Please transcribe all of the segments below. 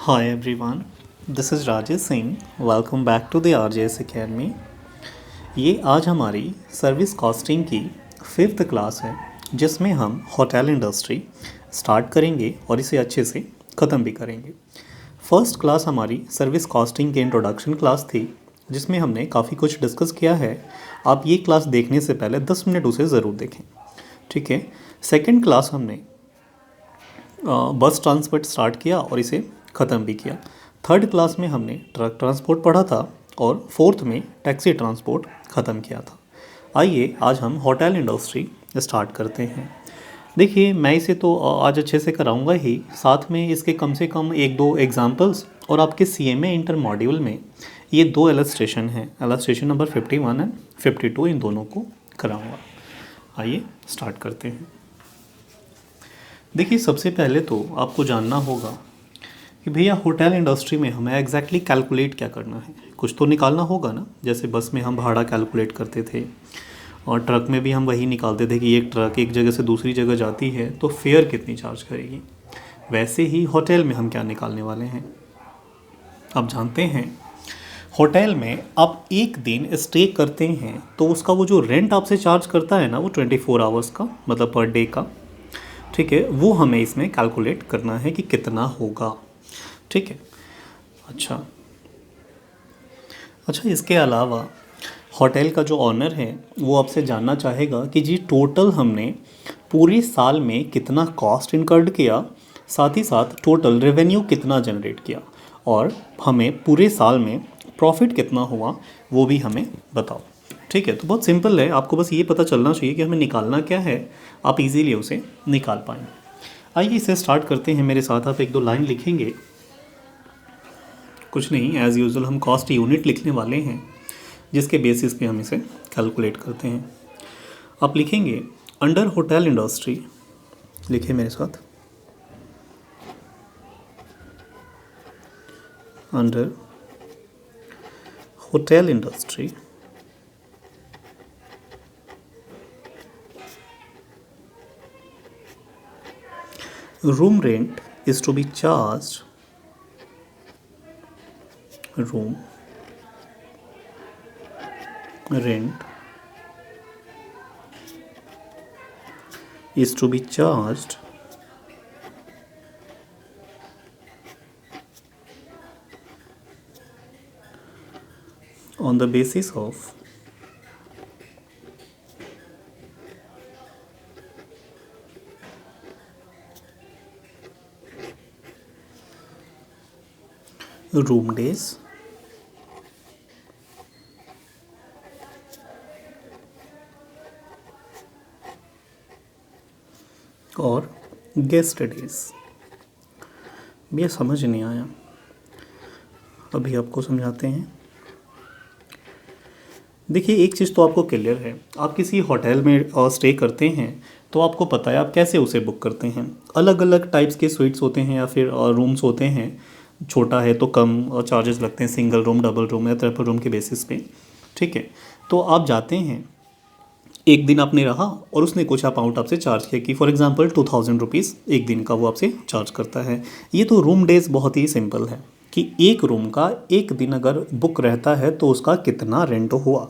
Hi everyone, this is Rajesh Singh. Welcome back to the RJS Academy. ये आज हमारी service costing की 5th class है जिसमें हम होटल इंडस्ट्री स्टार्ट करेंगे और इसे अच्छे से ख़त्म भी करेंगे। फर्स्ट क्लास हमारी सर्विस कॉस्टिंग के इंट्रोडक्शन क्लास थी जिसमें हमने काफ़ी कुछ डिस्कस किया है। आप ये क्लास देखने से पहले 10 मिनट उसे ज़रूर देखें, ठीक है। सेकेंड क्लास हमने बस ट्रांसपोर्ट स्टार्ट किया और इसे ख़त्म भी किया। थर्ड क्लास में हमने ट्रक ट्रांसपोर्ट पढ़ा था और फोर्थ में टैक्सी ट्रांसपोर्ट ख़त्म किया था। आइए आज हम होटल इंडस्ट्री स्टार्ट करते हैं। देखिए, मैं इसे तो आज अच्छे से कराऊंगा ही, साथ में इसके कम से कम एक दो एग्जांपल्स और आपके CMA इंटर मॉड्यूल में ये दो एलस्ट्रेशन हैं, एलस्ट्रेशन नंबर 51 एंड 52, इन दोनों को कराऊंगा। आइए स्टार्ट करते हैं। देखिए, सबसे पहले तो आपको जानना होगा कि भैया होटल इंडस्ट्री में हमें एग्जैक्टली कैलकुलेट क्या करना है। कुछ तो निकालना होगा ना। जैसे बस में हम भाड़ा कैलकुलेट करते थे और ट्रक में भी हम वही निकालते थे कि एक ट्रक एक जगह से दूसरी जगह जाती है तो फेयर कितनी चार्ज करेगी। वैसे ही होटल में हम क्या निकालने वाले हैं। आप जानते हैं, होटल में आप एक दिन स्टे करते हैं तो उसका वो जो रेंट आपसे चार्ज करता है ना, वो 24 आवर्स का, मतलब पर डे का, ठीक है, वो हमें इसमें कैलकुलेट करना है कि कितना होगा, ठीक है। अच्छा, इसके अलावा होटल का जो ऑनर है वो आपसे जानना चाहेगा कि जी टोटल हमने पूरे साल में कितना कॉस्ट इनकर्ड किया, साथ ही साथ टोटल रेवेन्यू कितना जनरेट किया और हमें पूरे साल में प्रॉफिट कितना हुआ वो भी हमें बताओ, ठीक है। तो बहुत सिंपल है, आपको बस ये पता चलना चाहिए कि हमें निकालना क्या है, आप इजीली उसे निकाल पाएँ। आइए इसे स्टार्ट करते हैं। मेरे साथ आप एक दो लाइन लिखेंगे। कुछ नहीं, एज़ यूजुअल हम कॉस्ट यूनिट लिखने वाले हैं जिसके बेसिस पे हम इसे कैलकुलेट करते हैं। आप लिखेंगे अंडर होटल इंडस्ट्री, लिखिए मेरे साथ, under hotel industry room rent is to be charged, room rent is to be charged on the basis of room days और गेस्ट डेज। ये समझ नहीं आया, अभी आपको समझाते हैं। देखिए, एक चीज़ तो आपको क्लियर है, आप किसी होटल में स्टे करते हैं तो आपको पता है आप कैसे उसे बुक करते हैं। अलग अलग टाइप्स के स्वीट्स होते हैं या फिर रूम्स होते हैं। छोटा है तो कम चार्जेस लगते हैं, सिंगल रूम, डबल रूम या ट्रिपल रूम के बेसिस पे, ठीक है। तो आप जाते हैं, एक दिन आपने रहा और उसने कुछ अमाउंट आपसे चार्ज किया कि फॉर एग्जांपल 2000 रुपीज़ एक दिन का वो आपसे चार्ज करता है। ये तो रूम डेज बहुत ही सिंपल है कि एक रूम का एक दिन अगर बुक रहता है तो उसका कितना रेंट हुआ,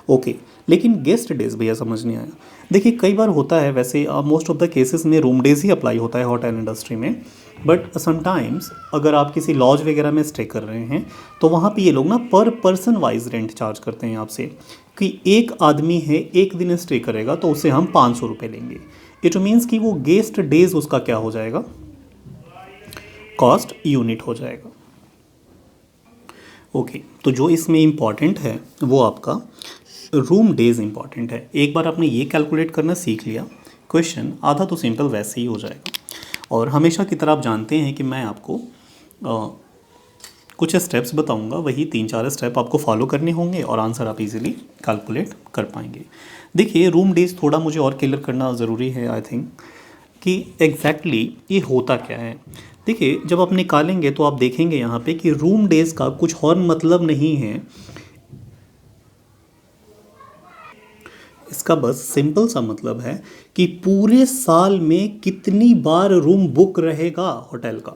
ओके। लेकिन गेस्ट डेज भैया समझ नहीं आया। देखिए, कई बार होता है, वैसे मोस्ट ऑफ द केसेस में रूम डेज ही अप्लाई होता है होटल इंडस्ट्री में, बट समटाइम्स अगर आप किसी लॉज वगैरह में स्टे कर रहे हैं तो वहाँ पे ये लोग ना पर पर्सन वाइज रेंट चार्ज करते हैं आपसे कि एक आदमी है एक दिन स्टे करेगा तो उसे हम 500 रुपये लेंगे। इट मीन्स कि वो गेस्ट डेज उसका क्या हो जाएगा, कॉस्ट यूनिट हो जाएगा, ओके। तो जो इसमें इम्पॉर्टेंट है वो आपका रूम डेज इम्पॉर्टेंट है। एक बार आपने ये कैलकुलेट करना सीख लिया, क्वेश्चन आधा तो सिंपल वैसे ही हो जाएगा। और हमेशा की तरह आप जानते हैं कि मैं आपको कुछ स्टेप्स बताऊंगा, वही 3-4 स्टेप आपको फॉलो करने होंगे और आंसर आप इजीली कैलकुलेट कर पाएंगे। देखिए, रूम डेज थोड़ा मुझे और क्लियर करना ज़रूरी है, आई थिंक, कि एग्जैक्टली ये होता क्या है। देखिए, जब आप निकालेंगे तो आप देखेंगे यहाँ पे कि रूम डेज का कुछ और मतलब नहीं है, इसका बस सिंपल सा मतलब है कि पूरे साल में कितनी बार रूम बुक रहेगा होटल का,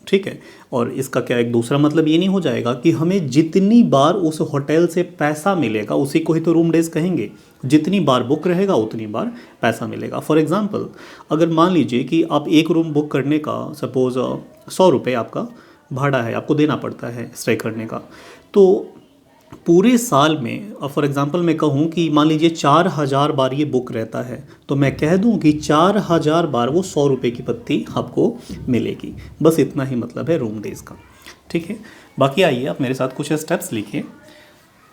ठीक है। और इसका क्या एक दूसरा मतलब ये नहीं हो जाएगा कि हमें जितनी बार उस होटल से पैसा मिलेगा उसी को ही तो रूम डेज कहेंगे, जितनी बार बुक रहेगा उतनी बार पैसा मिलेगा। फॉर एग्जांपल अगर मान लीजिए कि आप एक रूम बुक करने का सपोज़ 100 रुपये आपका भाड़ा है, आपको देना पड़ता है स्टे करने का, तो पूरे साल में फॉर एग्जांपल मैं कहूँ कि मान लीजिए 4000 बार ये बुक रहता है, तो मैं कह दूँ कि 4000 बार वो 100 रुपये की पत्ती आपको मिलेगी। बस इतना ही मतलब है रूम डेज़ का, ठीक है। बाकी आइए आप मेरे साथ कुछ स्टेप्स लिखिए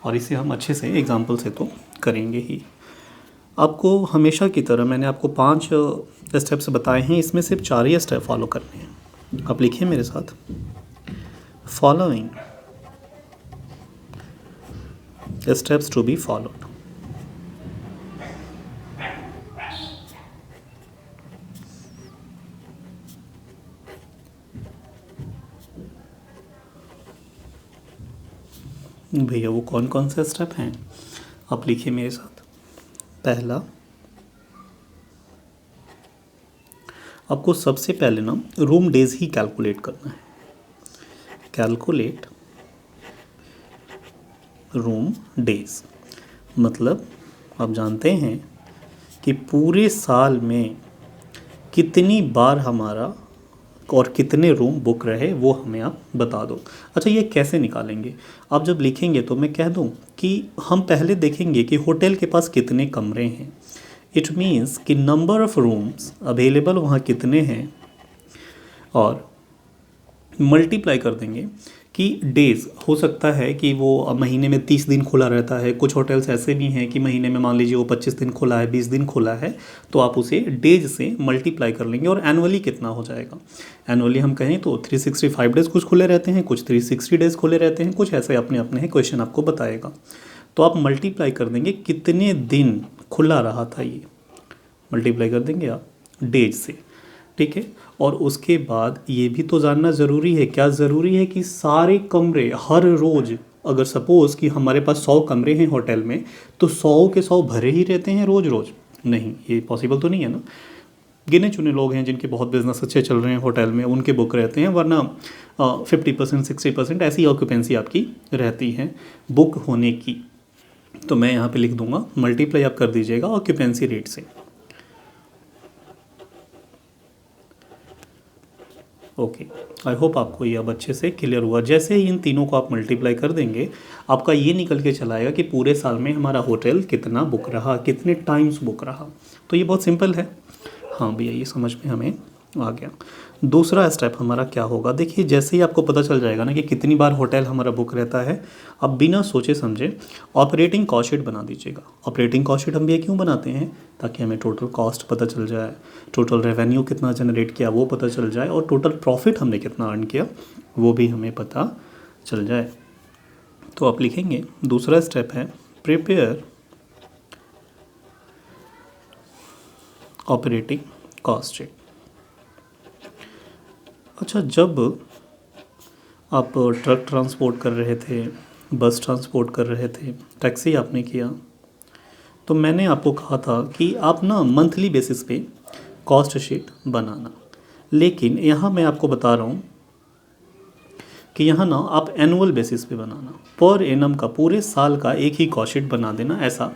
और इसे हम अच्छे से एग्जांपल से तो करेंगे ही। आपको हमेशा की तरह मैंने आपको 5 स्टेप्स बताए हैं, इसमें सिर्फ 4 ही स्टेप फॉलो करने हैं। आप लिखिए मेरे साथ, following steps to be followed। भैया वो कौन कौन से स्टेप हैं, आप लिखिए मेरे साथ। पहला, आपको सबसे पहले ना रूम डेज ही कैलकुलेट करना है। कैलकुलेट रूम डेज मतलब आप जानते हैं कि पूरे साल में कितनी बार हमारा और कितने रूम बुक रहे वो हमें आप बता दो। अच्छा ये कैसे निकालेंगे, आप जब लिखेंगे तो मैं कह दूं कि हम पहले देखेंगे कि होटल के पास कितने कमरे हैं। इट मीन्स कि नंबर ऑफ़ रूम्स अवेलेबल वहाँ कितने हैं, और मल्टीप्लाई कर देंगे कि डेज़ हो सकता है कि वो महीने में 30 दिन खुला रहता है। कुछ होटल्स ऐसे भी हैं कि महीने में मान लीजिए वो 25 दिन खुला है, 20 दिन खुला है, तो आप उसे डेज से मल्टीप्लाई कर लेंगे। और एनुअली कितना हो जाएगा, एनुअली हम कहें तो 365 डेज़ कुछ खुले रहते हैं, कुछ 360 डेज़ खुले रहते हैं, कुछ ऐसे अपने अपने हैं, क्वेश्चन आपको बताएगा। तो आप मल्टीप्लाई कर देंगे कितने दिन खुला रहा था, ये मल्टीप्लाई कर देंगे आप डेज से, ठीक है। और उसके बाद ये भी तो जानना ज़रूरी है, क्या ज़रूरी है कि सारे कमरे हर रोज़, अगर सपोज़ कि हमारे पास 100 कमरे हैं होटल में, तो 100 के 100 भरे ही रहते हैं रोज़ रोज़? नहीं, ये पॉसिबल तो नहीं है ना। गिने चुने लोग हैं जिनके बहुत बिजनेस अच्छे चल रहे हैं होटल में, उनके बुक रहते हैं, वरना 50% 60% ऐसी ऑक्यूपेंसी आपकी रहती है बुक होने की। तो मैं यहाँ पे लिख दूंगा, मल्टीप्लाई आप कर दीजिएगा ऑक्यूपेंसी रेट से। ओके, आई होप आपको ये अब अच्छे से क्लियर हुआ। जैसे ही इन तीनों को आप मल्टीप्लाई कर देंगे, आपका ये निकल के चला आएगा कि पूरे साल में हमारा होटल कितना बुक रहा, कितने टाइम्स बुक रहा। तो ये बहुत सिंपल है। हाँ भैया, ये समझ में हमें आ गया। दूसरा स्टेप हमारा क्या होगा, देखिए जैसे ही आपको पता चल जाएगा ना कि कितनी बार होटल हमारा बुक रहता है, अब बिना सोचे समझे ऑपरेटिंग कॉस्ट शीट बना दीजिएगा। ऑपरेटिंग कॉस्ट शीट हम ये क्यों बनाते हैं, ताकि हमें टोटल कॉस्ट पता चल जाए, टोटल रेवेन्यू कितना जनरेट किया वो पता चल जाए, और टोटल प्रॉफिट हमने कितना अर्न किया वो भी हमें पता चल जाए। तो आप लिखेंगे, दूसरा स्टेप है प्रिपेयर ऑपरेटिंग कॉस्ट शीट। अच्छा, जब आप ट्रक ट्रांसपोर्ट कर रहे थे, बस ट्रांसपोर्ट कर रहे थे, टैक्सी आपने किया, तो मैंने आपको कहा था कि आप ना मंथली बेसिस पे कॉस्ट शीट बनाना। लेकिन यहाँ मैं आपको बता रहा हूँ कि यहाँ ना आप एनुअल बेसिस पे बनाना, पर एनम का, पूरे साल का एक ही कॉस्ट शीट बना देना। ऐसा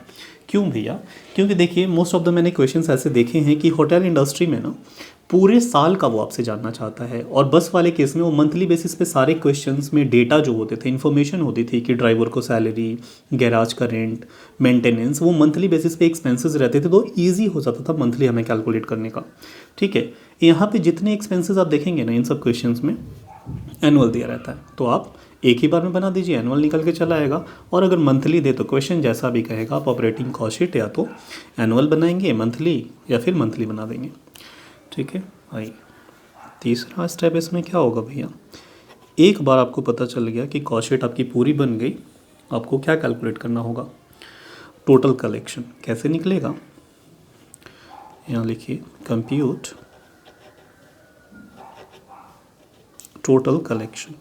क्यों भैया, क्योंकि देखिए मोस्ट ऑफ द मैंने क्वेश्चंस ऐसे देखे हैं कि होटल इंडस्ट्री में ना पूरे साल का वो आपसे जानना चाहता है, और बस वाले केस में वो मंथली बेसिस पे सारे क्वेश्चंस में डेटा जो होते थे, इन्फॉर्मेशन होती थी कि ड्राइवर को सैलरी, गैराज का रेंट, मेंटेनेंस, वो मंथली बेसिस पे एक्सपेंसेस रहते थे, तो ईजी हो जाता था मंथली हमें कैलकुलेट करने का, ठीक है। यहाँ पे जितने एक्सपेंसेस आप देखेंगे ना इन सब क्वेश्चंस में एनुअल दिया रहता है, तो आप एक ही बार में बना दीजिए, एनुअल निकल के चला आएगा। और अगर मंथली दे तो क्वेश्चन जैसा भी कहेगा आप ऑपरेटिंग कॉस्ट शीट या तो एनुअल बनाएंगे मंथली, या फिर मंथली बना देंगे, ठीक है। आइए तीसरा स्टेप इसमें क्या होगा भैया, एक बार आपको पता चल गया कि कॉस्ट शीट आपकी पूरी बन गई, आपको क्या कैलकुलेट करना होगा, टोटल कलेक्शन। कैसे निकलेगा, यहाँ लिखिए compute total collection.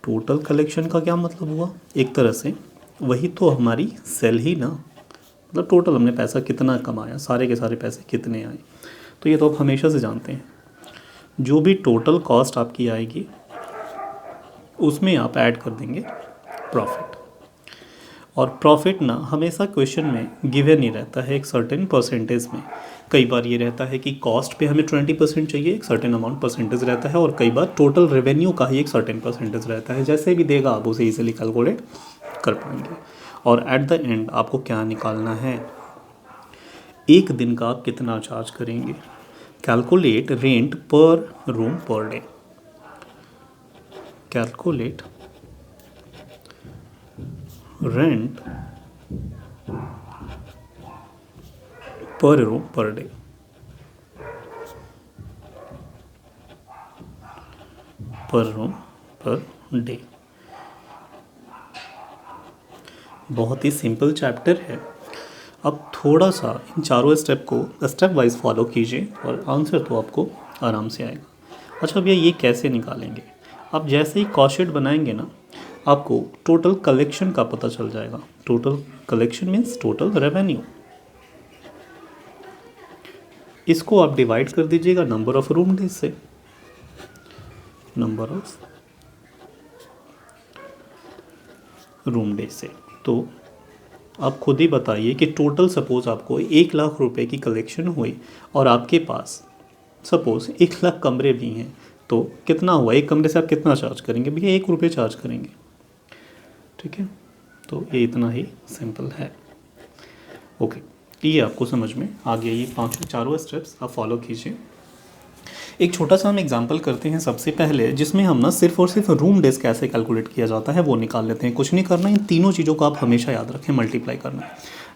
Total collection का क्या मतलब हुआ, एक तरह से वही तो हमारी सेल ही ना, मतलब टोटल हमने पैसा कितना कमाया, सारे के सारे पैसे कितने आए, तो ये तो आप हमेशा से जानते हैं। जो भी टोटल कॉस्ट आपकी आएगी उसमें आप ऐड कर देंगे प्रॉफिट। और प्रॉफिट ना हमेशा क्वेश्चन में गिवन ही रहता है एक सर्टेन परसेंटेज में। कई बार ये रहता है कि कॉस्ट पे हमें 20% चाहिए, एक सर्टेन अमाउंट परसेंटेज रहता है, और कई बार टोटल रेवेन्यू का ही एक सर्टेन परसेंटेज रहता है। जैसे भी देगा आप उसे इजीली कैलकुलेट कर पाएंगे। और एट द एंड आपको क्या निकालना है, एक दिन का आप कितना चार्ज करेंगे। कैलकुलेट रेंट पर room per day. Calculate rent पर रूम पर डे। पर रूम पर डे। बहुत ही सिंपल चैप्टर है। अब थोड़ा सा इन चारों स्टेप को स्टेप वाइज फॉलो कीजिए और आंसर तो आपको आराम से आएगा। अच्छा भैया ये कैसे निकालेंगे, आप जैसे ही कॉस्ट शीट बनाएंगे ना आपको टोटल कलेक्शन का पता चल जाएगा। Total collection means total revenue. इसको आप डिवाइड कर दीजिएगा नंबर ऑफ रूम डेज से। नंबर ऑफ रूम डेज से। तो आप खुद ही बताइए कि टोटल सपोज आपको 1 लाख रुपए की कलेक्शन हुई और आपके पास सपोज 1 लाख कमरे भी हैं, तो कितना हुआ, एक कमरे से आप कितना चार्ज करेंगे भैया, 1 रुपये चार्ज करेंगे। ठीक है, तो ये इतना ही सिंपल है। ओके, ये आपको समझ में आ गया। ये पांचों चारों स्टेप्स आप फॉलो कीजिए। एक छोटा सा हम एग्जांपल करते हैं सबसे पहले, जिसमें हम ना सिर्फ और सिर्फ रूम डेज कैसे कैलकुलेट किया जाता है वो निकाल लेते हैं। कुछ नहीं करना, इन तीनों चीज़ों को आप हमेशा याद रखें, मल्टीप्लाई करना।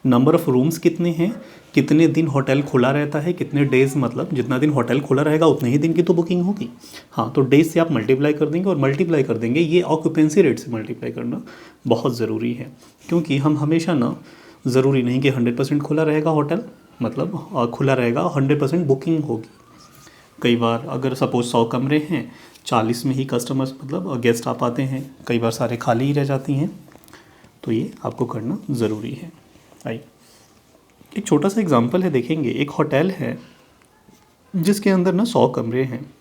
नंबर ऑफ़ रूम्स कितने हैं, कितने दिन होटल खुला रहता है, कितने डेज़, मतलब जितना दिन होटल खुला रहेगा उतने ही दिन की तो बुकिंग होगी। हाँ, तो डेज से आप मल्टीप्लाई कर देंगे और मल्टीप्लाई कर देंगे, ये ऑक्यूपेंसी रेट से मल्टीप्लाई करना बहुत ज़रूरी है। क्योंकि हम हमेशा ना, ज़रूरी नहीं कि 100% खुला रहेगा होटल, मतलब खुला रहेगा 100% बुकिंग होगी। कई बार अगर सपोज 100 कमरे हैं, 40 में ही कस्टमर्स मतलब गेस्ट आ पाते हैं, कई बार सारे खाली ही रह जाती हैं। तो ये आपको करना ज़रूरी है। आइए एक छोटा सा एग्जांपल है, देखेंगे। एक होटल है जिसके अंदर ना 100 कमरे हैं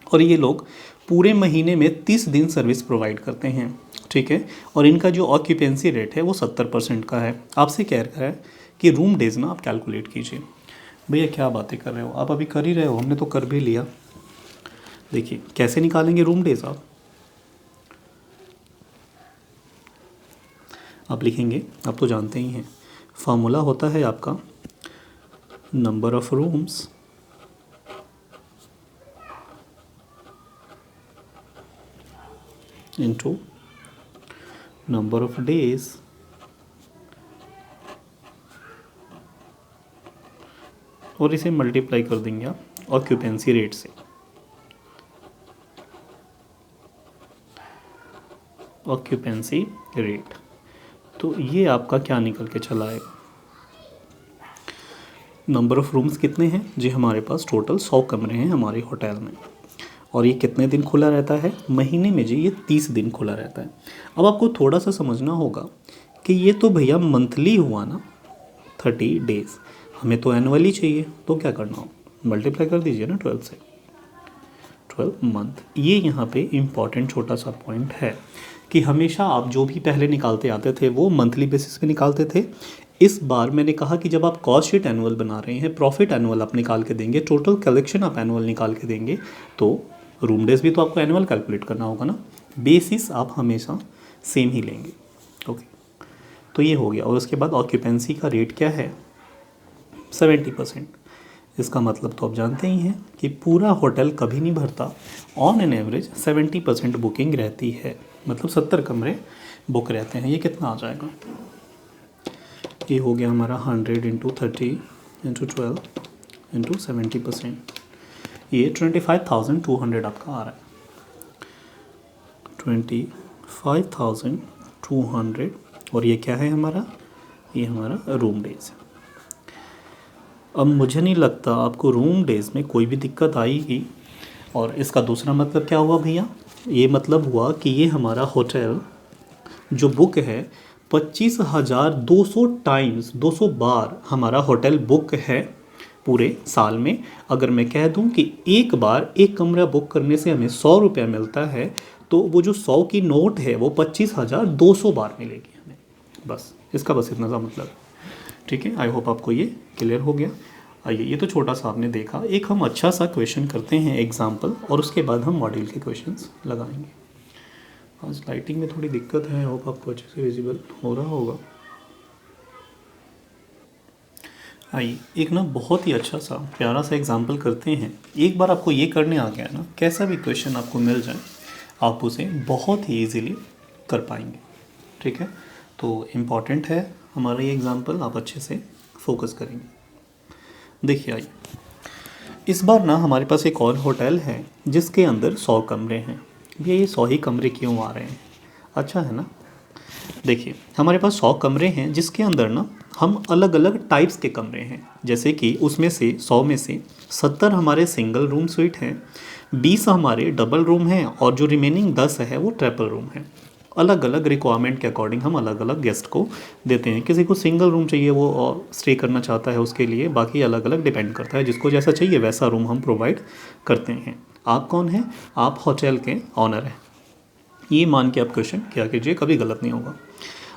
और ये लोग पूरे महीने में 30 दिन सर्विस प्रोवाइड करते हैं। ठीक है, और इनका जो ऑक्यूपेंसी रेट है वो 70% का है। आपसे कह रहा है कि रूम डेज ना आप कैलकुलेट कीजिए। भैया क्या बातें कर रहे हो आप, अभी कर ही रहे हो, हमने तो कर भी लिया। देखिए कैसे निकालेंगे रूम डेज। आप लिखेंगे, आप तो जानते ही हैं, फार्मूला होता है आपका number of rooms into number of days और इसे मल्टीप्लाई कर देंगे आप ऑक्यूपेंसी रेट से। ऑक्यूपेंसी रेट, तो ये आपका क्या निकल के चला आएगा, नंबर ऑफ़ रूम्स कितने हैं जी, हमारे पास टोटल 100 कमरे हैं हमारे होटल में, और ये कितने दिन खुला रहता है महीने में जी, ये 30 दिन खुला रहता है। अब आपको थोड़ा सा समझना होगा कि ये तो भैया मंथली हुआ ना, 30 डेज़, हमें तो एनुअली चाहिए। तो क्या करना हो, मल्टीप्लाई कर दीजिए ना 12 से, 12 मंथ। ये यहाँ पे इम्पॉर्टेंट छोटा सा पॉइंट है कि हमेशा आप जो भी पहले निकालते आते थे वो मंथली बेसिस पे निकालते थे। इस बार मैंने कहा कि जब आप कॉस्ट शीट एनुअल बना रहे हैं, प्रॉफिट एनुअल आप निकाल के देंगे, टोटल कलेक्शन आप एनुअल निकाल के देंगे, तो रूम डेज भी तो आपको एनुअल कैलकुलेट करना होगा ना। बेसिस आप हमेशा सेम ही लेंगे। ओके, तो ये हो गया। और उसके बाद ऑक्यूपेंसी का रेट क्या है, 70%। इसका मतलब तो आप जानते ही हैं कि पूरा होटल कभी नहीं भरता, ऑन एन एवरेज 70% बुकिंग रहती है, मतलब 70 कमरे बुक रहते हैं। ये कितना आ जाएगा, ये हो गया हमारा 100 इंटू 30 इंटू 12 इंटू 70%, ये 25,200 आपका आ रहा है। 25,200, और ये क्या है हमारा, ये हमारा रूम डेज है। अब मुझे नहीं लगता आपको रूम डेज में कोई भी दिक्कत आएगी। और इसका दूसरा मतलब क्या हुआ भैया, ये मतलब हुआ कि ये हमारा होटल जो बुक है 25,200 टाइम्स, 200 बार हमारा होटल बुक है पूरे साल में अगर मैं कह दूं कि एक बार एक कमरा बुक करने से हमें 100 रुपया मिलता है, तो वो जो 100 की नोट है वो 25,200 बार मिलेगी हमें। बस इसका बस इतना सा मतलब है। ठीक है, आई होप आपको ये क्लियर हो गया। आइए, ये तो छोटा सा आपने देखा, एक हम अच्छा सा क्वेश्चन करते हैं एग्जाम्पल, और उसके बाद हम मॉड्यूल के क्वेश्चंस लगाएंगे। आज लाइटिंग में थोड़ी दिक्कत है, होप आपको अच्छे से विजिबल हो रहा होगा। आइए, एक ना बहुत ही अच्छा सा प्यारा सा एग्जाम्पल करते हैं। एक बार आपको ये करने आ गया ना, कैसा भी क्वेश्चन आपको मिल जाए आप उसे बहुत ही इजीली कर पाएंगे। ठीक है, तो इम्पॉर्टेंट है हमारा ये एग्जाम्पल, आप अच्छे से फोकस करेंगे। देखिए, आइए, इस बार ना हमारे पास एक और होटल है जिसके अंदर 100 कमरे हैं। भैया ये 100 ही कमरे क्यों आ रहे हैं? अच्छा है ना। देखिए, हमारे पास 100 कमरे हैं जिसके अंदर ना हम अलग अलग टाइप्स के कमरे हैं। जैसे कि उसमें से 100 में से 70 हमारे सिंगल रूम स्वीट हैं, 20 हमारे डबल रूम हैं, और जो रिमेनिंग 10 है वो ट्रिपल रूम है। अलग अलग रिक्वायरमेंट के अकॉर्डिंग हम अलग अलग गेस्ट को देते हैं। किसी को सिंगल रूम चाहिए, वो और स्टे करना चाहता है उसके लिए, बाकी अलग अलग डिपेंड करता है, जिसको जैसा चाहिए वैसा रूम हम प्रोवाइड करते हैं। आप कौन हैं? आप होटल के ऑनर हैं। ये मान के आप क्वेश्चन किया कीजिए, कभी गलत नहीं होगा।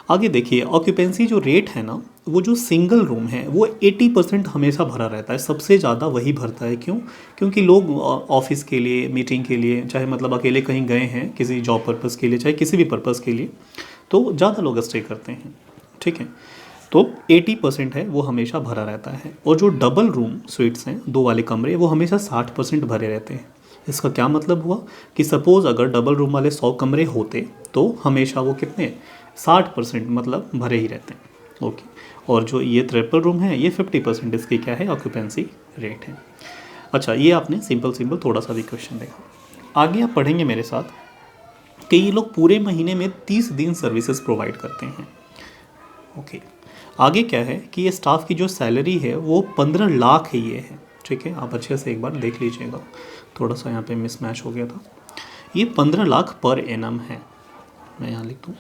आगे देखिए, ऑक्यूपेंसी जो रेट है ना, वो जो सिंगल रूम है वो 80% हमेशा भरा रहता है, सबसे ज़्यादा वही भरता है। क्यों? क्योंकि लोग ऑफिस के लिए, मीटिंग के लिए, चाहे मतलब अकेले कहीं गए हैं किसी जॉब पर्पज़ के लिए, चाहे किसी भी पर्पज़ के लिए, तो ज़्यादा लोग स्टे करते हैं। ठीक है, तो 80% है वो हमेशा भरा रहता है। और जो डबल रूम स्वीट्स हैं, 2 वाले कमरे, वो हमेशा 60% भरे रहते हैं। इसका क्या मतलब हुआ कि सपोज़ अगर डबल रूम वाले 100 कमरे होते तो हमेशा वो कितने, 60% मतलब भरे ही रहते हैं। ओके, और जो ये ट्रिपल रूम है ये 50% इसकी क्या है, ऑक्यूपेंसी रेट है। अच्छा, ये आपने सिंपल सिंपल थोड़ा सा भी क्वेश्चन देखा। आगे आप पढ़ेंगे मेरे साथ कि ये लोग पूरे महीने में 30 दिन सर्विसेज प्रोवाइड करते हैं। ओके, आगे क्या है कि ये स्टाफ की जो सैलरी है वो 15 लाख ही ये है। ठीक है, आप अच्छे से एक बार देख लीजिएगा, थोड़ा सा यहाँ पे मिसमैच हो गया था। ये 15 लाख पर एनम है। मैं यहाँ लिख दूँ।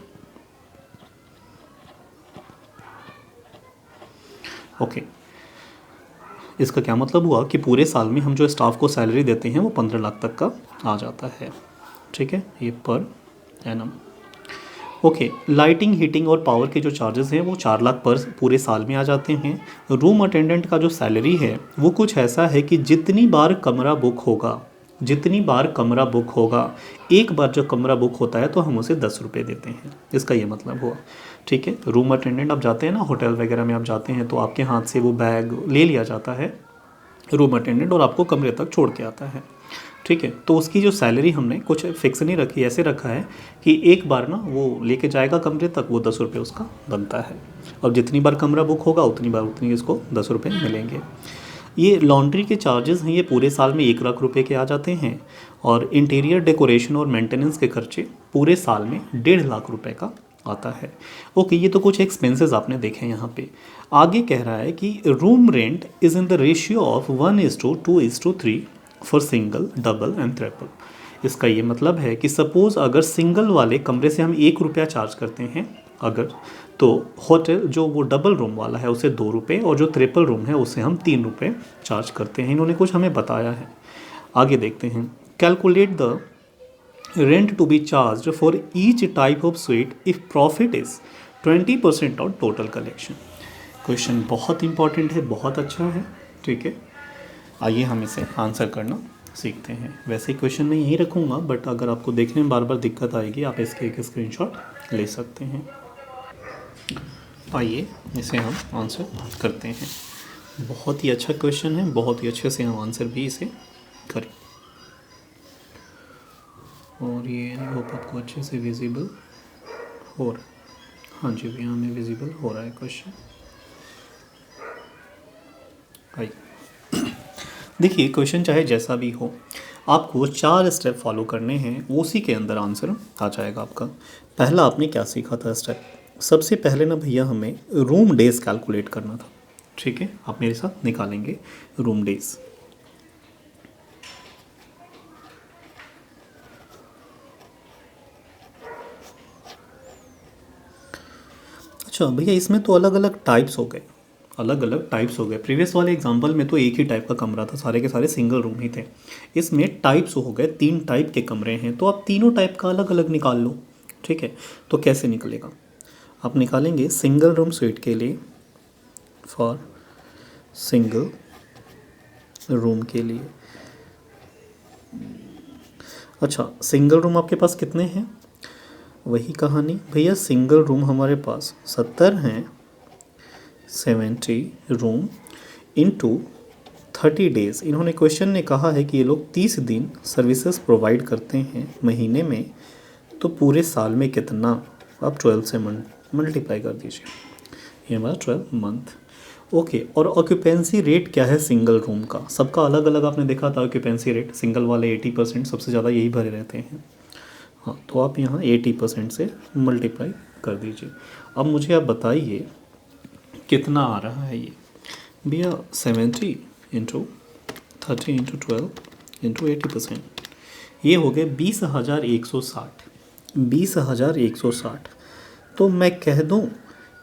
ओके, इसका क्या मतलब हुआ कि पूरे साल में हम जो स्टाफ को सैलरी देते हैं वो 15 लाख तक का आ जाता है। ठीक है, ये per annum. Okay, lighting, heating और पावर के जो चार्जेस हैं वो 4 लाख पर पूरे साल में आ जाते हैं। रूम अटेंडेंट का जो सैलरी है वो कुछ ऐसा है कि जितनी बार कमरा बुक होगा, जितनी बार कमरा बुक होगा, एक बार जो कमरा बुक होता है तो हम उसे 10 रुपये देते हैं। इसका ये मतलब हुआ। ठीक है, रूम अटेंडेंट आप जाते हैं ना, होटल वगैरह में आप जाते हैं तो आपके हाथ से वो बैग ले लिया जाता है रूम अटेंडेंट और आपको कमरे तक छोड़ के आता है। ठीक है, तो उसकी जो सैलरी हमने कुछ फिक्स नहीं रखी, ऐसे रखा है कि एक बार ना वो लेके जाएगा कमरे तक, वो 10 रुपये उसका बनता है, और जितनी बार कमरा बुक होगा उतनी बार उतनी इसको 10 रुपये मिलेंगे। ये लॉन्ड्री के चार्जेस हैं, ये पूरे साल में 1 लाख रुपए के आ जाते हैं, और इंटीरियर डेकोरेशन और मेंटेनेंस के खर्चे पूरे साल में 1.5 लाख रुपए का आता है। ओके, ये तो कुछ एक्सपेंसेस आपने देखे यहाँ पे। आगे कह रहा है कि room rent is in the ratio of 1:2:3 for single, double and triple. इसका ये मतलब है कि सपोज़ अगर सिंगल वाले कमरे से हम 1 रुपया चार्ज करते हैं अगर, तो होटल जो वो डबल रूम वाला है उसे 2 रुपये, और जो ट्रिपल रूम है उसे हम 3 रुपये चार्ज करते हैं। इन्होंने कुछ हमें बताया है, आगे देखते हैं। Calculate the rent to be charge for each type of sweet if profit is 20% on total collection. Question बहुत इंपॉर्टेंट है, बहुत अच्छा है। ठीक है, आइए हम इसे आंसर करना सीखते हैं। वैसे क्वेश्चन मैं यहीं रखूँगा, बट अगर आपको देखने में बार बार दिक्कत आएगी आप इसके एक स्क्रीनशॉट ले सकते हैं। आइए इसे हम आंसर करते हैं। बहुत ही अच्छा क्वेश्चन है, बहुत ही अच्छे से हम आंसर भी इसे करें। और ये आई होप आपको अच्छे से विजिबल हो रहा है। हाँ जी भैया, हमें विजिबल हो रहा है क्वेश्चन। आइए देखिए, क्वेश्चन चाहे जैसा भी हो, आपको 4 स्टेप फॉलो करने हैं, उसी के अंदर आंसर आ जाएगा आपका। पहला आपने क्या सीखा था स्टेप? सबसे पहले ना भैया हमें रूम डेज कैलकुलेट करना था। ठीक है, आप मेरे साथ निकालेंगे रूम डेज। अच्छा भैया, इसमें तो अलग अलग टाइप्स हो गए। अलग अलग टाइप्स हो गए। प्रीवियस वाले एग्जांपल में तो एक ही टाइप का कमरा था, सारे के सारे सिंगल रूम ही थे। इसमें टाइप्स हो गए, 3 टाइप के कमरे हैं, तो आप तीनों टाइप का अलग अलग निकाल लो। ठीक है, तो कैसे निकलेगा? आप निकालेंगे सिंगल रूम स्वीट के लिए, फॉर सिंगल रूम के लिए। अच्छा, सिंगल रूम आपके पास कितने हैं? वही कहानी भैया, सिंगल रूम हमारे पास 70 हैं, 70 रूम इनटू 30 डेज़। इन्होंने क्वेश्चन ने कहा है कि ये लोग 30 दिन सर्विसेज प्रोवाइड करते हैं महीने में, तो पूरे साल में कितना? आप 12 से मल्टीप्लाई कर दीजिए, ये हमारा 12 मंथ। ओके, और ऑक्यूपेंसी रेट क्या है सिंगल रूम का? सबका अलग अलग आपने देखा था ऑक्यूपेंसी रेट। सिंगल वाले 80% सबसे ज़्यादा यही भरे रहते हैं। हाँ, तो आप यहाँ 80% से मल्टीप्लाई कर दीजिए। अब मुझे आप बताइए कितना आ रहा है ये भैया? 70 इंटू 30 इंटू 12 इंटू 80%, ये हो गए 20,160। 20,160, तो मैं कह दूँ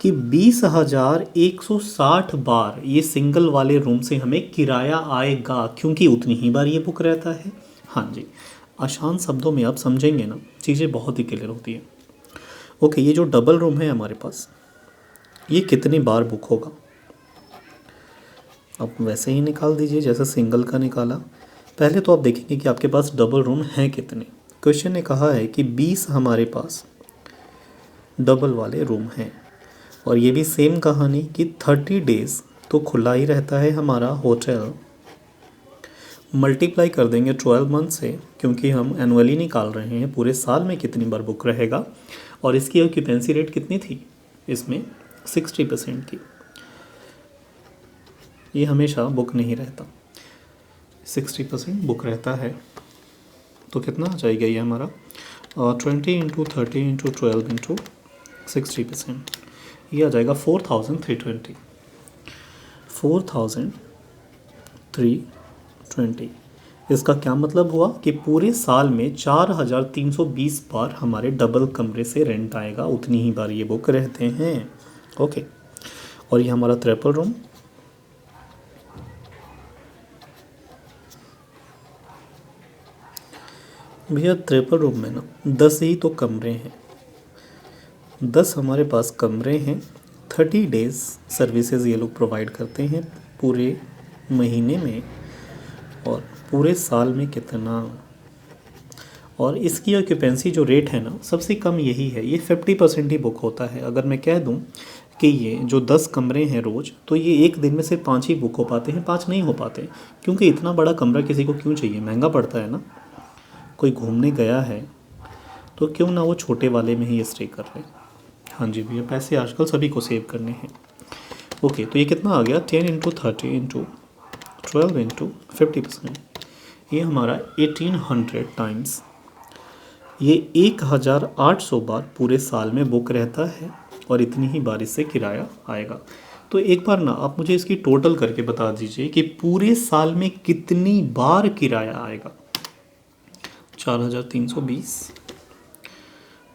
कि 20,160 बार ये सिंगल वाले रूम से हमें किराया आएगा, क्योंकि उतनी ही बार ये बुक रहता है। हाँ जी, आसान शब्दों में आप समझेंगे ना, चीज़ें बहुत ही क्लियर होती हैं। ओके, ये जो डबल रूम है हमारे पास, ये कितनी बार बुक होगा? आप वैसे ही निकाल दीजिए जैसे सिंगल का निकाला। पहले तो आप देखेंगे कि आपके पास डबल रूम हैं कितने। क्वेश्चन ने कहा है कि 20 हमारे पास डबल वाले रूम हैं, और ये भी सेम कहानी कि 30 डेज़ तो खुला ही रहता है हमारा होटल। मल्टीप्लाई कर देंगे 12 मंथ से, क्योंकि हम एनुअली निकाल रहे हैं, पूरे साल में कितनी बार बुक रहेगा। और इसकी ऑक्यूपेंसी रेट कितनी थी इसमें? 60% थी। ये हमेशा बुक नहीं रहता, 60% बुक रहता है। तो कितना आ जाएगा ये हमारा? 20 इंटू 30 इंटू 12 इंटू 60%, ये आ जाएगा 4,320। 4,320। इसका क्या मतलब हुआ कि पूरे साल में 4,320 बार हमारे डबल कमरे से रेंट आएगा, उतनी ही बार ये बुक रहते हैं। ओके, और ये हमारा ट्रिपल रूम, भैया ट्रिपल रूम में ना 10 ही तो कमरे हैं, 10 हमारे पास कमरे हैं। 30 डेज़ सर्विसेज ये लोग प्रोवाइड करते हैं पूरे महीने में, और पूरे साल में कितना? और इसकी ऑक्यूपेंसी जो रेट है ना, सबसे कम यही है, ये 50% ही बुक होता है। अगर मैं कह दूं कि ये जो 10 कमरे हैं रोज़, तो ये एक दिन में सिर्फ 5 ही बुक हो पाते हैं, 5 नहीं हो पाते, क्योंकि इतना बड़ा कमरा किसी को क्यों चाहिए? महंगा पड़ता है ना। कोई घूमने गया है तो क्यों ना वो छोटे वाले में ही स्टे कर ले। हाँ जी भैया, पैसे आजकल सभी को सेव करने हैं। ओके, तो ये कितना आ गया? 10 इंटू 30 इंटू 12 इंटू 50%, ये हमारा 1800 टाइम्स, ये 1,800 बार पूरे साल में बुक रहता है, और इतनी ही बार इससे किराया आएगा। तो एक बार ना आप मुझे इसकी टोटल करके बता दीजिए कि पूरे साल में कितनी बार किराया आएगा। 4,320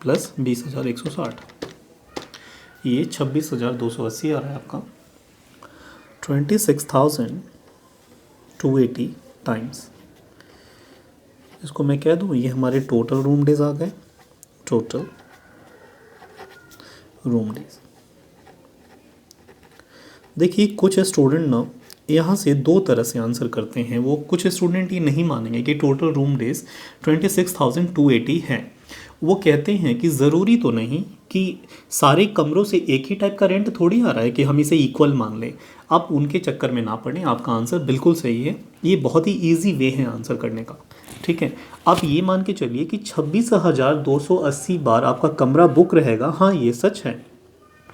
प्लस 20,160, ये 26,280 आ रहा है आपका। 26,280 टाइम्स, इसको मैं कह दूँ ये हमारे टोटल रूम डेज आ गए। Total room days. देखिए, कुछ स्टूडेंट ना यहाँ से दो तरह से आंसर करते हैं। वो कुछ स्टूडेंट ये नहीं मानेंगे कि टोटल रूम डेज 26,280 है। वो कहते हैं कि ज़रूरी तो नहीं कि सारे कमरों से एक ही टाइप का रेंट थोड़ी आ रहा है कि हम इसे इक्वल मान लें। आप उनके चक्कर में ना पड़ें, आपका आंसर बिल्कुल सही है। ये बहुत ही ईजी वे है आंसर करने का। ठीक है, आप ये मान के चलिए कि 26,280 बार आपका कमरा बुक रहेगा। हाँ, ये सच है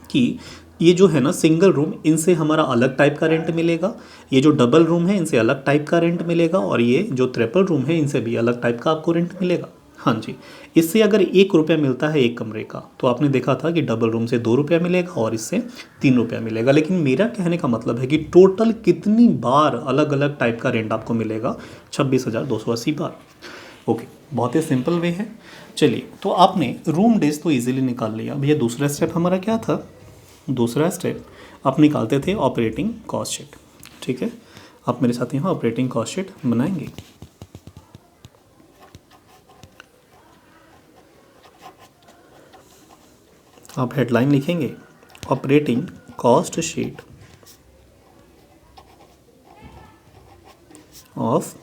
कि ये जो है ना सिंगल रूम, इनसे हमारा अलग टाइप का रेंट मिलेगा, ये जो डबल रूम है इनसे अलग टाइप का रेंट मिलेगा, और ये जो ट्रिपल रूम है इनसे भी अलग टाइप का आपको रेंट मिलेगा। हाँ जी, इससे अगर 1 रुपया मिलता है एक कमरे का, तो आपने देखा था कि डबल रूम से 2 रुपया मिलेगा और इससे 3 रुपया मिलेगा। लेकिन मेरा कहने का मतलब है कि टोटल कितनी बार अलग अलग टाइप का रेंट आपको मिलेगा? 26,280 बार। ओके, बहुत ही सिंपल वे है। चलिए, तो आपने रूम डेज तो इजीली निकाल लिया। भैया दूसरा स्टेप हमारा क्या था? दूसरा स्टेप आप निकालते थे ऑपरेटिंग कॉस्ट शीट। ठीक है, आप मेरे साथ यहाँ ऑपरेटिंग कॉस्ट शीट बनाएंगे। आप हेडलाइन लिखेंगे ऑपरेटिंग कॉस्ट शीट ऑफ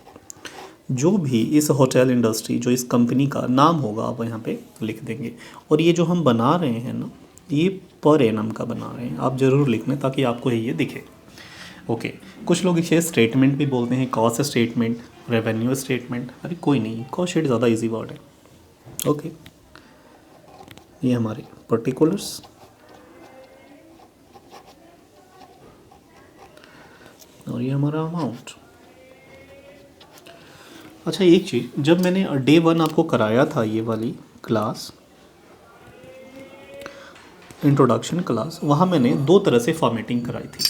जो भी इस होटल इंडस्ट्री, जो इस कंपनी का नाम होगा आप यहाँ पे लिख देंगे। और ये जो हम बना रहे हैं ना, ये पर एनम का बना रहे हैं, आप ज़रूर लिख लें ताकि आपको ये दिखे। ओके, कुछ लोग इसे स्टेटमेंट भी बोलते हैं, कॉस्ट स्टेटमेंट, रेवेन्यू स्टेटमेंट। अरे कोई नहीं, कॉस्ट शीट ज़्यादा इजी वर्ड है। ओके, ये हमारे पर्टिकुलर्स, और ये हमारा अमाउंट। अच्छा, एक चीज़, जब मैंने डे 1 आपको कराया था ये वाली क्लास, इंट्रोडक्शन क्लास, वहाँ मैंने दो तरह से फॉर्मेटिंग कराई थी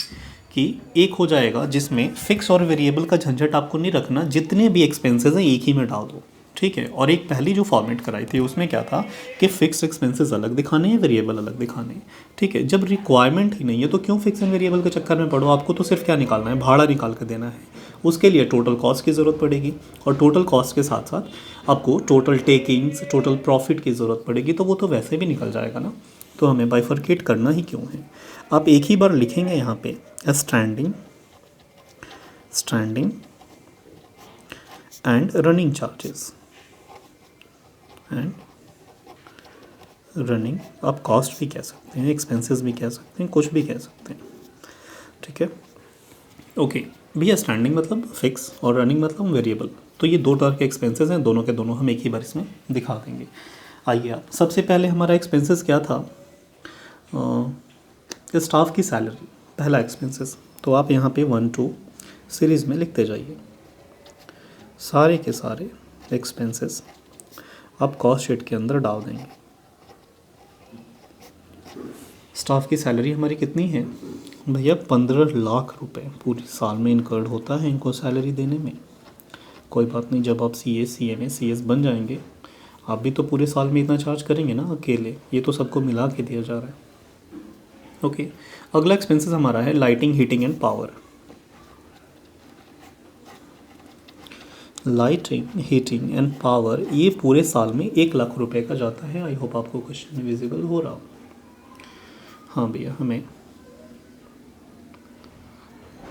कि एक हो जाएगा जिसमें फ़िक्स और वेरिएबल का झंझट आपको नहीं रखना, जितने भी एक्सपेंसेस हैं एक ही में डाल दो। ठीक है, और एक पहली जो फॉर्मेट कराई थी उसमें क्या था कि फ़िक्स एक्सपेंसेस अलग दिखाने हैं, वेरिएबल अलग दिखाने हैं। ठीक है, जब रिक्वायरमेंट ही नहीं है तो क्यों फिक्स एंड वेरिएबल के चक्कर में पड़ो। आपको तो सिर्फ क्या निकालना है, भाड़ा निकाल कर देना है। उसके लिए टोटल कॉस्ट की ज़रूरत पड़ेगी, और टोटल कॉस्ट के साथ साथ आपको टोटल टेकिंग्स, टोटल प्रॉफिट की ज़रूरत पड़ेगी, तो वो तो वैसे भी निकल जाएगा ना। तो हमें बाइफरकेट करना ही क्यों है। आप एक ही बार लिखेंगे यहाँ पे standing and running charges and running, आप कॉस्ट भी कह सकते हैं, एक्सपेंसेस भी कह सकते हैं, कुछ भी कह सकते हैं। ठीक है, ओके भैया, स्टैंडिंग मतलब फिक्स और रनिंग मतलब वेरिएबल, तो ये दो तरह के एक्सपेंसेस हैं, दोनों के दोनों हम एक ही बार इसमें दिखा देंगे। आइए, आप सबसे पहले हमारा एक्सपेंसेस क्या था, स्टाफ की सैलरी, पहला एक्सपेंसेस। तो आप यहाँ पे 1 2 सीरीज़ में लिखते जाइए, सारे के सारे एक्सपेंसेस आप कॉस्ट शीट के अंदर डाल देंगे। स्टाफ की सैलरी हमारी कितनी है भैया, 15 लाख रुपए पूरे साल में इनकर्ड होता है इनको सैलरी देने में। कोई बात नहीं, जब आप CA CMA CS बन जाएंगे, आप भी तो पूरे साल में इतना चार्ज करेंगे ना अकेले, ये तो सबको मिला के दिया जा रहा है। ओके, अगला एक्सपेंसेस हमारा है lighting, heating and power. Lighting, heating and power, ये पूरे साल में 1 लाख रुपए का जाता है। आई होप आपको क्वेश्चन विजिबल हो रहा हो। हाँ भैया, हमें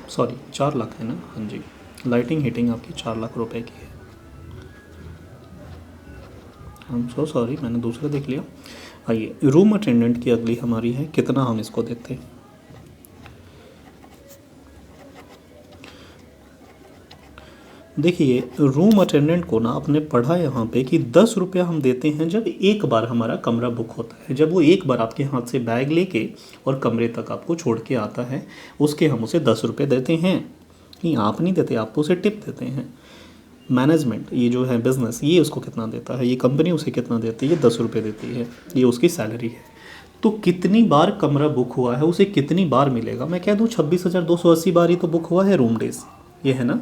सॉरी 4 लाख है ना, हाँ जी, लाइटिंग हीटिंग आपकी 4 लाख रुपए की है। आई एम सो सॉरी, मैंने दूसरा देख लिया। आइए, रूम अटेंडेंट की अगली हमारी है, कितना हम इसको देते हैं। देखिए, रूम अटेंडेंट को ना आपने पढ़ा यहाँ पे कि 10 रुपया हम देते हैं जब एक बार हमारा कमरा बुक होता है, जब वो एक बार आपके हाथ से बैग लेके और कमरे तक आपको छोड़ के आता है, उसके हम उसे 10 रुपये देते हैं। नहीं, आप नहीं देते, आप उसे टिप देते हैं। मैनेजमेंट, ये जो है बिज़नेस, ये उसको कितना देता है, ये कंपनी उसे कितना देती है, ये 10 रुपये देती है, ये उसकी सैलरी है। तो कितनी बार कमरा बुक हुआ है, उसे कितनी बार मिलेगा। मैं कह दूँ 26,280 बार ही तो बुक हुआ है रूम डेज, ये है ना।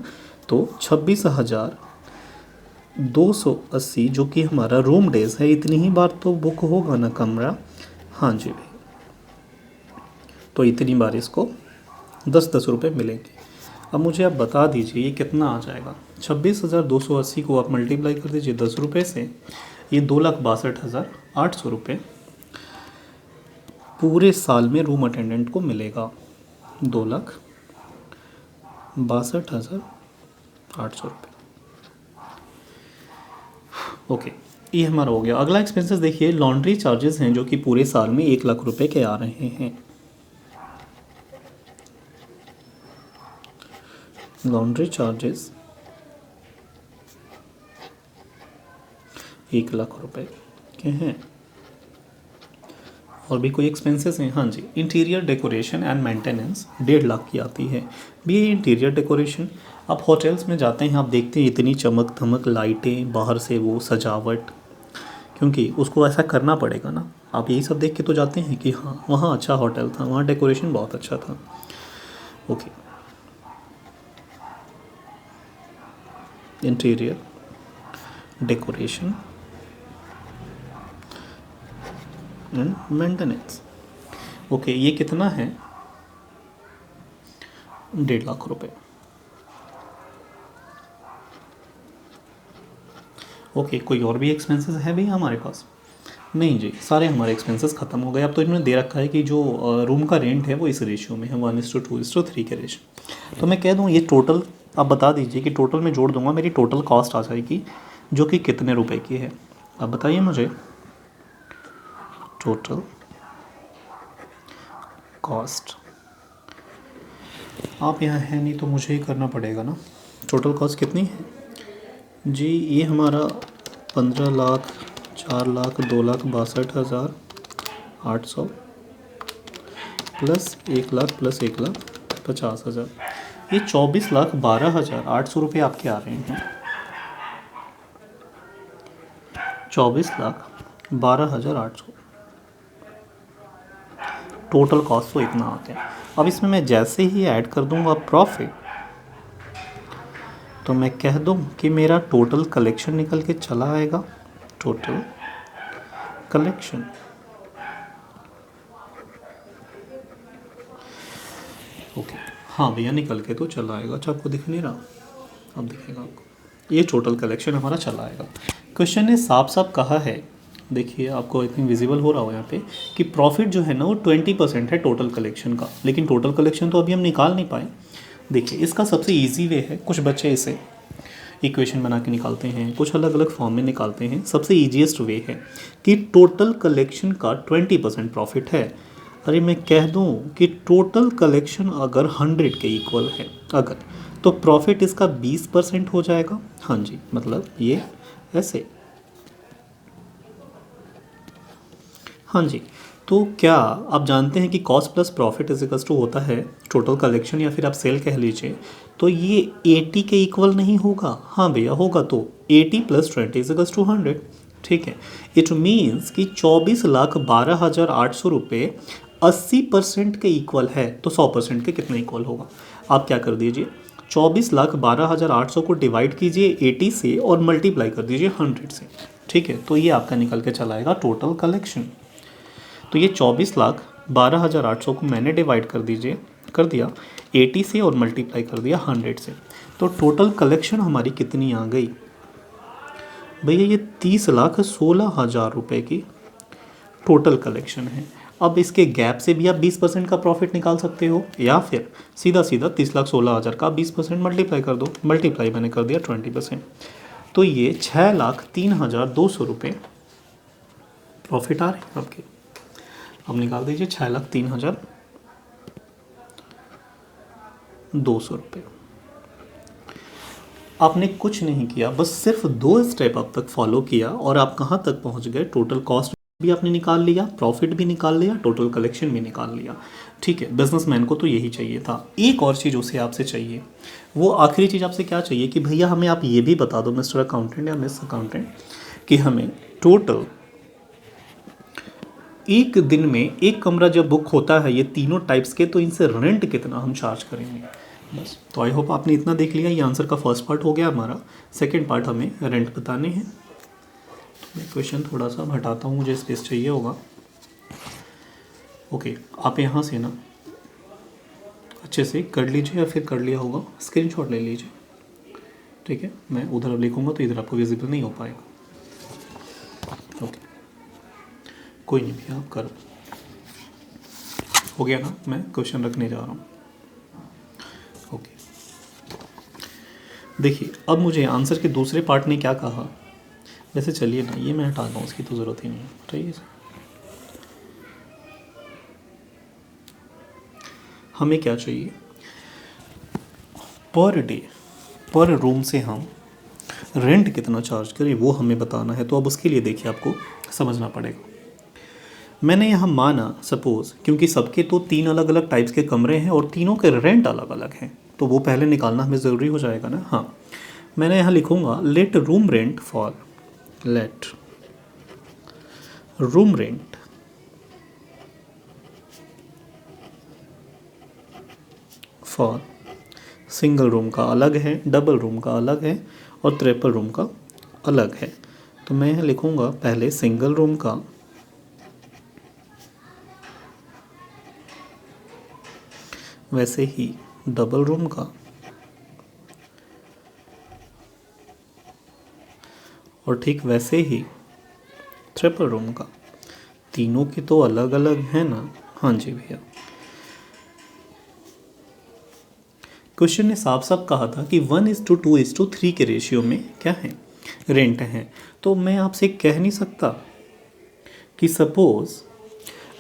तो 26,280 जो कि हमारा रूम डेज है, इतनी ही बार तो बुक होगा ना कमरा। हाँ जी भाई, तो इतनी बार इसको 10-10 रुपये मिलेंगे। अब मुझे आप बता दीजिए ये कितना आ जाएगा। 26,280 को आप मल्टीप्लाई कर दीजिए 10 रुपये से, ये 2,62,800 रुपये पूरे साल में रूम अटेंडेंट को मिलेगा। 2,62,800 रुपये। ओके, ये हमारा हो गया। अगला एक्सपेंसेस देखिए, लॉन्ड्री चार्जेस हैं जो कि पूरे साल में 1 लाख रुपए के आ रहे हैं। लॉन्ड्री चार्जेस 1 लाख रुपए के हैं। और भी कोई एक्सपेंसेस हैं, हाँ जी, interior decoration and maintenance 1.5 lakh की आती है। भी ये इंटीरियर डेकोरेशन, आप होटल्स में जाते हैं, आप देखते हैं इतनी चमक धमक लाइटें, बाहर से वो सजावट, क्योंकि उसको ऐसा करना पड़ेगा ना। आप यही सब देख के तो जाते हैं कि हाँ वहाँ अच्छा होटल था, वहाँ डेकोरेशन बहुत अच्छा था। Okay, interior decoration and maintenance. Okay, ये कितना है 1.5 लाख रुपए। ओके, कोई और भी एक्सपेंसेस है भैया हमारे पास? नहीं जी, सारे हमारे एक्सपेंसेस ख़त्म हो गए। अब तो इन्होंने दे रखा है कि जो रूम का रेंट है वो इस रेशियो में है, 1:2:3 के रेशियो। तो मैं कह दूँ ये टोटल, आप बता दीजिए कि टोटल में जोड़ दूंगा, मेरी टोटल कॉस्ट आ जाएगी जो कि कितने रुपए की है। अब बताइए मुझे टोटल कॉस्ट। आप यहाँ हैं नहीं तो मुझे ही करना पड़ेगा ना। टोटल कॉस्ट कितनी है जी? ये हमारा 15 लाख, 4 लाख, 2,62,800 प्लस 1 लाख प्लस 1,50,000, ये 24,12,800 रुपये आपके आ रहे हैं। 24,12,800 टोटल कॉस्ट तो इतना आता है। अब इसमें मैं जैसे ही ऐड कर दूंगा प्रॉफिट, तो मैं कह दूं कि मेरा टोटल कलेक्शन निकल के चला आएगा। टोटल कलेक्शन, ओके, हाँ भैया निकल के तो चला आएगा। अच्छा, आपको दिख नहीं रहा? अब दिखेगा आपको। ये टोटल कलेक्शन हमारा चला आएगा। क्वेश्चन ने साफ साफ कहा है, देखिए आपको आई थिंक विजिबल हो रहा हो यहाँ पे, कि प्रॉफिट जो है ना वो 20% है टोटल कलेक्शन का। लेकिन टोटल कलेक्शन तो अभी हम निकाल नहीं पाए। देखिए इसका सबसे ईजी वे है, कुछ बच्चे इसे इक्वेशन बना के निकालते हैं, कुछ अलग अलग फॉर्म में निकालते हैं। सबसे ईजीएस्ट वे है कि टोटल कलेक्शन का 20% प्रॉफिट है। अरे मैं कह दूं कि टोटल कलेक्शन अगर 100 के इक्वल है अगर, तो प्रॉफिट इसका 20% हो जाएगा। हाँ जी, मतलब ये ऐसे। हाँ जी, तो क्या आप जानते हैं कि cost plus profit equals to होता है टोटल कलेक्शन, या फिर आप सेल कह लीजिए। तो ये 80 के इक्वल नहीं होगा? हाँ भैया होगा। तो 80 + 20 इजिकल्स टू 100। ठीक है, इट मीन्स कि 24,12,800 रुपये 80% के इक्वल है। तो 100% के कितने इक्वल होगा? आप क्या कर दीजिए, 24,12,800 को डिवाइड कीजिए 80 से और मल्टीप्लाई कर दीजिए 100 से। ठीक है, तो ये आपका निकल के चलाएगा टोटल कलेक्शन। तो ये 24,12,800 को मैंने डिवाइड कर दिया 80 से और मल्टीप्लाई कर दिया 100 से। तो टोटल कलेक्शन हमारी कितनी आ गई भैया? ये 30,16,000 रुपये की टोटल कलेक्शन है। अब इसके गैप से भी आप 20% का प्रॉफिट निकाल सकते हो, या फिर सीधा सीधा 30,16,000 का 20% मल्टीप्लाई कर दो। मल्टीप्लाई मैंने कर दिया 20%। तो ये 6,03,200 रुपये प्रॉफिट आ रहे हैं आपके। अब निकाल दीजिए 6,03,200 रुपये। आपने कुछ नहीं किया, बस सिर्फ 2 स्टेप अब तक फॉलो किया और आप कहाँ तक पहुँच गए? टोटल कॉस्ट भी आपने निकाल लिया, प्रॉफिट भी निकाल लिया, टोटल कलेक्शन भी निकाल लिया। ठीक है, बिजनेसमैन को तो यही चाहिए था। एक और चीज़ उसे आपसे चाहिए, वो आखिरी चीज़ आपसे क्या चाहिए कि भैया हमें आप ये भी बता दो मिस्टर अकाउंटेंट या मिस अकाउंटेंट, कि हमें टोटल एक दिन में एक कमरा जब बुक होता है ये तीनों टाइप्स के, तो इनसे रेंट कितना हम चार्ज करेंगे। बस, तो आई होप आपने इतना देख लिया। ये आंसर का फर्स्ट पार्ट हो गया हमारा। सेकंड पार्ट हमें रेंट बताने हैं। तो मैं क्वेश्चन थोड़ा सा हटाता हूँ, मुझे स्पेस चाहिए होगा। ओके, आप यहाँ से ना अच्छे से कर लीजिए, या फिर कर लिया होगा स्क्रीनशॉट ले लीजिए। ठीक है, मैं उधर अब लिखूँगा तो इधर आपको विजिबल नहीं हो पाएगा। ओके, कोई नहीं भैया, आप करो। हो गया ना? मैं क्वेश्चन रखने जा रहा हूँ। ओके, देखिए अब मुझे आंसर के दूसरे पार्ट ने क्या कहा। वैसे चलिए ना, ये मैं हटा दूँ, उसकी तो ज़रूरत ही नहीं है। ठीक है, हमें क्या चाहिए? पर डे, पर रूम से हम रेंट कितना चार्ज करें वो हमें बताना है। तो अब उसके लिए देखिए आपको समझना पड़ेगा। मैंने यहाँ माना सपोज़, क्योंकि सबके तो 3 अलग अलग टाइप्स के कमरे हैं और तीनों के रेंट अलग अलग हैं, तो वो पहले निकालना हमें ज़रूरी हो जाएगा ना। हाँ, मैंने यहाँ लिखूँगा let room rent for single room का अलग है, डबल रूम का अलग है और ट्रिपल रूम का अलग है। तो मैं यहाँ लिखूँगा पहले सिंगल रूम का, वैसे ही डबल रूम का और ठीक वैसे ही ट्रिपल रूम का। तीनों की तो अलग अलग है ना। हाँ जी भैया, क्वेश्चन ने साफ साफ कहा था कि 1:2:3 के रेशियो में क्या है, रेंट है। तो मैं आपसे कह नहीं सकता कि सपोज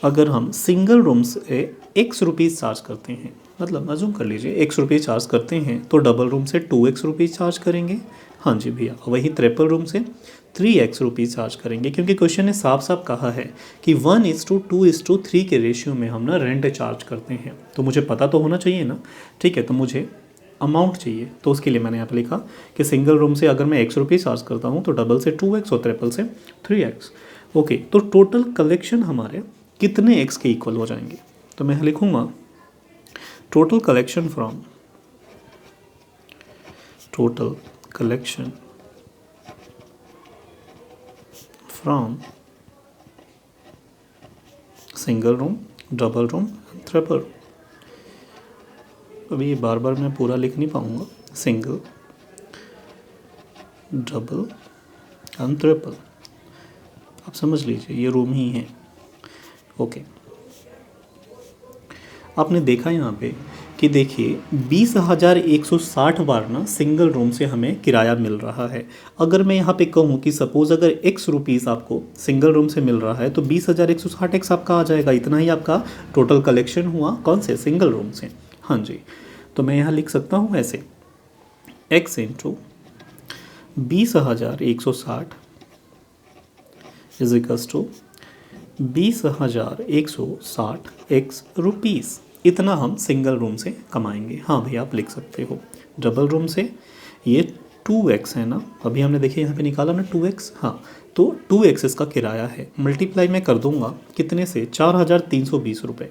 अगर हम सिंगल रूम से x रुपीज़ चार्ज करते हैं, मतलब अजूम कर लीजिए x रुपीज़ चार्ज करते हैं, तो डबल रूम से 2x रुपीज़ चार्ज करेंगे। हाँ जी भैया, वही ट्रिपल रूम से 3x रुपीज़ चार्ज करेंगे, क्योंकि क्वेश्चन ने साफ साफ कहा है कि 1:2:3 के रेशियो में हम ना रेंट चार्ज करते हैं। तो मुझे पता तो होना चाहिए ना। ठीक है, तो मुझे अमाउंट चाहिए, तो उसके लिए मैंने यहाँ पे लिखा कि सिंगल रूम से अगर मैं x रुपीज़ चार्ज करता हूँ तो डबल से 2x और ट्रिपल से 3x। ओके, तो टोटल कलेक्शन हमारे कितने x के इक्वल हो जाएंगे। तो मैं लिखूँगा total collection from single room, double room, triple. अभी ये बार बार मैं पूरा लिख नहीं पाऊँगा। सिंगल, डबल एंड ट्रिपल, आप समझ लीजिए ये रूम ही है। ओके, आपने देखा यहाँ पे कि देखिए 20,160 बार ना सिंगल रूम से हमें किराया मिल रहा है। अगर मैं यहाँ पे कहूँ कि सपोज़ अगर x रुपीज़ आपको सिंगल रूम से मिल रहा है तो 20,160 x आपका आ जाएगा। इतना ही आपका टोटल कलेक्शन हुआ कौन से, सिंगल रूम से। हाँ जी, तो मैं यहाँ लिख सकता हूँ ऐसे x into 20,160 is equals to 20,160 x rupees. इतना हम सिंगल रूम से कमाएंगे। हाँ भैया, आप लिख सकते हो। डबल रूम से ये 2x है ना, अभी हमने देखिए यहाँ पे निकाला ना 2x। हाँ, तो 2x इसका किराया है। मल्टीप्लाई मैं कर दूंगा कितने से, 4,320 रुपये।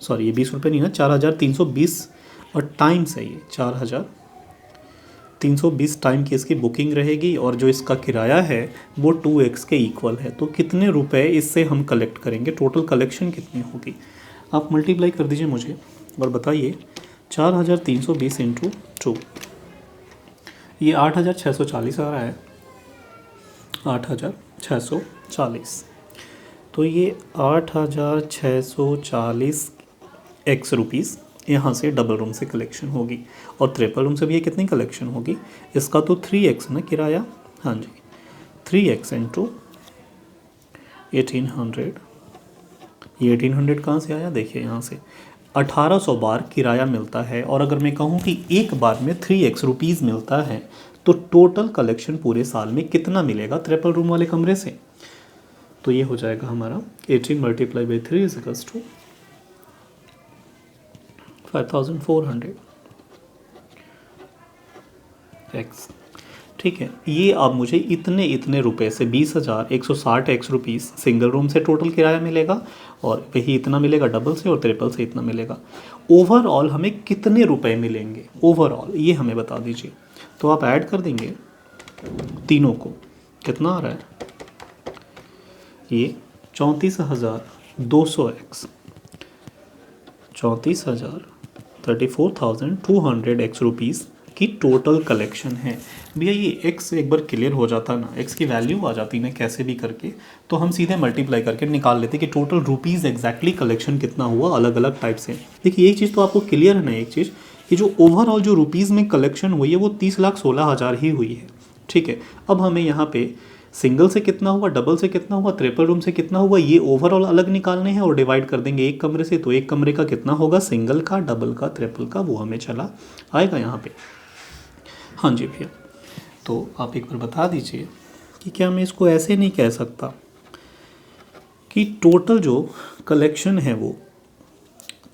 सॉरी, ये 20 रुपये नहीं ना, 4,320 और टाइम्स है ये 4,320 टाइम की इसकी बुकिंग रहेगी, और जो इसका किराया है वो 2x के इक्वल है। तो कितने रुपए इससे हम कलेक्ट करेंगे, टोटल कलेक्शन कितनी होगी, आप मल्टीप्लाई कर दीजिए मुझे और बताइए। 4,320 इंटू 2, ये 8,640 आ रहा है। 8,640, तो ये 8,640 एक्स रुपीज़ यहाँ से डबल रूम से कलेक्शन होगी। और ट्रिपल रूम से भी ये कितनी कलेक्शन होगी, इसका तो 3x ना किराया। हाँ जी, 3x इंटू 1800। ये 1800 कहाँ से आया, देखिए यहाँ से 1800 बार किराया मिलता है। और अगर मैं कहूँ कि एक बार में 3x रुपीज़ मिलता है तो टोटल कलेक्शन पूरे साल में कितना मिलेगा ट्रिपल रूम वाले कमरे से। तो ये हो जाएगा हमारा 18 multiply by 3 is equals to 5,400 x. ठीक है, ये अब मुझे इतने रुपए से 20,160 एक्स रुपीज़ सिंगल रूम से टोटल किराया मिलेगा, और वही इतना मिलेगा डबल से, और ट्रिपल से इतना मिलेगा। ओवरऑल हमें कितने रुपए मिलेंगे ओवरऑल, ये हमें बता दीजिए। तो आप ऐड कर देंगे तीनों को, कितना आ रहा है ये 34,200 एक्स, 34,200 एक्स रुपीज़ की टोटल कलेक्शन है। भैया ये एक्स एक बार क्लियर हो जाता ना, एक्स की वैल्यू आ जाती ना कैसे भी करके, तो हम सीधे मल्टीप्लाई करके निकाल लेते कि टोटल रुपीज़ एग्जैक्टली कलेक्शन कितना हुआ अलग अलग टाइप से। देखिए एक चीज़ तो आपको क्लियर है ना, एक चीज़ कि जो ओवरऑल जो रुपीज़ में कलेक्शन हुई है वो 30,16,000 ही हुई है। ठीक है, अब हमें यहाँ पे सिंगल से कितना हुआ, डबल से कितना हुआ, ट्रिपल रूम से कितना हुआ, ये ओवरऑल अलग निकालने हैं और डिवाइड कर देंगे एक कमरे से। तो एक कमरे का कितना होगा, सिंगल का, डबल का, ट्रिपल का, वो हमें चला आएगा यहाँ पे। हाँ जी भैया, तो आप एक बार बता दीजिए कि क्या मैं इसको ऐसे नहीं कह सकता कि टोटल जो कलेक्शन है वो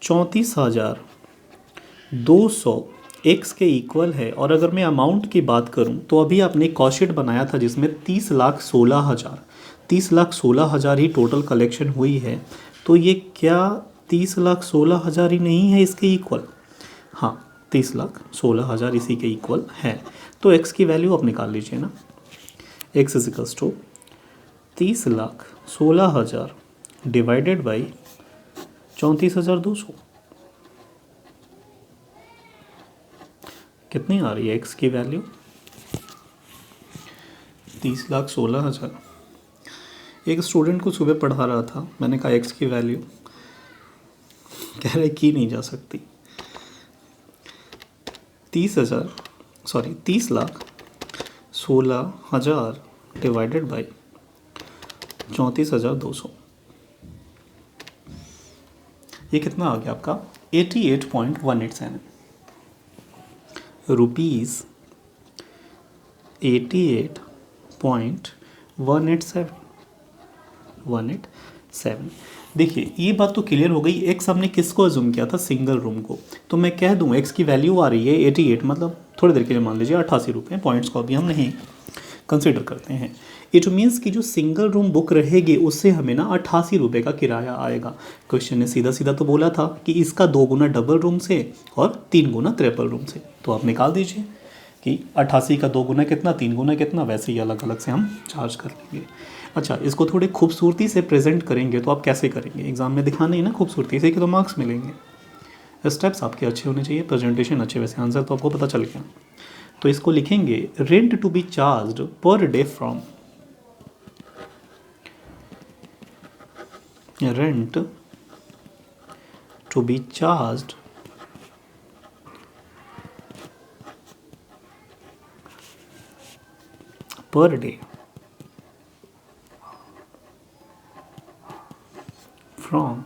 34,200 एक्स के इक्वल है। और अगर मैं अमाउंट की बात करूं तो अभी आपने एक कॉस्ट शीट बनाया था जिसमें 30,16,000 ही टोटल कलेक्शन हुई है। तो ये क्या 30,16,000 ही नहीं है इसके इक्वल, हाँ 30,16,000 इसी के इक्वल है। तो एक्स की वैल्यू आप निकाल लीजिए ना, x is equals to 30,16,000 divided by 34,200। कितनी आ रही है एक्स की वैल्यू? 30,16,000। एक स्टूडेंट को सुबह पढ़ा रहा था, मैंने कहा एक्स की वैल्यू, कह रहे की नहीं जा सकती। 30,16,000 डिवाइडेड बाई 34,200, ये कितना आ गया आपका? 88.187 रुपीज़। 88.187। देखिए ये बात तो क्लियर हो गई। एक्स हमने किसको अज्यूम किया था? सिंगल रूम को। तो मैं कह दूं एक्स की वैल्यू आ रही है 88, मतलब थोड़ी देर के लिए मान लीजिए 88 रुपये। पॉइंट्स को अभी हम नहीं कंसिडर करते हैं। इट मीन्स कि जो सिंगल रूम बुक रहेगी उससे हमें ना 88 रुपये का किराया आएगा। क्वेश्चन ने सीधा सीधा तो बोला था कि इसका 2 गुना डबल रूम से और 3 गुना ट्रिपल रूम से। तो आप निकाल दीजिए कि 88 का 2 गुना कितना, 3 गुना कितना, वैसे ही अलग अलग से हम चार्ज कर लेंगे। अच्छा, इसको थोड़ी खूबसूरती से प्रेजेंट करेंगे तो आप कैसे करेंगे? एग्जाम में दिखाना ही ना खूबसूरती से कि तो मार्क्स मिलेंगे। स्टेप्स आपके अच्छे होने चाहिए, प्रेजेंटेशन अच्छे, वैसे आंसर तो आपको पता चल गया। तो इसको लिखेंगे rent to be charged per day from, rent to be charged per day from,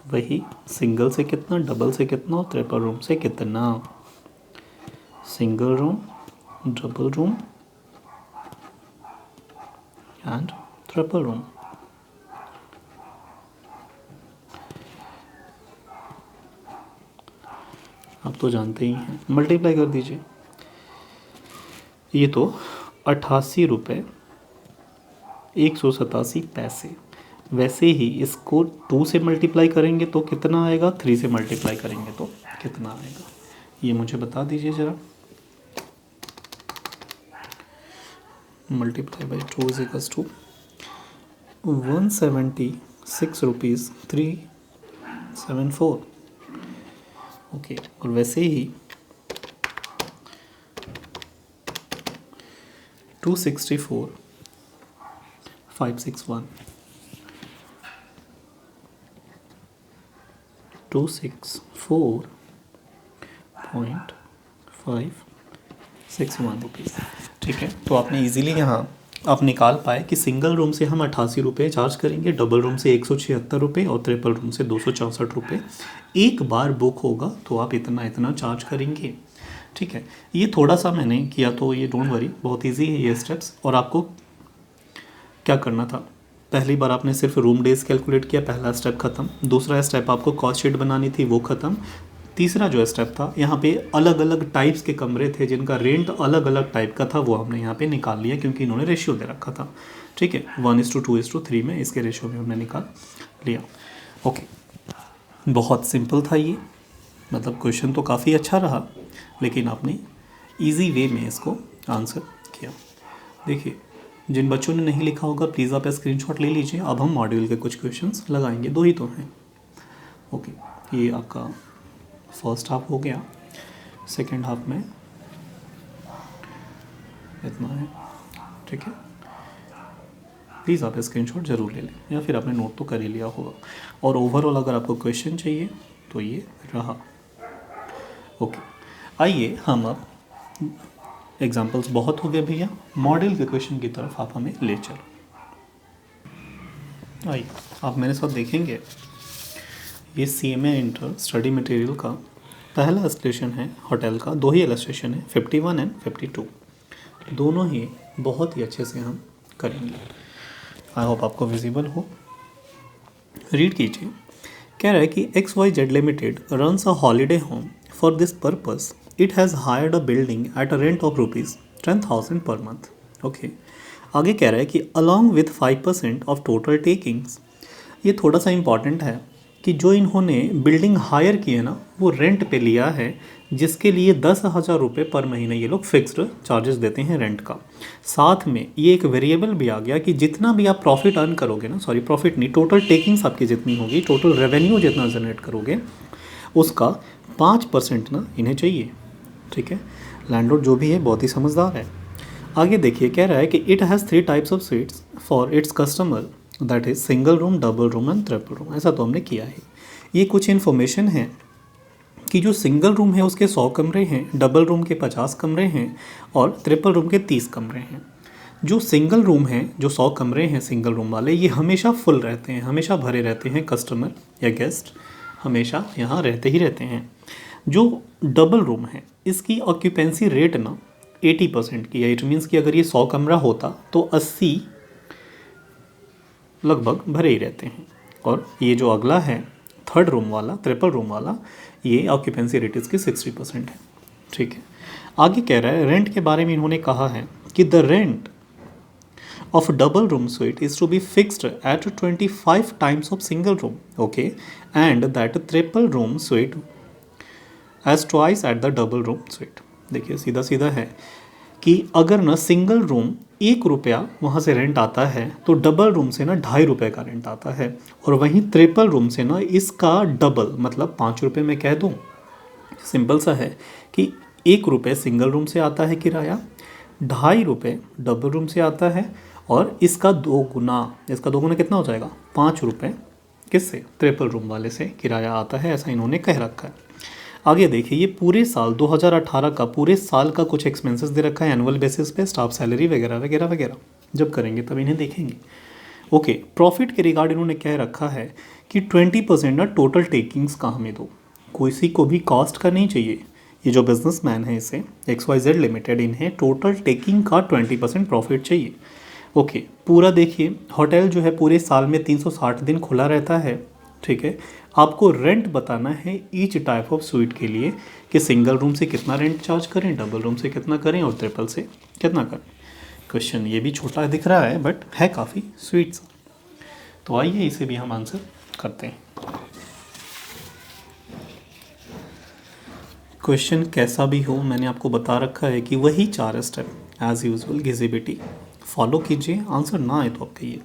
वही सिंगल से कितना, डबल से कितना और ट्रिपल रूम से कितना। Single room, double room and triple room. आप तो जानते ही हैं, मल्टीप्लाई कर दीजिए। ये तो 88 रुपये 187 पैसे। वैसे ही इसको 2 से मल्टीप्लाई करेंगे तो कितना आएगा, 3 से मल्टीप्लाई करेंगे तो कितना आएगा, ये मुझे बता दीजिए ज़रा। Multiply by 2 is equals to 176 rupees 374। Okay, और वैसे ही 264,561 264.561 रुपीज़। ठीक है, तो आपने इजीली यहाँ आप निकाल पाए कि सिंगल रूम से हम 88 रुपये चार्ज करेंगे, डबल रूम से 176 रुपये और ट्रिपल रूम से 264 रुपये। एक बार बुक होगा तो आप इतना इतना चार्ज करेंगे। ठीक है, ये थोड़ा सा मैंने किया तो ये डोंट वरी, बहुत इजी है ये स्टेप्स। और आपको क्या करना था, पहली बार आपने सिर्फ रूम डेज कैलकुलेट किया, पहला स्टेप खत्म। दूसरा स्टेप आपको कॉस्ट शीट बनानी थी, वो ख़त्म। तीसरा जो स्टेप था, यहाँ पे अलग अलग टाइप्स के कमरे थे जिनका रेंट अलग अलग टाइप का था, वो हमने यहाँ पे निकाल लिया क्योंकि इन्होंने रेशियो दे रखा था। ठीक है, 1:2:3 में इसके रेशियो में हमने निकाल लिया। ओके, बहुत सिंपल था ये, मतलब क्वेश्चन तो काफ़ी अच्छा रहा, लेकिन आपने ईजी वे में इसको आंसर किया। देखिए, जिन बच्चों ने नहीं लिखा होगा प्लीज़ आप स्क्रीनशॉट ले लीजिए। अब हम मॉड्यूल के कुछ क्वेश्चंस लगाएंगे, 2 ही तो हैं। ओके, ये आपका फर्स्ट हाफ हो गया। सेकंड हाफ में इतना है। ठीक है, प्लीज़ आप स्क्रीनशॉट ज़रूर ले लें, या फिर आपने नोट तो कर ही लिया होगा। और ओवरऑल अगर आपको क्वेश्चन चाहिए तो ये रहा। ओके, आइए हम अब, एग्जाम्पल्स बहुत हो गए भैया, मॉडल के क्वेश्चन की तरफ आप हमें ले चलो। आइए आप मेरे साथ देखेंगे, ये CMA इंटर स्टडी मटेरियल का पहला इलस्ट्रेशन है होटल का। 2 ही इलस्ट्रेशन है, 51 एंड 52, दोनों ही बहुत ही अच्छे से हम करेंगे। आई होप आपको विजिबल हो। रीड कीजिए। कह रहा है कि XYZ limited runs a holiday home for this purpose it has hired a building at a rent of ₹10,000 per month. Okay, आगे कह रहा है कि along with 5% of total takings. ये थोड़ा सा इम्पॉर्टेंट है कि जो इन्होंने बिल्डिंग हायर की है ना, वो रेंट पे लिया है, जिसके लिए 10,000 रुपये पर महीने ये लोग फिक्स्ड चार्जेस देते हैं रेंट का। साथ में ये एक वेरिएबल भी आ गया कि जितना भी आप प्रॉफिट अर्न करोगे ना, सॉरी प्रॉफिट नहीं, टोटल टेकिंग्स आपकी जितनी होगी, टोटल रेवेन्यू जितना जनरेट करोगे, उसका 5% ना इन्हें चाहिए, ठीक है। लैंडलॉर्ड जो भी है बहुत ही समझदार है। आगे देखिए, कह रहा है कि it has 3 types of sweets for its customer, that is single room, double room and triple room. ऐसा तो हमने किया है। ये कुछ इन्फॉर्मेशन है कि जो सिंगल रूम है उसके 100 कमरे हैं, डबल रूम के 50 कमरे हैं और ट्रिपल रूम के 30 कमरे हैं। जो सिंगल रूम हैं, जो 100 कमरे हैं सिंगल रूम वाले, ये हमेशा फुल रहते हैं, हमेशा भरे रहते हैं। कस्टमर या गेस्ट हमेशा यहाँ रहते ही रहते हैं। जो डबल रूम है इसकी ऑक्यूपेंसी रेट ना 80% की है। इट मीन्स कि अगर ये 100 कमरा होता तो 80 लगभग भरे ही रहते हैं। और ये जो अगला है थर्ड रूम वाला, ट्रिपल रूम वाला, ये ऑक्यूपेंसी रेट इसकी 60% है, ठीक है। आगे कह रहा है रेंट के बारे में इन्होंने कहा है कि the rent of a double room suite is to be fixed at 25 times of single room, okay, and that triple room suite as twice at the double room suite। देखिए सीधा सीधा है कि अगर ना सिंगल रूम 1 रुपया वहाँ से रेंट आता है तो डबल रूम से ना 2.5 रुपये का रेंट आता है, और वहीं ट्रिपल रूम से ना इसका डबल मतलब 5 रुपये मैं कह दूँ। सिंपल सा है कि 1 रुपये सिंगल रूम से आता है किराया, 2.5 रुपये डबल रूम से आता है, और इसका 2 गुना, इसका 2 गुना कितना हो जाएगा, 5 रुपये किससे, ट्रिपल रूम वाले से किराया आता है। ऐसा इन्होंने कह रखा है। आगे देखिए, ये पूरे साल 2018 का पूरे साल का कुछ एक्सपेंसेस दे रखा है एनुअल बेसिस पे, स्टाफ सैलरी वगैरह वगैरह वगैरह। जब करेंगे तब इन्हें देखेंगे। ओके, प्रॉफिट के रिगार्ड इन्होंने कह रखा है कि 20% ना टोटल टेकिंग्स का हमें दो, किसी को भी कॉस्ट का नहीं चाहिए। ये जो बिजनेसमैन है इसे XYZ लिमिटेड, इन्हें टोटल टेकिंग का 20% प्रॉफिट चाहिए। ओके, पूरा देखिए, होटल जो है पूरे साल में 360 दिन खुला रहता है, ठीक है। आपको रेंट बताना है ईच टाइप ऑफ स्वीट के लिए कि सिंगल रूम से कितना रेंट चार्ज करें, डबल रूम से कितना करें और ट्रिपल से कितना करें। क्वेश्चन ये भी छोटा दिख रहा है बट है काफ़ी स्वीट सा। तो आइए इसे भी हम आंसर करते हैं। क्वेश्चन कैसा भी हो, मैंने आपको बता रखा है कि वही 4 स्टेप एज यूजुअल घिसी फॉलो कीजिए। आंसर ना आए तो आप कहिए,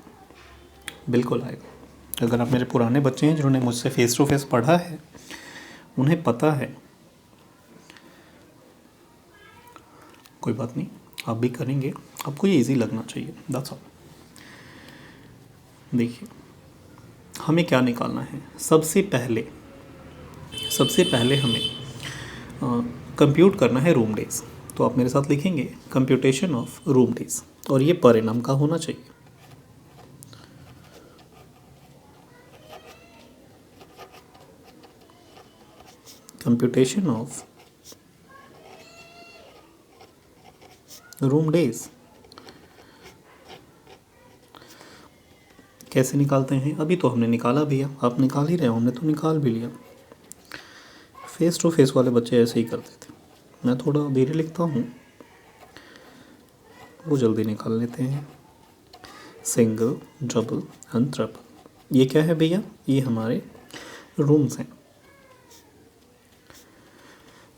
बिल्कुल आएगा। अगर आप मेरे पुराने बच्चे हैं जिन्होंने मुझसे फेस टू फेस पढ़ा है, उन्हें पता है। कोई बात नहीं, आप भी करेंगे, आपको ये इजी लगना चाहिए, दैट्स ऑल। देखिए हमें क्या निकालना है। सबसे पहले हमें कंप्यूट करना है रूम डेज। तो आप मेरे साथ लिखेंगे कंप्यूटेशन ऑफ रूम डेज, और ये पर एनम का होना चाहिए। कंप्यूटेशन ऑफ रूम डेज कैसे निकालते हैं, अभी तो हमने निकाला भी है, आप निकाल ही रहे हो, हमने तो निकाल भी लिया। फेस टू फेस वाले बच्चे ऐसे ही करते थे। मैं थोड़ा धीरे लिखता हूँ, वो जल्दी निकाल लेते हैं। सिंगल, डबल एंड ट्रिपल, ये क्या है भैया, ये हमारे रूम्स हैं।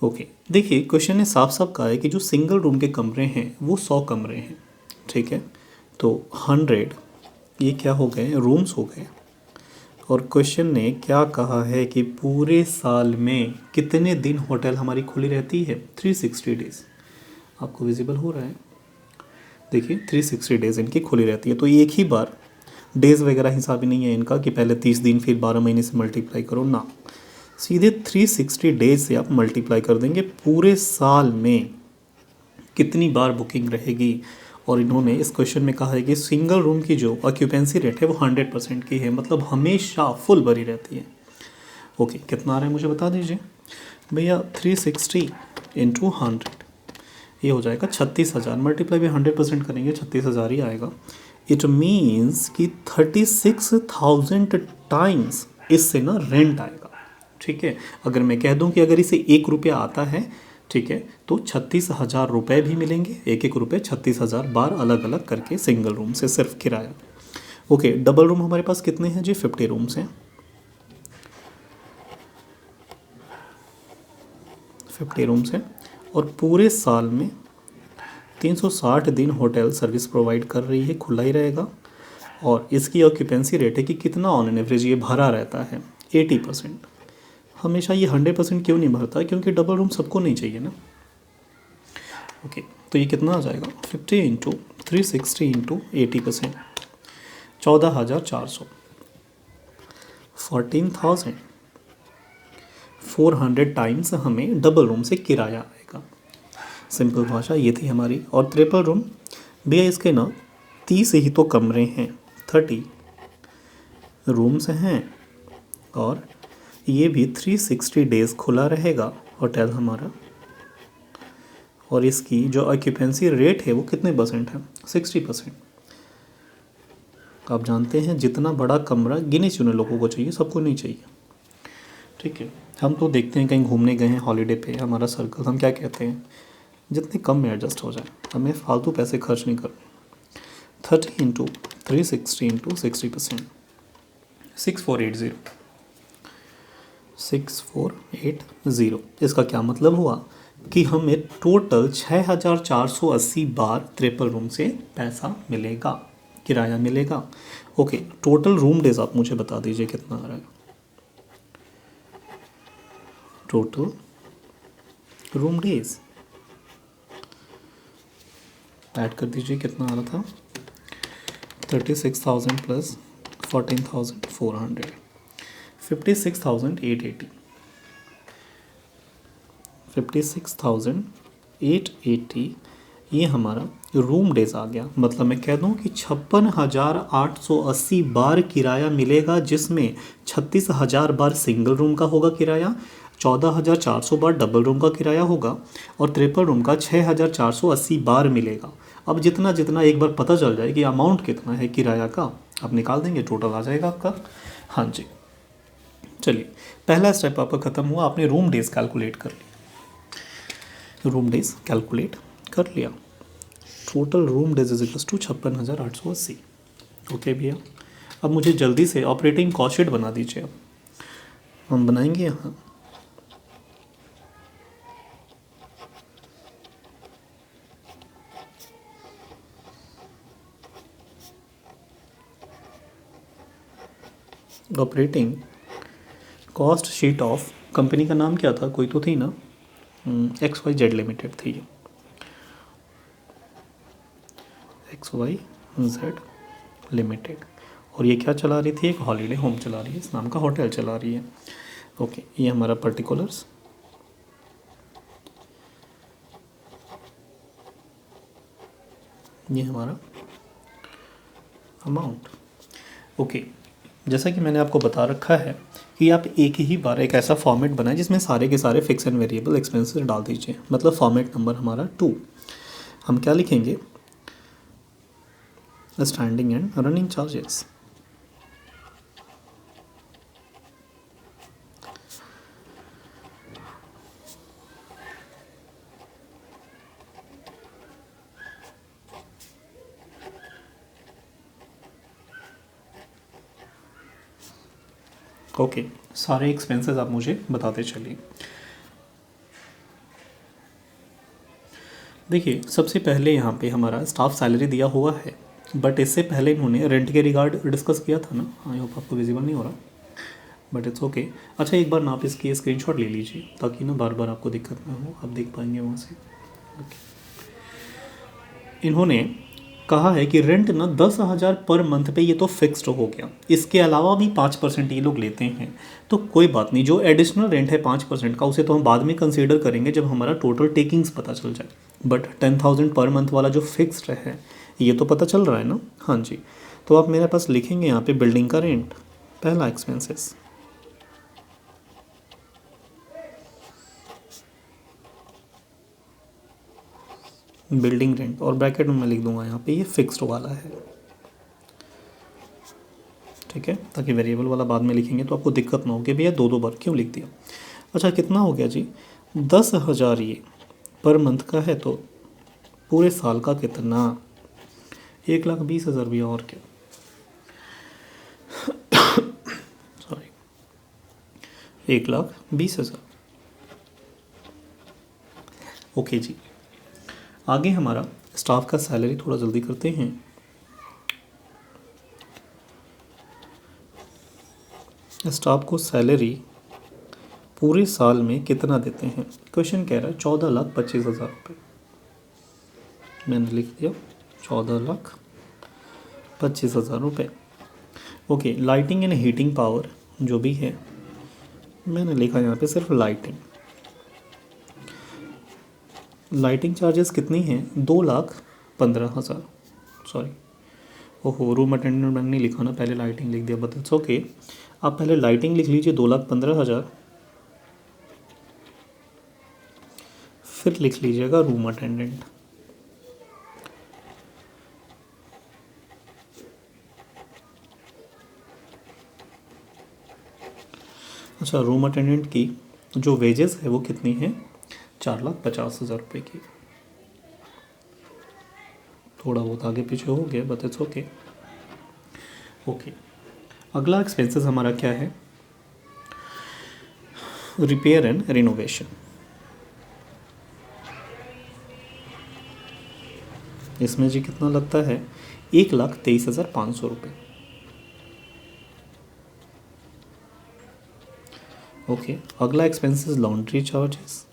ओके, देखिए क्वेश्चन ने साफ साफ कहा है कि जो सिंगल रूम के कमरे हैं वो 100 कमरे हैं, ठीक है। तो 100 ये क्या हो गए, रूम्स हो गए। और क्वेश्चन ने क्या कहा है कि पूरे साल में कितने दिन होटल हमारी खुली रहती है, 360 डेज। आपको विजिबल हो रहा है, देखिए 360 डेज इनकी खुली रहती है। तो एक ही बार डेज़ वगैरह हिसाब ही नहीं है इनका कि पहले 30 दिन फिर 12 महीने से मल्टीप्लाई करो ना, सीधे 360 डेज से आप मल्टीप्लाई कर देंगे पूरे साल में कितनी बार बुकिंग रहेगी। और इन्होंने इस क्वेश्चन में कहा है कि सिंगल रूम की जो ऑक्यूपेंसी रेट है वो 100% की है, मतलब हमेशा फुल भरी रहती है। ओके, कितना आ रहा है मुझे बता दीजिए भैया। 360 इंटू 100 ये हो जाएगा 36,000, मल्टीप्लाई भी 100% करेंगे 36,000 ही आएगा। इट मीन्स कि 36,000 टाइम्स इससे ना रेंट आएगा, ठीक है। अगर मैं कह दूं कि अगर इसे 1 रुपया आता है, ठीक है, तो 36,000 रुपये भी मिलेंगे, 1-1 रुपये 36,000 बार अलग अलग करके सिंगल रूम से सिर्फ किराया। ओके, डबल रूम हमारे पास कितने हैं जी, 50 रूम्स हैं, 50 रूम्स हैं। और पूरे साल में 360 दिन होटल सर्विस प्रोवाइड कर रही है, खुला ही रहेगा। और इसकी ऑक्यूपेंसी रेट है कि कितना ऑन एन एवरेज ये भरा रहता है, 80%। हमेशा ये 100% क्यों नहीं भरता, क्योंकि डबल रूम सबको नहीं चाहिए ना। ओके, तो ये कितना आ जाएगा 50 इंटू 360 इंटू 80%, 14,400, 14,400 टाइम्स हमें डबल रूम से किराया आएगा। सिंपल भाषा ये थी हमारी। और ट्रिपल रूम भैया इसके ना 30 ही तो कमरे हैं, 30 रूम्स हैं, और ये भी 360 डेज़ खुला रहेगा होटल हमारा। और इसकी जो ऑक्यूपेंसी रेट है वो कितने परसेंट है, 60%। आप जानते हैं जितना बड़ा कमरा गिने चुने लोगों को चाहिए, सबको नहीं चाहिए। ठीक है, हम तो देखते हैं कहीं घूमने गए हैं हॉलीडे पे, हमारा सर्कल, हम क्या कहते हैं, जितने कम में एडजस्ट हो जाए, हमें फालतू पैसे खर्च नहीं करने। 30 इंटू 360 इंटू 60%, 6480, 6480। इसका क्या मतलब हुआ कि हमें टोटल 6,480 बार ट्रिपल रूम से पैसा मिलेगा, किराया मिलेगा। ओके, टोटल रूम डेज आप मुझे बता दीजिए कितना आ रहा है। टोटल रूम डेज ऐड कर दीजिए, कितना आ रहा था, 36,000 प्लस 14,400, 56,880, 56,880 ये हमारा रूम डेज आ गया। मतलब मैं कह दूं कि 56,880 बार किराया मिलेगा, जिसमें 36,000 बार सिंगल रूम का होगा किराया, 14,400 बार डबल रूम का किराया होगा, और ट्रिपल रूम का 6,480 बार मिलेगा। अब जितना जितना एक बार पता चल जाए कि अमाउंट कितना है किराया का, आप निकाल देंगे, टोटल आ जाएगा आपका। हाँ जी, चलिए पहला स्टेप आपका ख़त्म हुआ, आपने रूम डेज कैलकुलेट कर लिया। रूम डेज कैलकुलेट कर लिया, total room days is equals to 56,880। Okay भैया, अब मुझे जल्दी से ऑपरेटिंग कॉस्ट शीट बना दीजिए। अब हम बनाएंगे यहाँ, operating cost sheet of, company का नाम क्या था, कोई तो थी ना, XYZ लिमिटेड थी, XYZ लिमिटेड। और ये क्या चला रही थी, एक हॉलीडे होम चला रही है, इस नाम का होटल चला रही है। ओके, ये हमारा पर्टिकुलर्स, ये हमारा अमाउंट। ओके, जैसा कि मैंने आपको बता रखा है कि आप एक ही बार एक ऐसा फॉर्मेट बनाएं जिसमें सारे के सारे फिक्स एंड वेरिएबल एक्सपेंसेस डाल दीजिए। मतलब फॉर्मेट नंबर हमारा 2, हम क्या लिखेंगे, standing and running charges. Okay, सारे एक्सपेंसेस आप मुझे बताते चलिए। देखिए, सबसे पहले यहाँ पे हमारा स्टाफ सैलरी दिया हुआ है, बट इससे पहले इन्होंने रेंट के रिगार्ड डिस्कस किया था ना। आई होप आपको विजिबल नहीं हो रहा, बट इट्स ओके। अच्छा, एक बार ना आप इसकी स्क्रीनशॉट ले लीजिए, ताकि ना बार बार आपको दिक्कत ना हो, आप देख पाएंगे वहाँ से। इन्होंने कहा है कि रेंट ना 10,000 पर मंथ पे ये तो फिक्स्ड हो गया, इसके अलावा भी 5% ये लोग लेते हैं। तो कोई बात नहीं, जो एडिशनल रेंट है 5% का, उसे तो हम बाद में कंसीडर करेंगे जब हमारा टोटल टेकिंग्स पता चल जाए। बट 10,000 पर मंथ वाला जो फिक्स्ड है ये तो पता चल रहा है ना। हाँ जी, तो आप मेरे पास लिखेंगे यहाँ पे बिल्डिंग का रेंट, पहला एक्सपेंसेस, बिल्डिंग रेंट, और ब्रैकेट में मैं लिख दूंगा यहाँ पे ये फिक्स्ड वाला है। ठीक है, ताकि वेरिएबल वाला बाद में लिखेंगे तो आपको दिक्कत ना हो कि भैया दो दो बार क्यों लिख दिया। अच्छा, कितना हो गया जी, 10,000 ये पर मंथ का है, तो पूरे साल का कितना, 1,20,000 भी, और क्या, सॉरी 1,20,000। ओके जी, आगे हमारा स्टाफ का सैलरी, थोड़ा जल्दी करते हैं। स्टाफ को सैलरी पूरे साल में कितना देते हैं? क्वेश्चन कह रहा है 14,25,000 रुपये। मैंने लिख दिया 14,25,000 रुपये। Okay, lighting and heating power जो भी है, मैंने लिखा यहाँ पे सिर्फ लाइटिंग। लाइटिंग चार्जेस कितनी हैं? 2,15,000। सॉरी, ओहो, रूम अटेंडेंट मैंने नहीं लिखा ना, पहले लाइटिंग लिख दिया, बट इट्स ओके। आप पहले लाइटिंग लिख लीजिए 2,15,000, फिर लिख लीजिएगा रूम अटेंडेंट। अच्छा, रूम अटेंडेंट की जो वेजेस है वो कितनी है? 4,50,000 रुपये की। थोड़ा बहुत आगे पीछे हो गया, बट इट्स ओके। ओके, अगला एक्सपेंसेस हमारा क्या है? Repair and renovation. इसमें जी कितना लगता है? 1,23,500 रुपये। ओके, अगला एक्सपेंसेस लॉन्ड्री चार्जेस।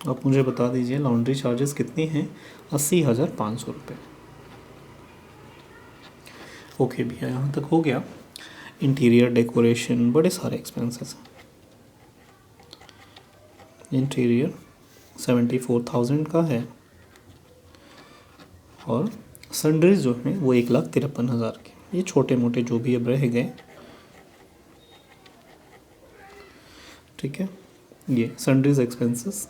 आप मुझे बता दीजिए लॉन्ड्री चार्जेस कितनी हैं? 80,500 रुपये। ओके भैया, यहाँ तक हो गया। इंटीरियर डेकोरेशन, बड़े सारे एक्सपेंसेस हैं। इंटीरियर 74,000 का है, और सन्ड्रीज जो हैं वो 1,53,000 के। ये छोटे मोटे जो भी अब रह गए, ठीक है। ये सन्ड्रीज एक्सपेंसेस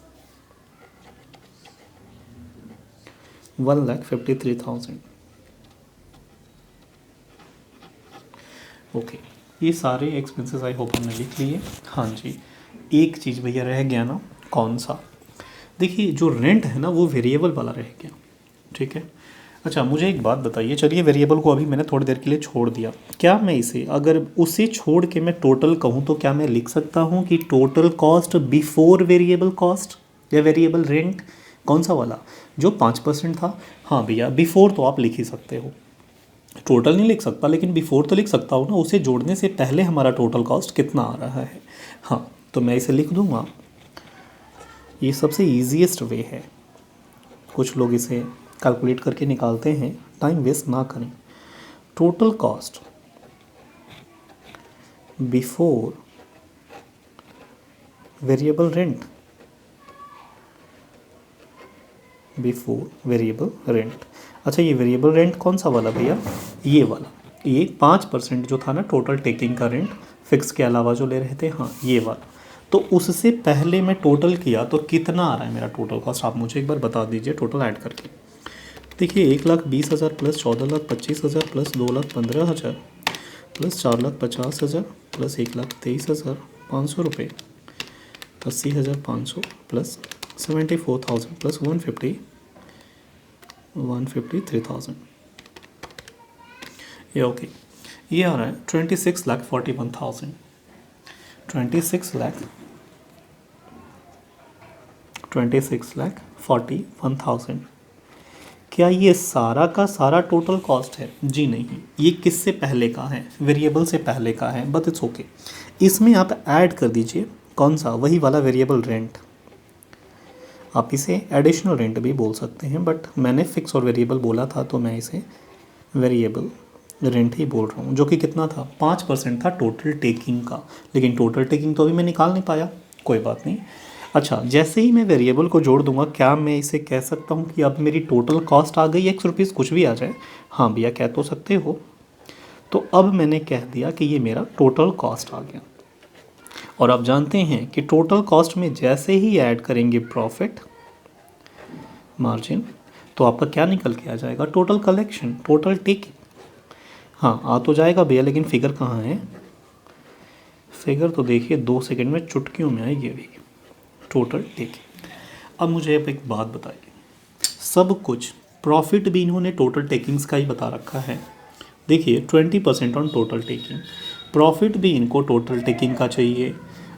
1,53,000। ओके, ये सारे एक्सपेंसेस आई होप हमने लिख लिए। हाँ जी, एक चीज़ भैया रह गया ना, कौन सा? देखिए, जो रेंट है ना वो वेरिएबल वाला रह गया, ठीक है। अच्छा, मुझे एक बात बताइए, चलिए वेरिएबल को अभी मैंने थोड़ी देर के लिए छोड़ दिया, क्या मैं इसे, अगर उसे छोड़ के मैं टोटल कहूँ तो क्या मैं लिख सकता हूँ कि total cost before variable cost या वेरिएबल रेंट? कौन सा वाला, जो 5% था? हाँ भैया, बिफोर तो आप लिख ही सकते हो, टोटल नहीं लिख सकता लेकिन बिफोर तो लिख सकता हूँ ना। उसे जोड़ने से पहले हमारा टोटल कॉस्ट कितना आ रहा है। हाँ, तो मैं इसे लिख दूँगा। ये सबसे ईजीएस्ट वे है, कुछ लोग इसे कैलकुलेट करके निकालते हैं, टाइम वेस्ट ना करें। Total cost before variable rent, before variable rent. अच्छा, ये वेरिएबल रेंट कौन सा वाला भैया? ये वाला, ये 5% जो था ना टोटल टेकिंग का रेंट, फिक्स के अलावा जो ले रहे थे, हाँ ये वाला। तो उससे पहले मैं टोटल किया तो कितना आ रहा है मेरा टोटल कॉस्ट, आप मुझे एक बार बता दीजिए टोटल ऐड करके। देखिए, 1,20,000 प्लस 14,25,000 प्लस 2,15,000 प्लस 4,50,000 प्लस 1,23,500 रुपये, 80,500 प्लस 74,000 प्लस 153,000। ये ओके, ये आ रहा है 26,41,000। 26,41,000। क्या ये सारा का सारा टोटल कॉस्ट है? जी नहीं, ये किससे पहले का है? वेरिएबल से पहले का है, बट इट्स ओके। इसमें आप ऐड कर दीजिए कौन सा, वही वाला वेरिएबल रेंट। आप इसे एडिशनल रेंट भी बोल सकते हैं, बट मैंने फिक्स और वेरिएबल बोला था तो मैं इसे वेरिएबल रेंट ही बोल रहा हूँ, जो कि कितना था? 5% था टोटल टेकिंग का, लेकिन टोटल टेकिंग तो अभी मैं निकाल नहीं पाया, कोई बात नहीं। अच्छा, जैसे ही मैं वेरिएबल को जोड़ दूंगा, क्या मैं इसे कह सकता हूँ कि अब मेरी टोटल कॉस्ट आ गई ₹X, कुछ भी आ जाए? हाँ भैया, कह तो सकते हो। तो अब मैंने कह दिया कि ये मेरा टोटल कॉस्ट आ गया। और आप जानते हैं कि टोटल कॉस्ट में जैसे ही ऐड करेंगे प्रॉफिट मार्जिन, तो आपका क्या निकल के आ जाएगा? Total collection, total taking. हाँ, आ तो जाएगा भैया, लेकिन फिगर कहाँ है? फिगर तो देखिए 2 सेकंड में चुटकियों में आएगी अभी। Total taking. अब मुझे अब एक बात बताइए, सब कुछ प्रॉफिट भी इन्होंने टोटल टेकिंग्स का ही बता रखा है। देखिए 20% ऑन टोटल टेकिंग, प्रॉफिट भी इनको टोटल टेकिंग का चाहिए।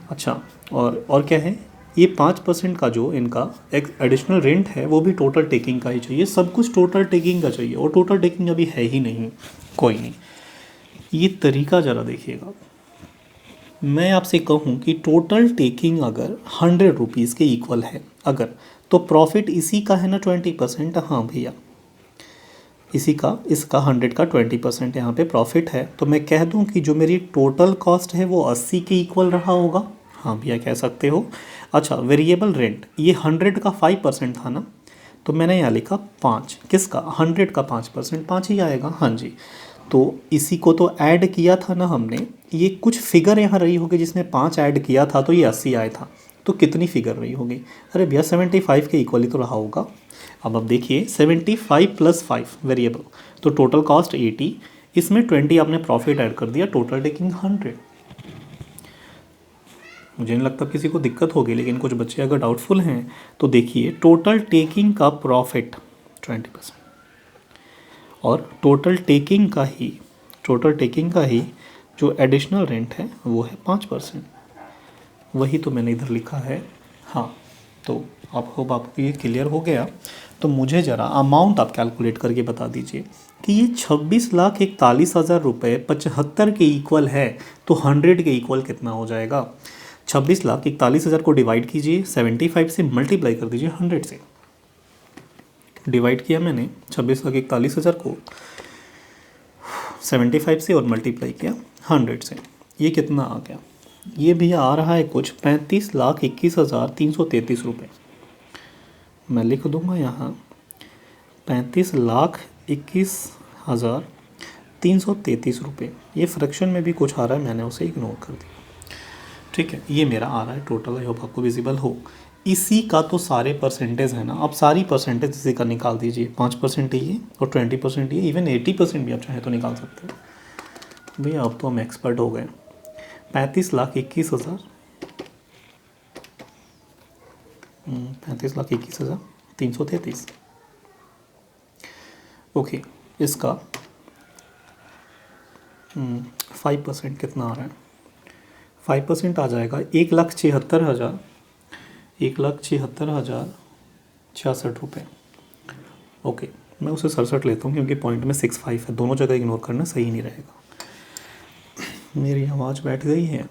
अच्छा, और क्या है? ये 5% का जो इनका एक एडिशनल रेंट है वो भी टोटल टेकिंग का ही चाहिए, सब कुछ टोटल टेकिंग का चाहिए, और टोटल टेकिंग अभी है ही नहीं। कोई नहीं, ये तरीका ज़रा देखिएगा। मैं आपसे कहूँ कि टोटल टेकिंग अगर 100 रुपीज़ के इक्वल है अगर, तो प्रॉफिट इसी का है ना 20%। हाँ भैया, इसी का, इसका 100 का 20% यहाँ पे प्रॉफिट है, तो मैं कह दूँ कि जो मेरी टोटल कॉस्ट है वो 80 के इक्वल रहा होगा। हाँ भैया कह सकते हो। अच्छा, वेरिएबल रेंट ये 100 का 5% था ना, तो मैंने यहाँ लिखा 5, किसका, 100 का 5%, 5 ही आएगा। हाँ जी, तो इसी को तो ऐड किया था ना हमने, ये कुछ फिगर यहाँ रही होगी जिसमें 5 ऐड किया था तो ये 80 आया था, तो कितनी फिगर रही होगी। अरे भैया 75 के इक्वल ही तो रहा होगा। अब देखिए 75 + 5 वेरिएबल, तो टोटल कॉस्ट 80, इसमें 20 आपने प्रॉफिट ऐड कर दिया, टोटल टेकिंग 100। मुझे नहीं लगता किसी को दिक्कत होगी, लेकिन कुछ बच्चे अगर डाउटफुल हैं तो देखिए, टोटल टेकिंग का प्रॉफिट 20% और टोटल टेकिंग का ही जो एडिशनल रेंट है वो है 5%। वही तो मैंने इधर लिखा है। हाँ, तो आपको ये क्लियर हो गया। तो मुझे ज़रा अमाउंट आप कैलकुलेट करके बता दीजिए कि ये 26,41,000 रुपये 75 के इक्वल है, तो 100 के इक्वल कितना हो जाएगा। 26,41,000 को डिवाइड कीजिए 75 से, मल्टीप्लाई कर दीजिए 100 से। डिवाइड किया मैंने 26,41,000 को 75 से और मल्टीप्लाई किया 100 से, ये कितना आ गया, ये भैया आ रहा है कुछ 35,21,333 रुपये। मैं लिख दूंगा यहाँ 35,21,333 रुपये। ये फ्रैक्शन में भी कुछ आ रहा है, मैंने उसे इग्नोर कर दिया। ठीक है, ये मेरा आ रहा है टोटल। आई होप आपको विजिबल हो। इसी का तो सारे परसेंटेज है ना, आप सारी परसेंटेज इसी का निकाल दीजिए। 5% ये और 20% ये, इवन 80% भी आप चाहे तो निकाल सकते हो। भैया अब तो हम एक्सपर्ट हो गए। 35,21,000 35,21,333। ओके, इसका 5% कितना आ रहा है, 5% आ जाएगा 1,76,066 रुपये। ओके, मैं उसे 67 लेता हूँ क्योंकि पॉइंट में 65 है, दोनों जगह इग्नोर करना सही नहीं रहेगा। मेरी आवाज़ बैठ गई है।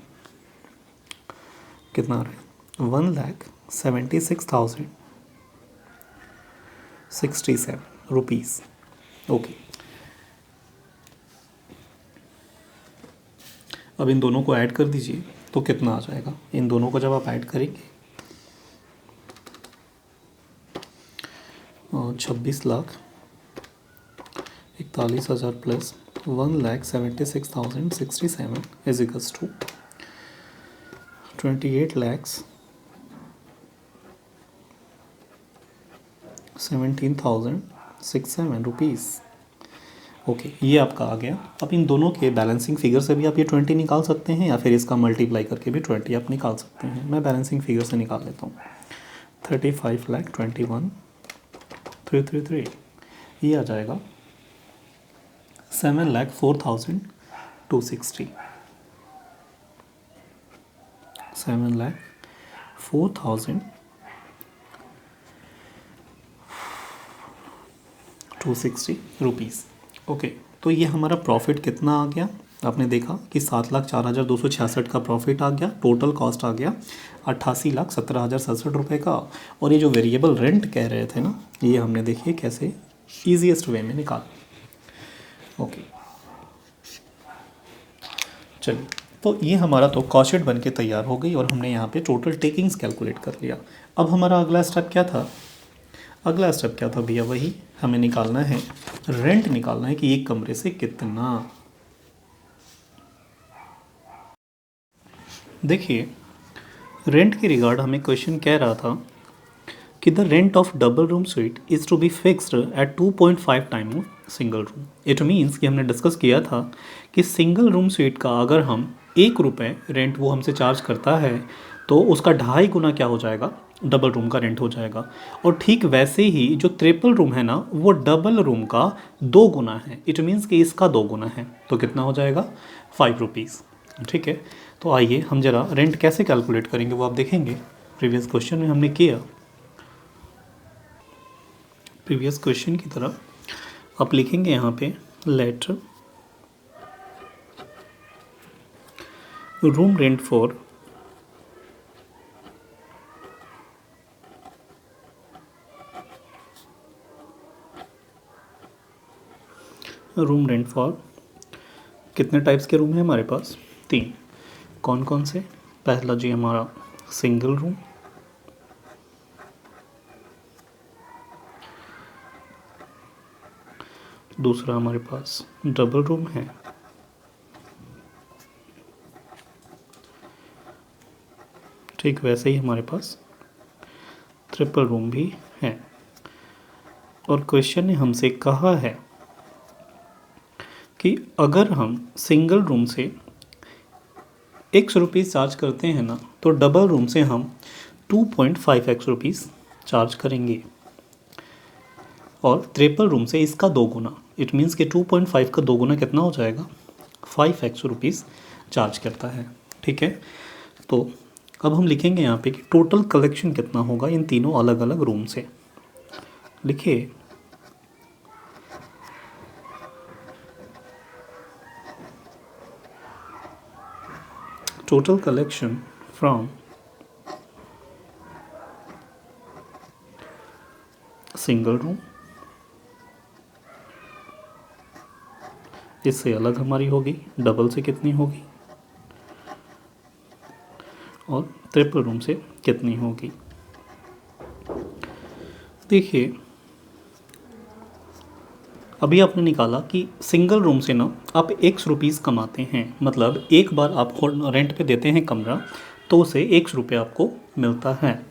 कितना आ रहा है, 1,76,067 रुपीज़। ओके, अब इन दोनों को ऐड कर दीजिए तो कितना आ जाएगा। इन दोनों को जब आप ऐड करेंगे 26,41,000 plus 1,76,067 is equals to 28,17,067 rupees. Okay, ये आपका आ गया। अब इन दोनों के बैलेंसिंग फिगर से भी आप ये 20 निकाल सकते हैं, या फिर इसका मल्टीप्लाई करके भी 20 आप निकाल सकते हैं। मैं बैलेंसिंग फिगर से निकाल लेता हूँ। 35,21,333, ये आ जाएगा 7,04,260। 7,04,260 रुपीज़। ओके, तो ये हमारा प्रॉफिट कितना आ गया, आपने देखा कि 7,04,266 का प्रॉफिट आ गया। टोटल कॉस्ट आ गया 88,17,067 रुपये का। और ये जो वेरिएबल रेंट कह रहे थे ना, ये हमने देखिए कैसे ईजीएस्ट वे में निकाला। ओके, चलिए, तो ये हमारा तो कॉस्ट शीट बन के तैयार हो गई और हमने यहाँ पे टोटल टेकिंग्स कैलकुलेट कर लिया। अब हमारा अगला स्टेप क्या था, भैया, वही हमें निकालना है, रेंट निकालना है कि एक कमरे से कितना। देखिए, रेंट के रिगार्ड हमें क्वेश्चन कह रहा था कि the rent of double room suite is to be fixed at 2.5 time of single room. It means कि हमने डिस्कस किया था कि सिंगल रूम स्वीट का अगर हम 1 रुपये रेंट वो हमसे चार्ज करता है, तो उसका 2.5 गुना क्या हो जाएगा, डबल रूम का रेंट हो जाएगा। और ठीक वैसे ही जो ट्रिपल रूम है ना, वो डबल रूम का 2 गुना है। इट मीन्स कि इसका 2 गुना है, तो कितना हो जाएगा, 5 रुपीज़। ठीक है, तो आइए हम ज़रा रेंट कैसे कैलकुलेट करेंगे वो आप देखेंगे। प्रीवियस क्वेश्चन में हमने किया। प्रीवियस क्वेश्चन की तरह आप लिखेंगे यहाँ पे लेट रूम रेंट फॉर कितने टाइप्स के रूम हैं हमारे पास? 3। कौन कौन से? पहला जी हमारा सिंगल रूम, दूसरा हमारे पास डबल रूम है, ठीक वैसे ही हमारे पास ट्रिपल रूम भी है। और क्वेश्चन ने हमसे कहा है कि अगर हम सिंगल रूम से ₹X चार्ज करते हैं ना, तो डबल रूम से हम 2.5 चार्ज करेंगे, और ट्रिपल रूम से इसका 2 गुना, इट मीन्स कि 2.5 का 2 गुना कितना हो जाएगा? ₹5 चार्ज करता है। ठीक है, तो अब हम लिखेंगे यहाँ पे कि टोटल कलेक्शन कितना होगा इन तीनों अलग अलग रूम से। लिखिए total collection from single room, इससे अलग हमारी होगी, डबल से कितनी होगी, और ट्रिपल रूम से कितनी होगी। देखिए अभी आपने निकाला कि सिंगल रूम से ना आप ₹X कमाते हैं, मतलब एक बार आप रेंट पे देते हैं कमरा तो उसे ₹X आपको मिलता है।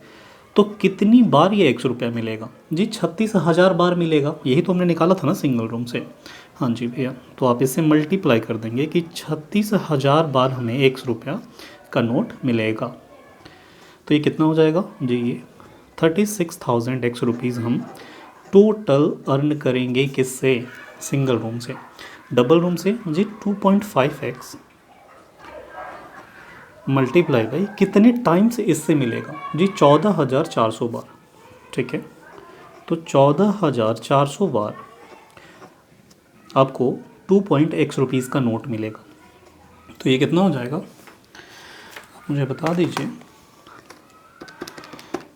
तो कितनी बार ये ₹X मिलेगा जी? 36,000 बार मिलेगा। यही तो हमने निकाला था ना सिंगल रूम से। हाँ जी भैया, तो आप इसे मल्टीप्लाई कर देंगे कि 36,000 बार हमें ₹X का नोट मिलेगा। तो ये कितना हो जाएगा जी? ये 36,000 ₹X हम टोटल अर्न करेंगे। किससे? सिंगल रूम से। डबल रूम से जी 2.5x मल्टीप्लाई बाई कितने टाइम्स इससे मिलेगा जी? 14,400 बार। ठीक है, तो 14,400 बार आपको 2.x का नोट मिलेगा। तो ये कितना हो जाएगा आप मुझे बता दीजिए।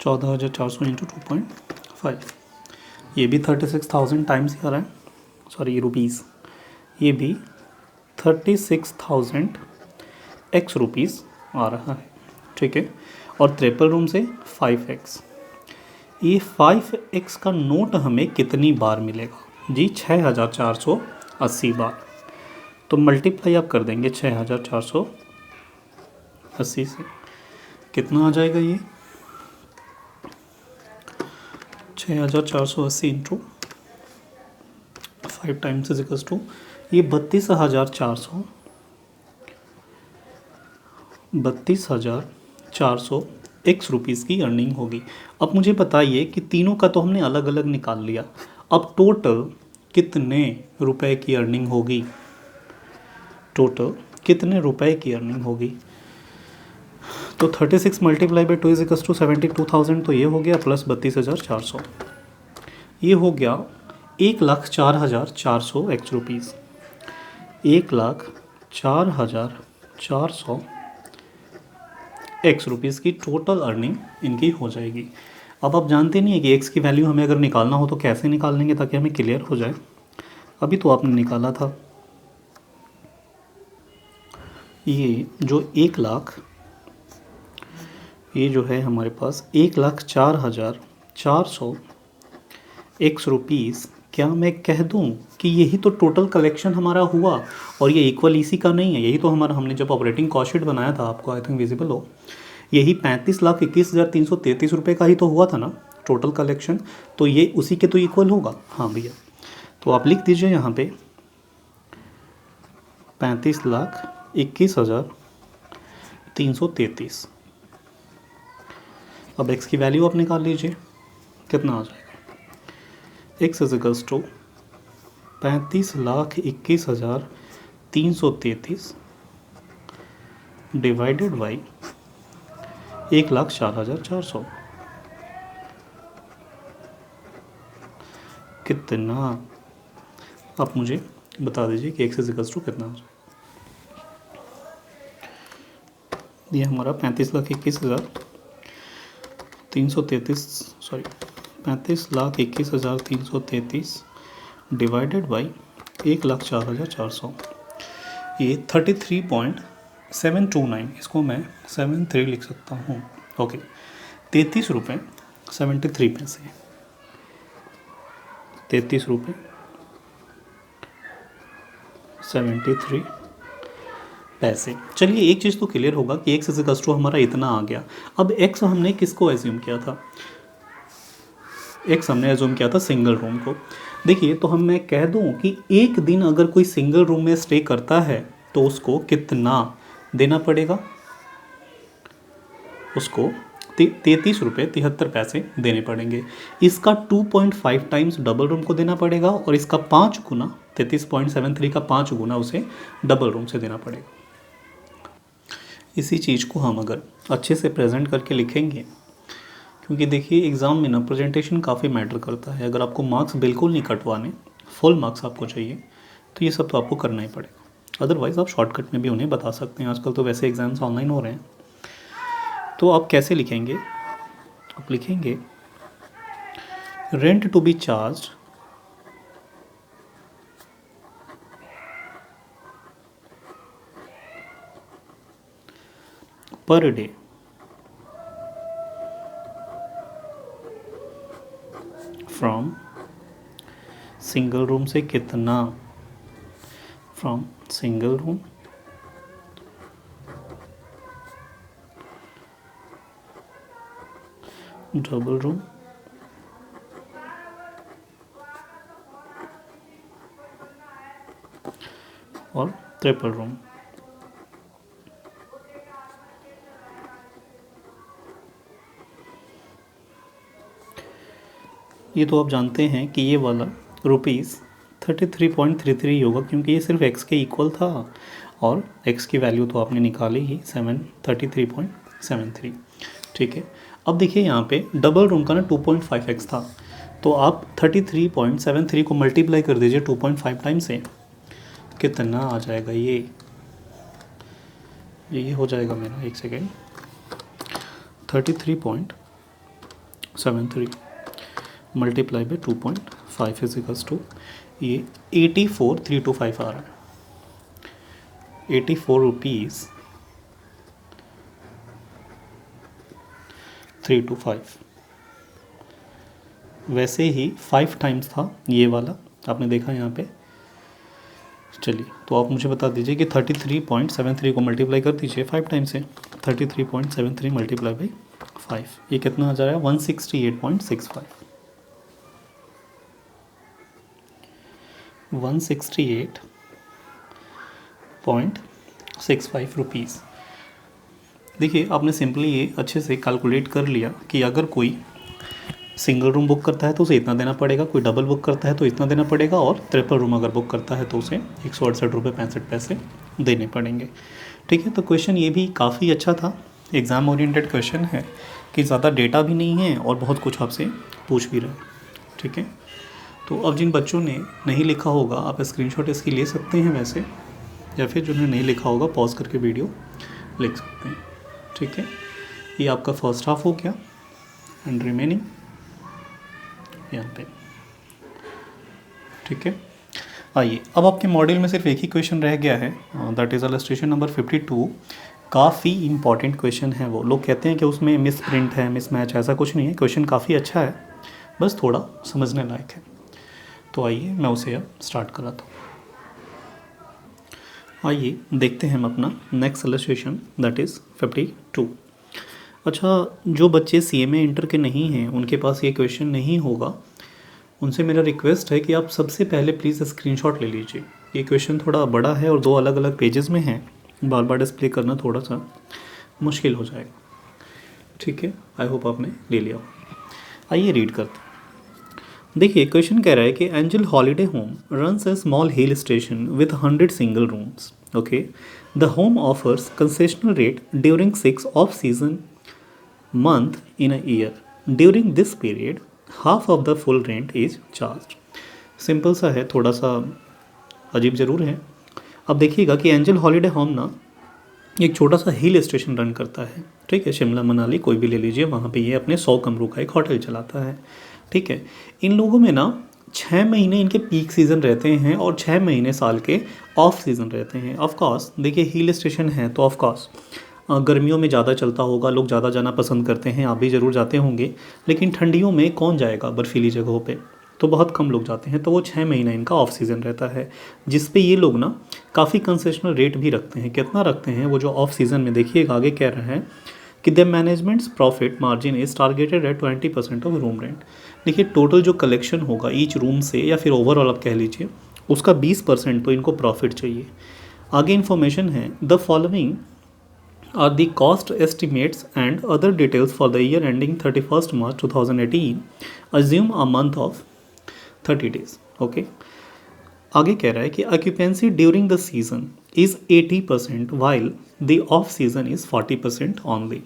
14,400 इंटू 2.5, ये भी 36,000 टाइम्स ही आ रहा है, सॉरी ये रुपीज़, ये भी 36,000 ₹X आ रहा है। ठीक है, और ट्रिपल रूम से 5x, ये 5x का नोट हमें कितनी बार मिलेगा जी? 6,480 बार। तो मल्टीप्लाई आप कर देंगे 6,480 से, कितना आ जाएगा ये? 6,480 into 5 times is equals to ये 32,400 ₹X की अर्निंग होगी। अब मुझे बताइए कि तीनों का तो हमने अलग अलग निकाल लिया, अब टोटल कितने रुपए की अर्निंग होगी? टोटल कितने रुपए की अर्निंग होगी? तो 36 multiply by 2 is equals to 72,000, तो ये हो गया प्लस 32,400, ये हो गया 1,04,400 ₹X। 1,04,400 ₹X की टोटल अर्निंग इनकी हो जाएगी। अब आप जानते नहीं है कि x की वैल्यू हमें अगर निकालना हो तो कैसे निकाल लेंगे ताकि हमें क्लियर हो जाए। अभी तो आपने निकाला था, ये जो 1 लाख, ये जो है हमारे पास 1,04,400 ₹X, क्या मैं कह दूं कि यही तो टोटल कलेक्शन हमारा हुआ, और ये इक्वल इसी का नहीं है। यही तो हमारा, हमने जब ऑपरेटिंग कॉस्ट शीट बनाया था, आपको आई थिंक विजिबल हो, यही 35,21,333 रुपये का ही तो हुआ था ना टोटल कलेक्शन। तो ये उसी के तो इक्वल होगा। हाँ भैया, तो आप लिख दीजिए यहाँ पे 35,21,333। अब x की वैल्यू आप निकाल लीजिए, कितना आ जाएगा? x is equals to 35,21,333 divided by 1,04,400 कितना, आप मुझे बता दीजिए कि x इक्वल्स टू कितना हो जाए। ये हमारा 35,21,333 डिवाइडेड बाई 1,04,400, ये 33.729, इसको मैं 73 लिख सकता हूँ। ओके, 33 रुपये 73 पैसे, 33 रुपये 73 पैसे। चलिए एक चीज़ तो क्लियर होगा कि एक्स इज इक्वल्स टू हमारा इतना आ गया। अब एक्स हमने किसको एज्यूम किया था? एक्स हमने एज्यूम किया था सिंगल रूम को। देखिए, तो मैं कह दूं कि एक दिन अगर कोई सिंगल रूम में स्टे करता है तो उसको कितना देना पड़ेगा? उसको 33 रुपये 73 पैसे देने पड़ेंगे। इसका 2.5 टाइम्स डबल रूम को देना पड़ेगा और इसका 5 गुना 33.73 का 5 गुना उसे डबल रूम से देना पड़ेगा। इसी चीज़ को हम अगर अच्छे से प्रेजेंट करके लिखेंगे, क्योंकि देखिए एग्ज़ाम में ना प्रेजेंटेशन काफ़ी मैटर करता है। अगर आपको मार्क्स बिल्कुल नहीं कटवाने, फुल मार्क्स आपको चाहिए, तो ये सब तो आपको करना ही पड़ेगा। अदरवाइज़ आप शॉर्टकट में भी उन्हें बता सकते हैं। आजकल तो वैसे एग्ज़ाम्स ऑनलाइन हो रहे हैं। तो आप कैसे लिखेंगे? आप लिखेंगे rent to be charge per day from single room से कितना, from single room double room और ट्रिपल रूम। ये तो आप जानते हैं कि ये वाला ₹33.33 होगा, क्योंकि ये सिर्फ x के इक्वल था और x की वैल्यू तो आपने निकाली ही 33.73। ठीक है, अब देखिए यहाँ पे डबल रूम का ना 2.5x था, तो आप 33.73 को मल्टीप्लाई कर दीजिए 2.5 टाइम से, कितना आ जाएगा? ये हो जाएगा मेरा, एक second, 33.73 multiply by 2.5 is equals to ये 84,325 आ रहा है। 84 रुपीज़ 325। वैसे ही 5 टाइम्स था ये वाला, आपने देखा यहाँ पे। चलिए, तो आप मुझे बता दीजिए कि 33.73 को मल्टीप्लाई कर दीजिए 5 टाइम से। 33.73 मल्टीप्लाई बाई 5, ये कितना आ जाएगा? 168.65। 168.65 रुपीज़। देखिए, आपने सिंपली ये अच्छे से कैलकुलेट कर लिया कि अगर कोई सिंगल रूम बुक करता है तो उसे इतना देना पड़ेगा, कोई डबल बुक करता है तो इतना देना पड़ेगा, और ट्रिपल रूम अगर बुक करता है तो उसे 168.65 देने पड़ेंगे। ठीक है, तो क्वेश्चन ये भी काफ़ी अच्छा था, एग्ज़ाम ओरिएंटेड क्वेश्चन है कि ज़्यादा डेटा भी नहीं है और बहुत कुछ आपसे पूछ भी रहा है। ठीक है, तो अब जिन बच्चों ने नहीं लिखा होगा आप स्क्रीनशॉट इसकी ले सकते हैं वैसे, या फिर जिन्होंने नहीं लिखा होगा पॉज करके वीडियो लिख सकते हैं। ठीक है, ये आपका फर्स्ट हाफ हो गया एंड रिमेनिंग यहाँ पे। ठीक है, आइए अब आपके मॉड्यूल में सिर्फ एक ही क्वेश्चन रह गया है, दैट इज़ इलस्ट्रेशन नंबर 52। काफ़ी इंपॉर्टेंट क्वेश्चन है वो। लोग कहते हैं कि उसमें मिस प्रिंट है, मिस मैच, ऐसा कुछ नहीं है। क्वेश्चन काफ़ी अच्छा है, बस थोड़ा समझने लायक है। तो आइए मैं उसे अब स्टार्ट कराता हूँ। आइए देखते हैं हम अपना नेक्स्ट इलस्ट्रेशन, दैट इज़ 52। अच्छा, जो बच्चे CMA इंटर के नहीं हैं, उनके पास ये क्वेश्चन नहीं होगा, उनसे मेरा रिक्वेस्ट है कि आप सबसे पहले प्लीज़ स्क्रीनशॉट ले लीजिए। ये क्वेश्चन थोड़ा बड़ा है और 2 अलग अलग पेजेस में है, बार बार डिस्प्ले करना थोड़ा सा मुश्किल हो जाएगा। ठीक है, आई होप आपने ले लिया हो। आइए रीड करते हैं। देखिए, क्वेश्चन कह रहा है कि angel holiday home runs A small hill station with 100 single rooms. Okay, the home offers concessional rate during 6 off season month in a year. During this period, half of the full rent is charged. Simple सा है, थोड़ा सा अजीब ज़रूर है। अब देखिएगा कि एंजल हॉलीडे होम ना एक छोटा सा हिल स्टेशन रन करता है, ठीक है, शिमला मनाली कोई भी ले लीजिए, वहाँ पे ये अपने 100 कमरों का एक होटल चलाता है, ठीक है। इन लोगों में ना 6 महीने इनके पीक सीज़न रहते हैं और 6 महीने साल के ऑफ सीज़न रहते हैं। ऑफ कोर्स देखिए हिल स्टेशन है तो ऑफ कोर्स गर्मियों में ज़्यादा चलता होगा, लोग ज़्यादा जाना पसंद करते हैं, आप भी ज़रूर जाते होंगे, लेकिन ठंडियों में कौन जाएगा बर्फीली जगहों पे, तो बहुत कम लोग जाते हैं। तो वो 6 महीना इनका ऑफ सीज़न रहता है, जिस पे ये लोग ना काफ़ी कंसेशनल रेट भी रखते हैं। कितना रखते हैं वो जो ऑफ सीज़न में, देखिएगा आगे कह रहे हैं कि the managements profit margin is targeted eight 20% of room rent. देखिए टोटल जो कलेक्शन होगा ईच रूम से या फिर ओवरऑल आप कह लीजिए, उसका 20% तो इनको प्रॉफिट चाहिए। आगे इन्फॉर्मेशन है, the following are the cost estimates and other details for the year ending 31st March 2018. Assume a month of 30 days. Okay. आगे कह रहा है कि occupancy during the season is 80% while the off season is 40% only.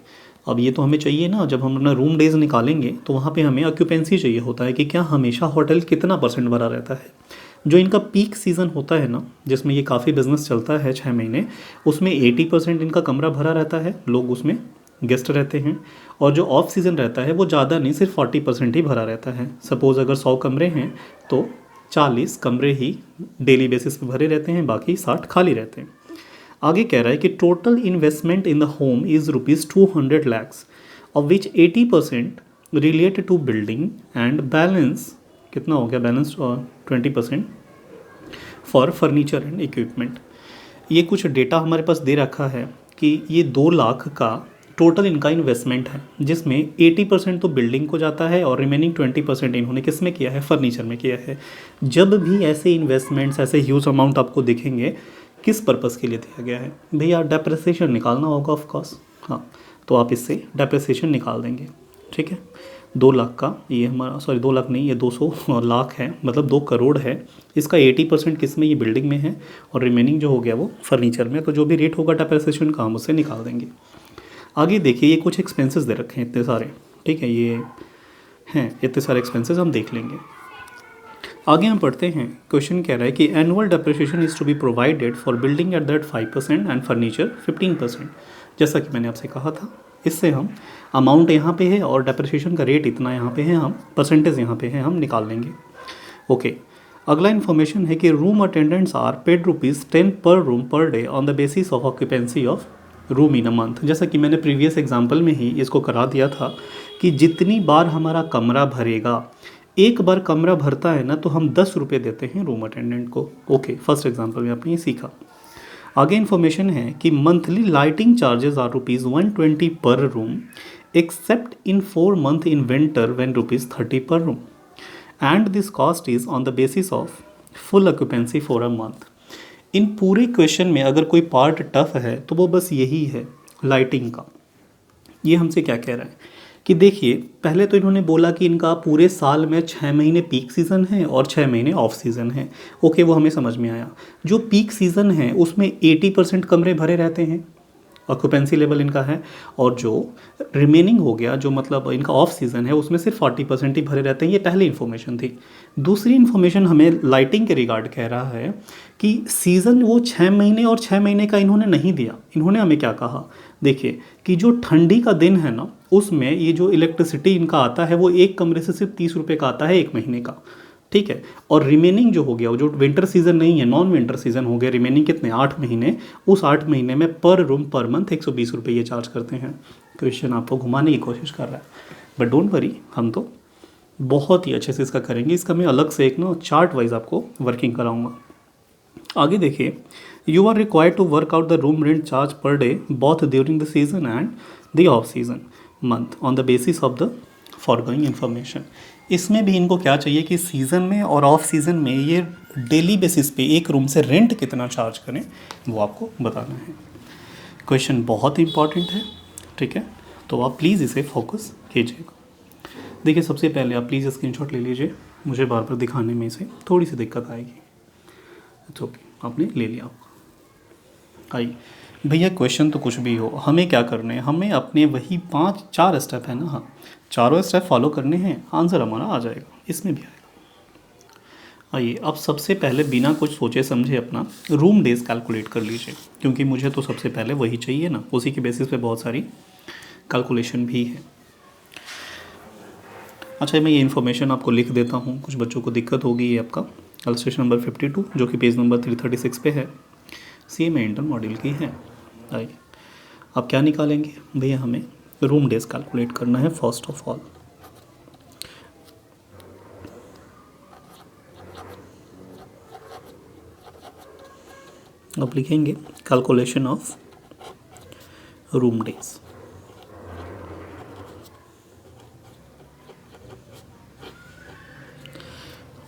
अब ये तो हमें चाहिए ना, जब हम अपना रूम डेज निकालेंगे तो वहाँ पे हमें ऑक्यूपेंसी चाहिए होता है कि क्या हमेशा होटल कितना परसेंट भरा रहता है। जो इनका पीक सीज़न होता है ना, जिसमें ये काफ़ी बिजनेस चलता है 6 महीने, उसमें 80% इनका कमरा भरा रहता है, लोग उसमें गेस्ट रहते हैं। और जो ऑफ सीज़न रहता है वो ज़्यादा नहीं, सिर्फ 40% ही भरा रहता है। सपोज़ अगर 100 कमरे हैं तो 40 कमरे ही डेली बेसिस पे भरे रहते हैं, बाकी 60 खाली रहते हैं। आगे कह रहा है कि total investment in the home is ₹200 lakhs, of which 80% related to building and balance कितना हो गया, balance 20% for furniture and equipment. ये कुछ डेटा हमारे पास दे रखा है कि ये 2 लाख का टोटल इनका इन्वेस्टमेंट है, जिसमें 80% तो बिल्डिंग को जाता है और रिमेनिंग 20% इन्होंने किस में किया है, फर्नीचर में किया है। जब भी ऐसे इन्वेस्टमेंट्स, ऐसे ह्यूज अमाउंट आपको दिखेंगे, किस पर्पज़ के लिए दिया गया है भैया, डेप्रिसिएशन निकालना होगा ऑफ कोर्स, हाँ, तो आप इससे डेप्रिसिएशन निकाल देंगे, ठीक है। 2 लाख का ये हमारा, सॉरी 2 लाख नहीं, ये 200 लाख है, मतलब 2 करोड़ है। इसका 80% किस में, ये बिल्डिंग में है, और रिमेनिंग जो हो गया वो फर्नीचर में। तो जो भी रेट होगा डेप्रिसिएशन का हम उससे निकाल देंगे। आगे देखिए ये कुछ एक्सपेंसेस दे रखे हैं इतने सारे, ठीक है, ये हैं इतने सारे एक्सपेंसेस, हम देख लेंगे। आगे हम पढ़ते हैं, क्वेश्चन कह रहा है कि annual depreciation is to be provided for building at that 5% and furniture 15%। जैसा कि मैंने आपसे कहा था, इससे हम अमाउंट यहाँ पे है और डेप्रिसिएशन का रेट इतना यहाँ पे है, हम परसेंटेज यहाँ पे है, हम निकाल लेंगे। ओके, अगला इन्फॉर्मेशन है कि रूम अटेंडेंट्स आर पेड ₹10 पर room per day on the basis of occupancy of room in a month. जैसा कि मैंने प्रीवियस एग्जाम्पल में ही इसको करा दिया था कि जितनी बार हमारा कमरा भरेगा, एक बार कमरा भरता है ना तो हम 10 रुपये देते हैं रूम अटेंडेंट को। ओके, फर्स्ट एग्जाम्पल में आपने ये सीखा। आगे इन्फॉर्मेशन है कि monthly lighting charges are ₹120 per room except in 4 months in winter when ₹30 per room and this cost is on the basis of full occupancy for a month. इन पूरे question में अगर कोई पार्ट टफ है तो वो बस यही है, लाइटिंग का। ये हमसे क्या कह रहा है कि देखिए, पहले तो इन्होंने बोला कि इनका पूरे साल में 6 महीने पीक सीज़न है और 6 महीने ऑफ सीज़न है। ओके, वो हमें समझ में आया। जो पीक सीज़न है उसमें 80% कमरे भरे रहते हैं, ऑक्यूपेंसी लेवल इनका है, और जो रिमेनिंग हो गया, जो मतलब इनका ऑफ सीज़न है, उसमें सिर्फ 40% ही भरे रहते हैं। ये पहली इन्फॉर्मेशन थी। दूसरी इन्फॉर्मेशन हमें लाइटिंग के रिगार्ड कह रहा है कि सीज़न वो 6 महीने और 6 महीने का इन्होंने नहीं दिया। इन्होंने हमें क्या कहा, देखिए कि जो ठंडी का दिन है ना, उसमें ये जो इलेक्ट्रिसिटी इनका आता है वो एक कमरे से सिर्फ 30 रुपये का आता है 1 महीने का, ठीक है। और रिमेनिंग जो हो गया, वो जो विंटर सीज़न नहीं है, नॉन विंटर सीज़न हो गया, रिमेनिंग कितने, 8 महीने, उस 8 महीने में पर रूम पर मंथ 120 रुपये ये चार्ज करते हैं। क्वेश्चन आपको घुमाने की कोशिश कर रहा है, बट डोंट वरी, हम तो बहुत ही अच्छे से इसका करेंगे। इसका मैं अलग से एक ना चार्ट वाइज आपको वर्किंग कराऊंगा। आगे देखिए, you are required to work out the room rent charge per day both during the season and the off season month on the basis of the foregoing information. इसमें भी इनको क्या चाहिए कि सीज़न में और ऑफ सीज़न में ये डेली बेसिस पे एक रूम से रेंट कितना चार्ज करें, वो आपको बताना है। क्वेश्चन बहुत इंपॉर्टेंट है, ठीक है, तो आप प्लीज़ इसे फोकस कीजिएगा। देखिए, सबसे पहले आप प्लीज़ स्क्रीनशॉट ले लीजिए, मुझे बार बार दिखाने में इसे थोड़ी सी दिक्कत आएगी। इट्स ओके, आपने ले लिया। आइए, भैया क्वेश्चन तो कुछ भी हो, हमें क्या करना है, हमें अपने वही 4 स्टेप है ना, हाँ चारों स्टेप फॉलो करने हैं, आंसर हमारा आ जाएगा, इसमें भी आएगा। आइए अब सबसे पहले बिना कुछ सोचे समझे अपना रूम डेज कैलकुलेट कर लीजिए, क्योंकि मुझे तो सबसे पहले वही चाहिए ना, उसी के बेसिस पे बहुत सारी कैलकुलेशन भी है। अच्छा मैं ये इन्फॉर्मेशन आपको लिख देता हूँ, कुछ बच्चों को दिक्कत होगी। ये आपका इलस्ट्रेशन नंबर 52 जो कि पेज नंबर 336 पे है, CMA इंटर मॉड्यूल की है। आइए अब क्या निकालेंगे भैया, हमें रूम डेज कैलकुलेट करना है फर्स्ट ऑफ ऑल। अब लिखेंगे calculation of room days.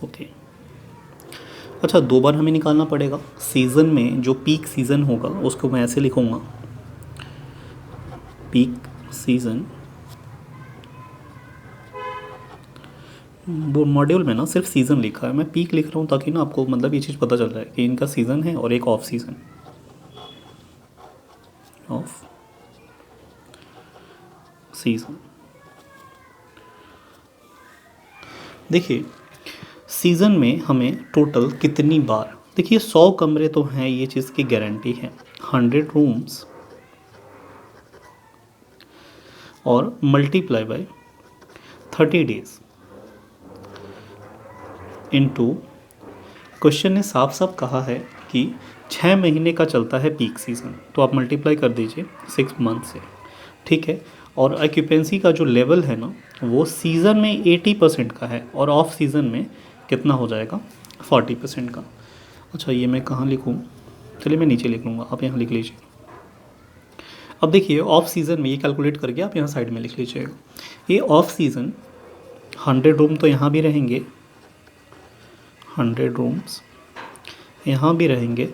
Okay अच्छा 2 बार हमें निकालना पड़ेगा। सीज़न में जो पीक सीज़न होगा उसको मैं ऐसे लिखूँगा, पीक सीज़न। वो मॉड्यूल में ना सिर्फ सीज़न लिखा है, मैं पीक लिख रहा हूँ ताकि ना आपको मतलब ये चीज़ पता चल रहा है कि इनका सीज़न है और एक ऑफ सीज़न, ऑफ सीज़न। देखिए सीज़न में हमें टोटल कितनी बार, देखिए 100 कमरे तो हैं, ये चीज़ की गारंटी है। 100 रूम्स और multiply by 30 days into, question ने साफ साफ कहा है कि 6 महीने का चलता है पीक सीज़न, तो आप मल्टीप्लाई कर दीजिए 6 मंथ से, ठीक है। और ऑक्यूपेंसी का जो लेवल है ना वो सीज़न में 80% का है और ऑफ सीज़न में कितना हो जाएगा, 40% का। अच्छा ये मैं कहाँ लिखूँ, चलिए मैं नीचे लिख लूँगा, आप यहाँ लिख लीजिए। अब देखिए ऑफ सीज़न में ये कैलकुलेट करके आप यहाँ साइड में लिख लीजिएगा। ये ऑफ सीज़न 100 रूम तो यहाँ भी रहेंगे, 100 रूम्स यहाँ भी रहेंगे,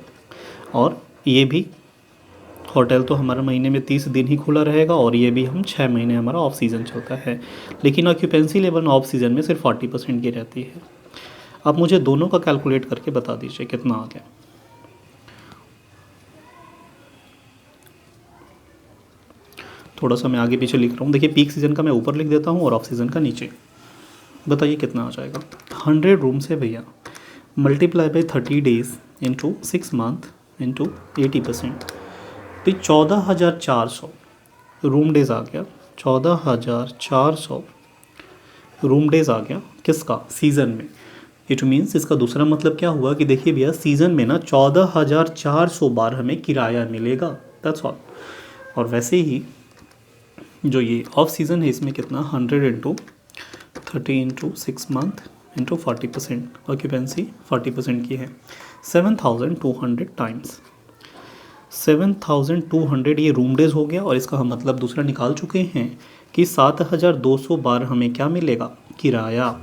और ये भी होटल तो हमारा महीने में 30 दिन ही खुला रहेगा, और ये भी हम 6 महीने हमारा ऑफ सीज़न चलता है। लेकिन ऑक्यूपेंसी लेवल ऑफ सीज़न में सिर्फ 40% की रहती है। अब मुझे दोनों का कैलकुलेट करके बता दीजिए कितना आ गया। थोड़ा सा मैं आगे पीछे लिख रहा हूँ, देखिए पीक सीज़न का मैं ऊपर लिख देता हूँ और ऑफ सीज़न का नीचे। बताइए कितना आ जाएगा। 100 रूम्स है भैया, multiply by 30 days into 6 month into 80%, तो 14,400 रूम डेज़ आ गया। 14,400 रूम डेज़ आ गया किसका, सीज़न में। इट मीन्स इसका दूसरा मतलब क्या हुआ कि देखिए भैया सीज़न में ना 14,400 बार हमें किराया मिलेगा, दैट्स ऑल। और वैसे ही जो ये ऑफ सीज़न है इसमें कितना, 100 into 30 into 6 month into 40%, occupancy 40% की है, 7,200 टाइम्स 7,200 ये रूम डेज़ हो गया। और इसका हम मतलब दूसरा निकाल चुके हैं कि 7,200 बार हमें क्या मिलेगा, किराया।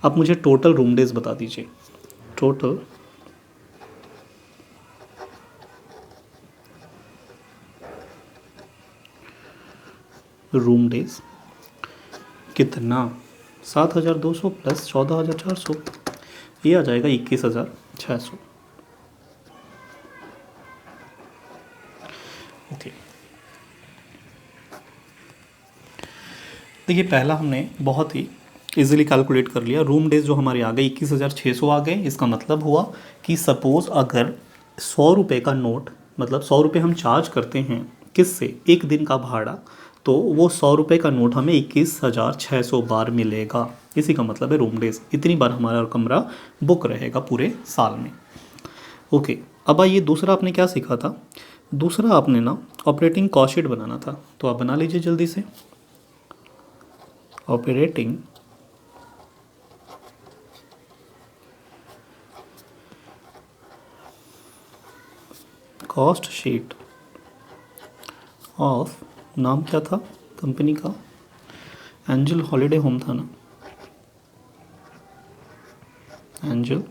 अब मुझे टोटल रूम डेज़ बता दीजिए, टोटल रूम डेज़ कितना, 7,200 प्लस 14,400, ये आ जाएगा 21,600। ओके देखिए पहला हमने बहुत ही इजीली कैलकुलेट कर लिया। रूम डेज जो हमारे आ गए 21,600 आ गए। इसका मतलब हुआ कि सपोज़ अगर 100 रुपये का नोट, मतलब 100 रुपये हम चार्ज करते हैं किससे, एक दिन का भाड़ा, तो वो 100 रुपये का नोट हमें 21,600 बार मिलेगा। इसी का मतलब है रूम डेज, इतनी बार हमारा कमरा बुक रहेगा पूरे साल में। ओके अब आइए दूसरा आपने क्या सीखा था, दूसरा आपने ना ऑपरेटिंग कॉस्ट शीट बनाना था, तो आप बना लीजिए जल्दी से। ऑपरेटिंग कॉस्ट शीट ऑफ, नाम क्या था कंपनी का, एंजल हॉलीडे होम था ना, एंजल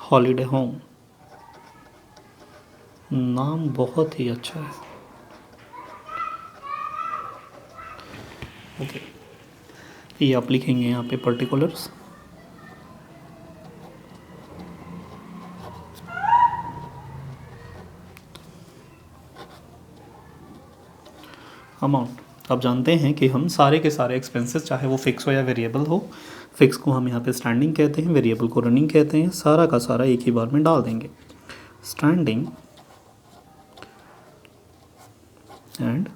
हॉलीडे होम, नाम बहुत ही अच्छा है। ओके ये आप लिखेंगे यहाँ पे पर्टिकुलर्स, अमाउंट। अब जानते हैं कि हम सारे के सारे एक्सपेंसेस, चाहे वो फिक्स हो या वेरिएबल हो, फिक्स को हम यहाँ पे स्टैंडिंग कहते हैं, वेरिएबल को रनिंग कहते हैं, सारा का सारा एक ही बार में डाल देंगे। Standing and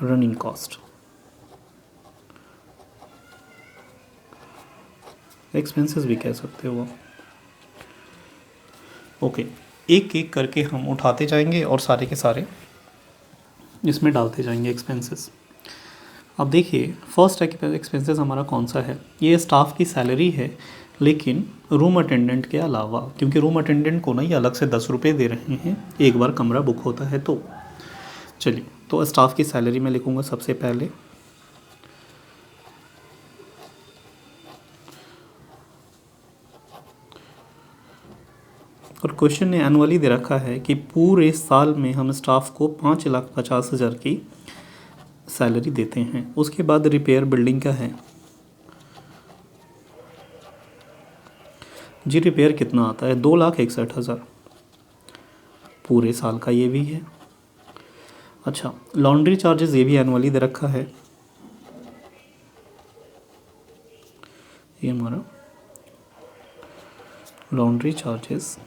running cost, expenses भी कह सकते हो। ओके, एक एक करके हम उठाते जाएंगे और सारे के सारे इसमें डालते जाएंगे एक्सपेंसेस। अब देखिए फर्स्ट एक्सपेंसेस हमारा कौन सा है, ये स्टाफ की सैलरी है, लेकिन रूम अटेंडेंट के अलावा, क्योंकि रूम अटेंडेंट को ना ये अलग से 10 रुपये दे रहे हैं एक बार कमरा बुक होता है। तो चलिए, तो स्टाफ की सैलरी में लिखूँगा सबसे पहले, और क्वेश्चन ने एनुअली दे रखा है कि पूरे साल में हम स्टाफ को 5,50,000 की सैलरी देते हैं। उसके बाद रिपेयर बिल्डिंग का है जी, रिपेयर कितना आता है, 2,61,000 पूरे साल का, ये भी है। अच्छा, लॉन्ड्री चार्जेस ये भी एनुअली दे रखा है, ये हमारा लॉन्ड्री चार्जेस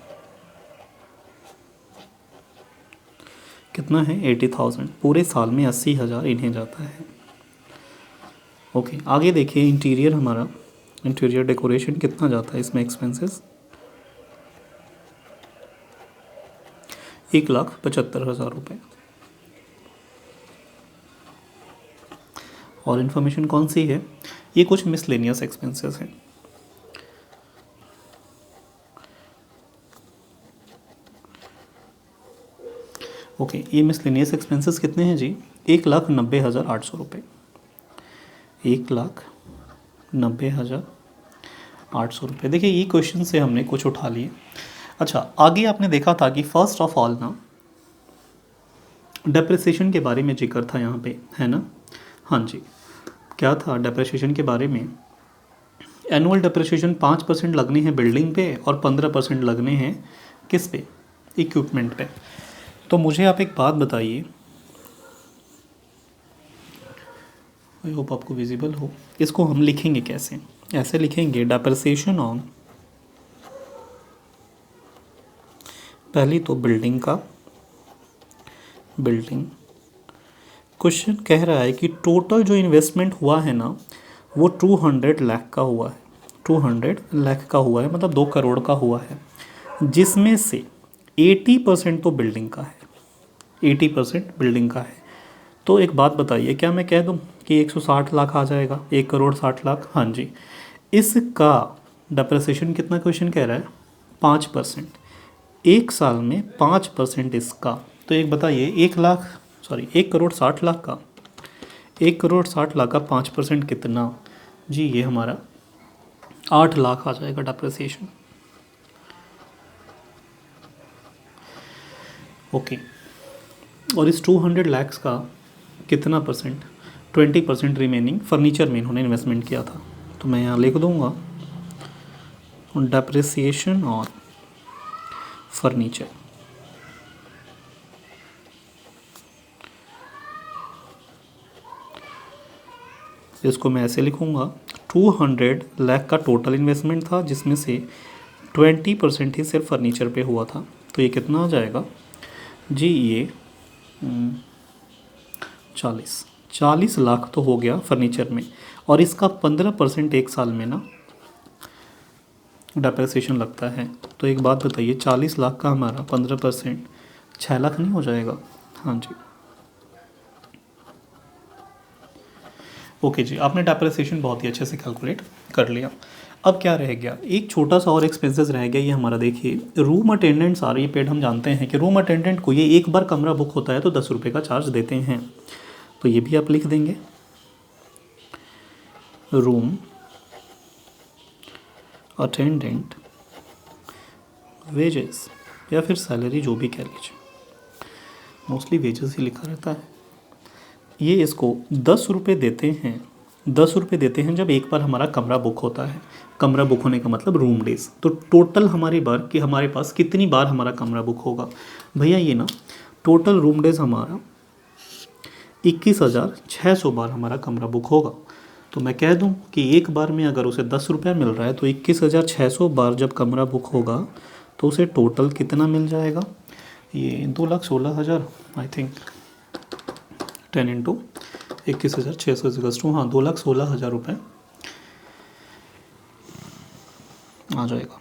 कितना है, 80,000, पूरे साल में 80,000 इन्हें जाता है। ओके, आगे देखिए इंटीरियर, हमारा इंटीरियर डेकोरेशन कितना जाता है इसमें एक्सपेंसेस, 1,75,000 रुपये। और इन्फॉर्मेशन कौन सी है, ये कुछ मिसलेनियस एक्सपेंसेस हैं। ओके, ये मिसलेनियस एक्सपेंसेस कितने हैं जी, 1,90,800 रुपये, 1,90,800 रुपये। देखिए ये क्वेश्चन से हमने कुछ उठा लिए। अच्छा, आगे आपने देखा था कि फर्स्ट ऑफ ऑल ना डेप्रिसिएशन के बारे में जिक्र था यहाँ पे, है ना। हाँ जी, क्या था डेप्रिसिएशन के बारे में, एनुअल डेप्रिसिएशन 5% लगने हैं बिल्डिंग पे और 15% लगने हैं किस पे, इक्विपमेंट पे। तो मुझे आप एक बात बताइए, आई होप आपको विजिबल हो, इसको हम लिखेंगे कैसे, ऐसे लिखेंगे डेप्रिसिएशन ऑन, पहली तो बिल्डिंग का, बिल्डिंग, क्वेश्चन कह रहा है कि टोटल जो इन्वेस्टमेंट हुआ है ना वो 200 लाख का हुआ है, 200 लाख का हुआ है, मतलब 2 करोड़ का हुआ है, जिसमें से 80% तो बिल्डिंग का है, 80% बिल्डिंग का है। तो एक बात बताइए, क्या मैं कह दूं कि 160 लाख आ जाएगा, 1,60,00,000? हाँ जी, इसका डेप्रिसिएशन कितना क्वेश्चन कह रहा है, 5%, एक साल में 5% इसका। तो एक बताइए, 1,60,00,000 का, 1,60,00,000 का 5% कितना जी, ये हमारा 8 लाख आ जाएगा डेप्रिसिएशन। ओके, और इस 200 लाख का कितना परसेंट, 20% रिमेनिंग फर्नीचर में इन्होंने इन्वेस्टमेंट किया था। तो मैं यहाँ लिख दूँगा डेप्रिसिएशन ऑन फर्नीचर, इसको मैं ऐसे लिखूँगा, 200 लाख का टोटल इन्वेस्टमेंट था, जिसमें से 20% ही सिर्फ फर्नीचर पे हुआ था। तो ये कितना आ जाएगा जी, ये 40 लाख तो हो गया फर्नीचर में, और इसका 15% एक साल में ना डेप्रिसिएशन लगता है। तो एक बात बताइए, 40 लाख का हमारा 15% 6 लाख नहीं हो जाएगा? हाँ जी, ओके जी, आपने डेप्रिसिएशन बहुत ही अच्छे से कैलकुलेट कर लिया। अब क्या रह गया, एक छोटा सा और एक्सपेंसेस रह गया, ये हमारा देखिए रूम अटेंडेंट्स आ रही है पेड। हम जानते हैं कि रूम अटेंडेंट को ये एक बार कमरा बुक होता है तो 10 रुपये का चार्ज देते हैं, तो ये भी आप लिख देंगे, रूम अटेंडेंट वेजेस या फिर सैलरी, जो भी कह लीजिए, मोस्टली वेजेस ही लिखा रहता है। ये इसको 10 रुपये देते हैं, 10 रुपये देते हैं जब एक बार हमारा कमरा बुक होता है। कमरा बुक होने का मतलब रूम डेज। तो टोटल हमारी बार कि हमारे पास कितनी बार हमारा कमरा बुक होगा भैया, ये ना टोटल रूम डेज हमारा 21,600 बार हमारा कमरा बुक होगा। तो मैं कह दूं कि एक बार में अगर उसे 10 रुपया मिल रहा है तो 21,600 बार जब कमरा बुक होगा तो उसे टोटल कितना मिल जाएगा? ये 2,16,000 आई थिंक 10 इंटू 21,600 हाँ 2,16,000 रुपये आ जाएगा।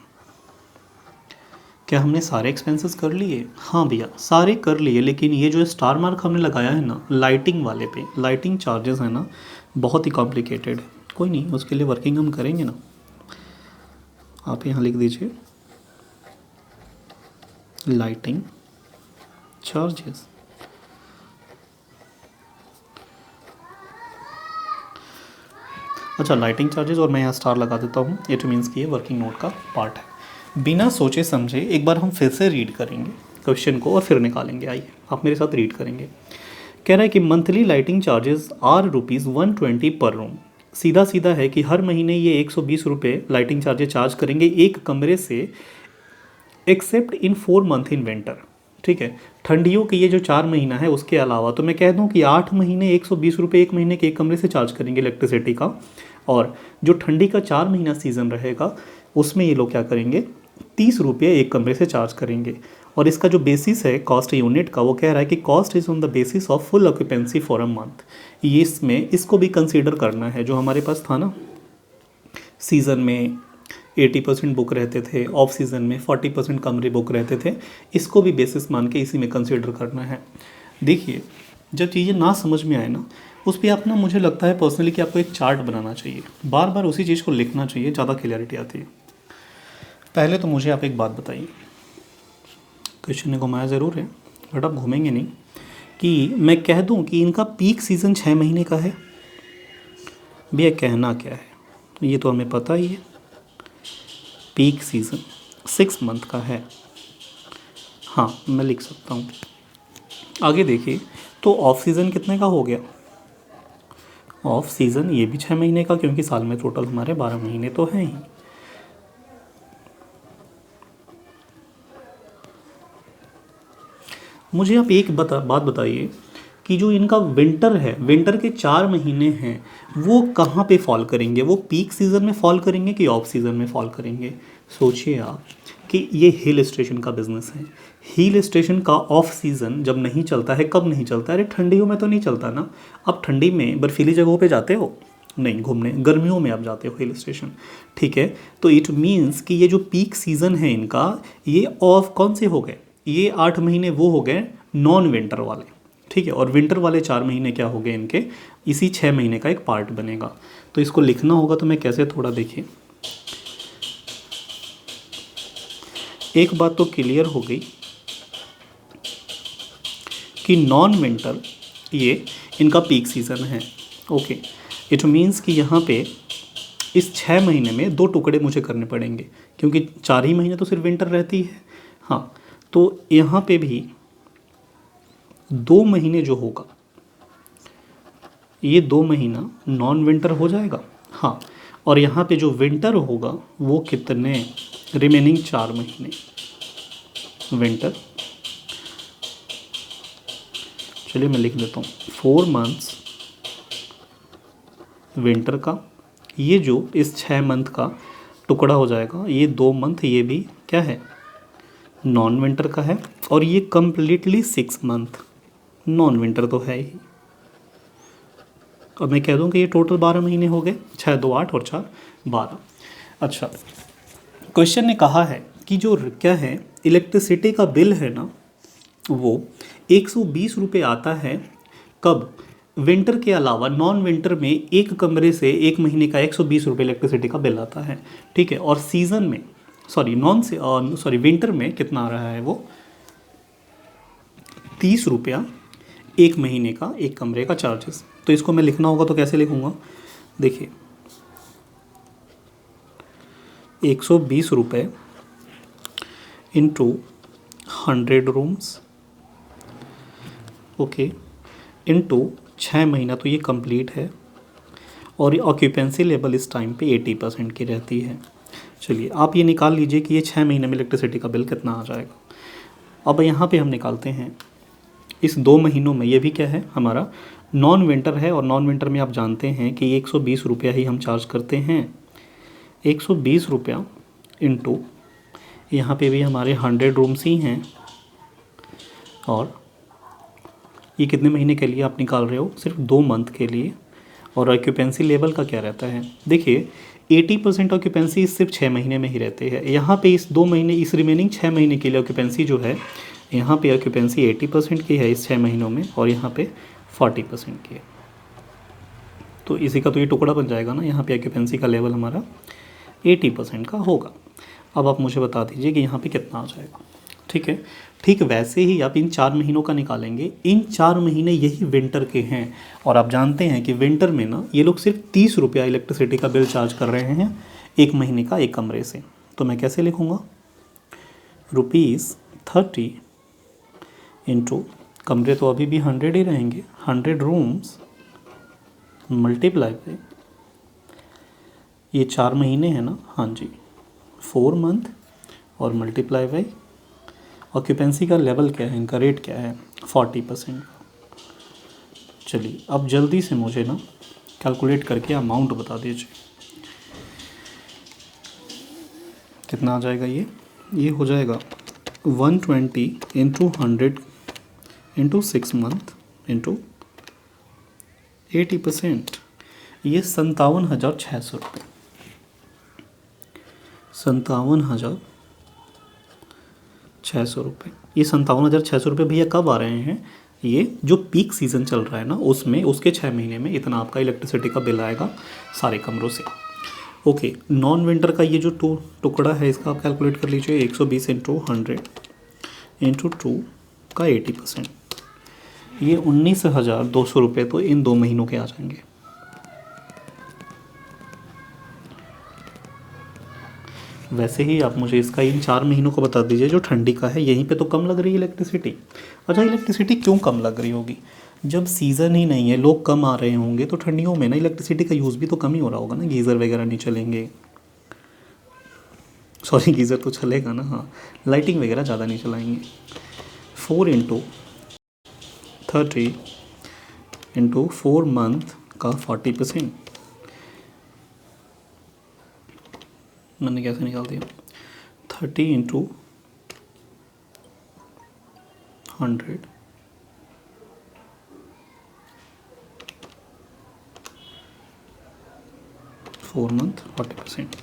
क्या हमने सारे एक्सपेंसेस कर लिए? हाँ भैया सारे कर लिए, लेकिन ये जो स्टार मार्क हमने लगाया है ना लाइटिंग वाले पे, लाइटिंग चार्जेस है ना बहुत ही कॉम्प्लिकेटेड है। कोई नहीं, उसके लिए वर्किंग हम करेंगे ना। आप यहाँ लिख दीजिए लाइटिंग चार्जेस। अच्छा लाइटिंग चार्जेस, और मैं यहाँ स्टार लगा देता हूँ, इट मीन्स कि ये वर्किंग नोट का पार्ट है। बिना सोचे समझे एक बार हम फिर से रीड करेंगे क्वेश्चन को और फिर निकालेंगे। आइए आप मेरे साथ रीड करेंगे। कह रहा है कि monthly lighting charges are ₹120 per room. सीधा सीधा है कि हर महीने ये 120 रुपये लाइटिंग चार्जेस चार्ज करेंगे एक कमरे से, accept in 4 month in winter. ठीक है, ठंडियों के ये जो 4 महीना है उसके अलावा तो मैं कह दूं कि 8 महीने 120 रुपये एक महीने के एक कमरे से चार्ज करेंगे इलेक्ट्रिसिटी का, और जो ठंडी का 4 महीना सीज़न रहेगा उसमें ये लोग क्या करेंगे 30 रुपये एक कमरे से चार्ज करेंगे। और इसका जो बेसिस है कॉस्ट यूनिट का, वो कह रहा है कि cost is on the basis of full occupancy for a month. ये इसमें इसको भी कंसीडर करना है, जो हमारे पास था ना सीज़न में 80% बुक रहते थे, ऑफ सीज़न में 40% कमरे बुक रहते थे, इसको भी बेसिस मान के इसी में कंसीडर करना है। देखिए जब चीज़ें ना समझ में आए ना उस पर आप ना, मुझे लगता है पर्सनली कि आपको एक चार्ट बनाना चाहिए, बार बार उसी चीज़ को लिखना चाहिए, ज़्यादा क्लियरिटी आती है। पहले तो मुझे आप एक बात बताइए, क्वेश्चन ने घुमाया ज़रूर है बट आप घूमेंगे नहीं, कि मैं कह दूं कि इनका पीक सीज़न 6 महीने का है। भैया कहना क्या है, ये तो हमें पता ही है, पीक सीज़न 6 मंथ का है। हाँ मैं लिख सकता हूँ। आगे देखिए तो ऑफ सीज़न कितने का हो गया? ऑफ सीज़न ये भी 6 महीने का, क्योंकि साल में टोटल हमारे 12 महीने तो हैं ही। मुझे आप एक बात बताइए कि जो इनका विंटर है, विंटर के 4 महीने हैं, वो कहाँ पे फॉल करेंगे? वो पीक सीज़न में फॉल करेंगे कि ऑफ सीज़न में फॉल करेंगे? सोचिए आप कि ये हिल स्टेशन का बिज़नेस है। हिल स्टेशन का ऑफ सीज़न जब नहीं चलता है, कब नहीं चलता है? अरे ठंडियों में तो नहीं चलता ना। आप ठंडी में बर्फीली जगहों पे जाते हो? नहीं घूमने, गर्मियों में आप जाते हो हिल स्टेशन। ठीक है, तो इट मीन्स कि ये जो पीक सीज़न है इनका, ये ऑफ कौन से हो गए? ये 8 महीने वो हो गए नॉन विंटर वाले। ठीक है, और विंटर वाले 4 महीने क्या हो गए इनके, इसी 6 महीने का एक पार्ट बनेगा। तो इसको लिखना होगा, तो मैं कैसे, थोड़ा देखिए, एक बात तो क्लियर हो गई कि नॉन विंटर ये इनका पीक सीज़न है। ओके, इट मीन्स कि यहाँ पे इस 6 महीने में 2 टुकड़े मुझे करने पड़ेंगे, क्योंकि 4 ही महीने तो सिर्फ विंटर रहती है। हाँ, तो यहाँ पे भी 2 महीने जो होगा, ये 2 महीना नॉन विंटर हो जाएगा। हाँ, और यहाँ पे जो विंटर होगा वो कितने, रिमेनिंग 4 महीने विंटर। चलिए मैं लिख देता हूँ 4 मंथ्स विंटर का। ये जो इस 6 मंथ का टुकड़ा हो जाएगा, ये 2 मंथ ये भी क्या है, नॉन विंटर का है, और ये कम्प्लीटली 6 मंथ नॉन विंटर तो है ही। और मैं कह दूँ कि ये टोटल 12 महीने हो गए, 6 2 8 और 4 12। अच्छा, क्वेश्चन ने कहा है कि जो क्या है इलेक्ट्रिसिटी का बिल है ना, वो 120 रुपये आता है। कब? विंटर के अलावा नॉन विंटर में एक कमरे से एक महीने का 120 रुपये इलेक्ट्रिसिटी का बिल आता है। ठीक है, और सीज़न में विंटर में कितना आ रहा है वो 30 रुपया एक महीने का एक कमरे का चार्जेस। तो इसको मैं लिखना होगा तो कैसे लिखूँगा, देखिए 120 रुपये इंटू 100 रूम्स, ओके, इंटू 6 महीना, तो ये कंप्लीट है, और ये ऑक्यूपेंसी लेवल इस टाइम पे 80% की रहती है। चलिए आप ये निकाल लीजिए कि ये 6 महीने में इलेक्ट्रिसिटी का बिल कितना आ जाएगा। अब यहाँ पे हम निकालते हैं इस 2 महीनों में, ये भी क्या है हमारा नॉन विंटर है, और नॉन विंटर में आप जानते हैं कि 120 रुपया ही हम चार्ज करते हैं। 120 रुपया इंटू, यहाँ पे भी हमारे 100 रूम्स ही हैं, और ये कितने महीने के लिए आप निकाल रहे हो? सिर्फ 2 मंथ के लिए। और ऑक्यूपेंसी लेवल का क्या रहता है? देखिए 80% ऑक्यूपेंसी सिर्फ 6 महीने में ही रहते हैं। यहाँ पे इस 2 महीने, इस रिमेनिंग 6 महीने के लिए ऑक्यूपेंसी जो है, यहाँ पे ऑक्यूपेंसी 80% की है इस 6 महीनों में, और यहाँ पे 40% की है। तो इसी का तो ये टुकड़ा बन जाएगा ना, यहाँ पे ऑक्यूपेंसी का लेवल हमारा 80% का होगा। अब आप मुझे बता दीजिए कि यहाँ पे कितना आ जाएगा। ठीक है, ठीक वैसे ही आप इन 4 महीनों का निकालेंगे। इन 4 महीने यही विंटर के हैं, और आप जानते हैं कि विंटर में ना ये लोग सिर्फ 30 रुपया इलेक्ट्रिसिटी का बिल चार्ज कर रहे हैं 1 महीने का एक कमरे से। तो मैं कैसे लिखूँगा? ₹30 इंटू, कमरे तो अभी भी 100 ही रहेंगे, 100 रूम्स मल्टीप्लाई बाई, ये 4 महीने हैं ना, हाँ जी, 4 मंथ, और मल्टीप्लाई बाई ऑक्यूपेंसी का लेवल क्या है, इनका रेट क्या है? 40%। चलिए अब जल्दी से मुझे ना कैलकुलेट करके अमाउंट बता दीजिए कितना आ जाएगा। ये हो जाएगा 120 इंटू 100 इंटू 6 मंथ इंटू 80%, ये 57,600 रुपये। 57,600 रुपये। ये 57,600 रुपये भैया कब आ रहे हैं? ये जो पीक सीज़न चल रहा है ना, उसमें, उसके 6 महीने में इतना आपका इलेक्ट्रिसिटी का बिल आएगा सारे कमरों से। ओके, नॉन विंटर का ये जो टुकड़ा है, इसका आप कैलकुलेट कर लीजिए। 120 इंटू 100 इंटू 2 का 80%, ये 19,200 रुपये तो इन 2 महीनों के आ जाएंगे। वैसे ही आप मुझे इसका इन 4 महीनों को बता दीजिए जो ठंडी का है, यहीं पे तो कम लग रही है इलेक्ट्रिसिटी। अच्छा, इलेक्ट्रिसिटी क्यों कम लग रही होगी? जब सीज़न ही नहीं है, लोग कम आ रहे होंगे, तो ठंडियों में ना इलेक्ट्रिसिटी का यूज़ भी तो कम ही हो रहा होगा ना, गीज़र वगैरह नहीं चलेंगे। सॉरी, गीज़र तो चलेगा ना, हाँ, लाइटिंग वगैरह ज़्यादा नहीं चलाएंगे। 4 इंटू 30 इंटू 4 मंथ का 40%, मैंने कैसे निकाल दिया? 30 इंटू 100 4 मंथ 40%,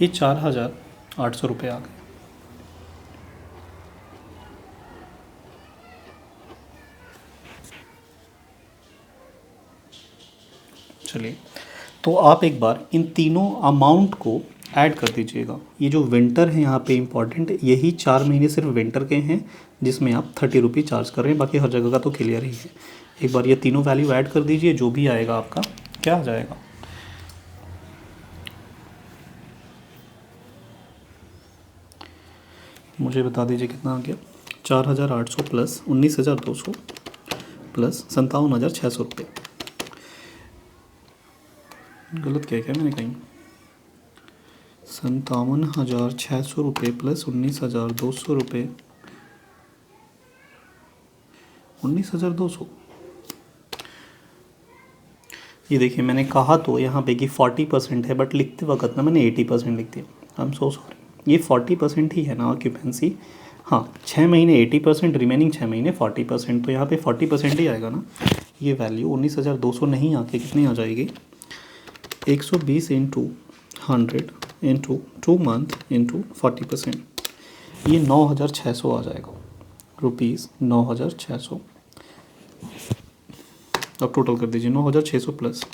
ये 4,800 रुपये आ गए। चलिए, तो आप एक बार इन तीनों अमाउंट को ऐड कर दीजिएगा। ये जो विंटर है यहाँ पे इम्पॉर्टेंट, यही 4 महीने सिर्फ विंटर के हैं जिसमें आप 30 रुपये चार्ज कर रहे हैं, बाकी हर जगह का तो क्लियर ही है। एक बार ये तीनों वैल्यू ऐड कर दीजिए, जो भी आएगा आपका क्या आ जाएगा? मुझे बता दीजिए कितना आ गया। 4,800 प्लस 19,200 प्लस 57,600 रुपये। गलत क्या मैंने कहीं? 57,600 रुपये प्लस 19,200 रुपये, 19,200। ये देखिए, मैंने कहा तो यहाँ पे कि 40% है, बट लिखते वक्त ना मैंने 80% लिख दिया। I am so sorry. ये 40% ही है ना ऑक्यूपेंसी। हाँ, 6 महीने 80%, रिमेनिंग 6 महीने 40%, तो यहाँ पे 40% ही आएगा ना। ये वैल्यू 19,200 नहीं आके कितनी आ जाएगी? 120 इंटू 100 इंटू 2 मंथ इंटू 40%, ये 9,600 आ जाएगा, ₹9,600। अब टोटल कर दीजिए, 9,600 प्लस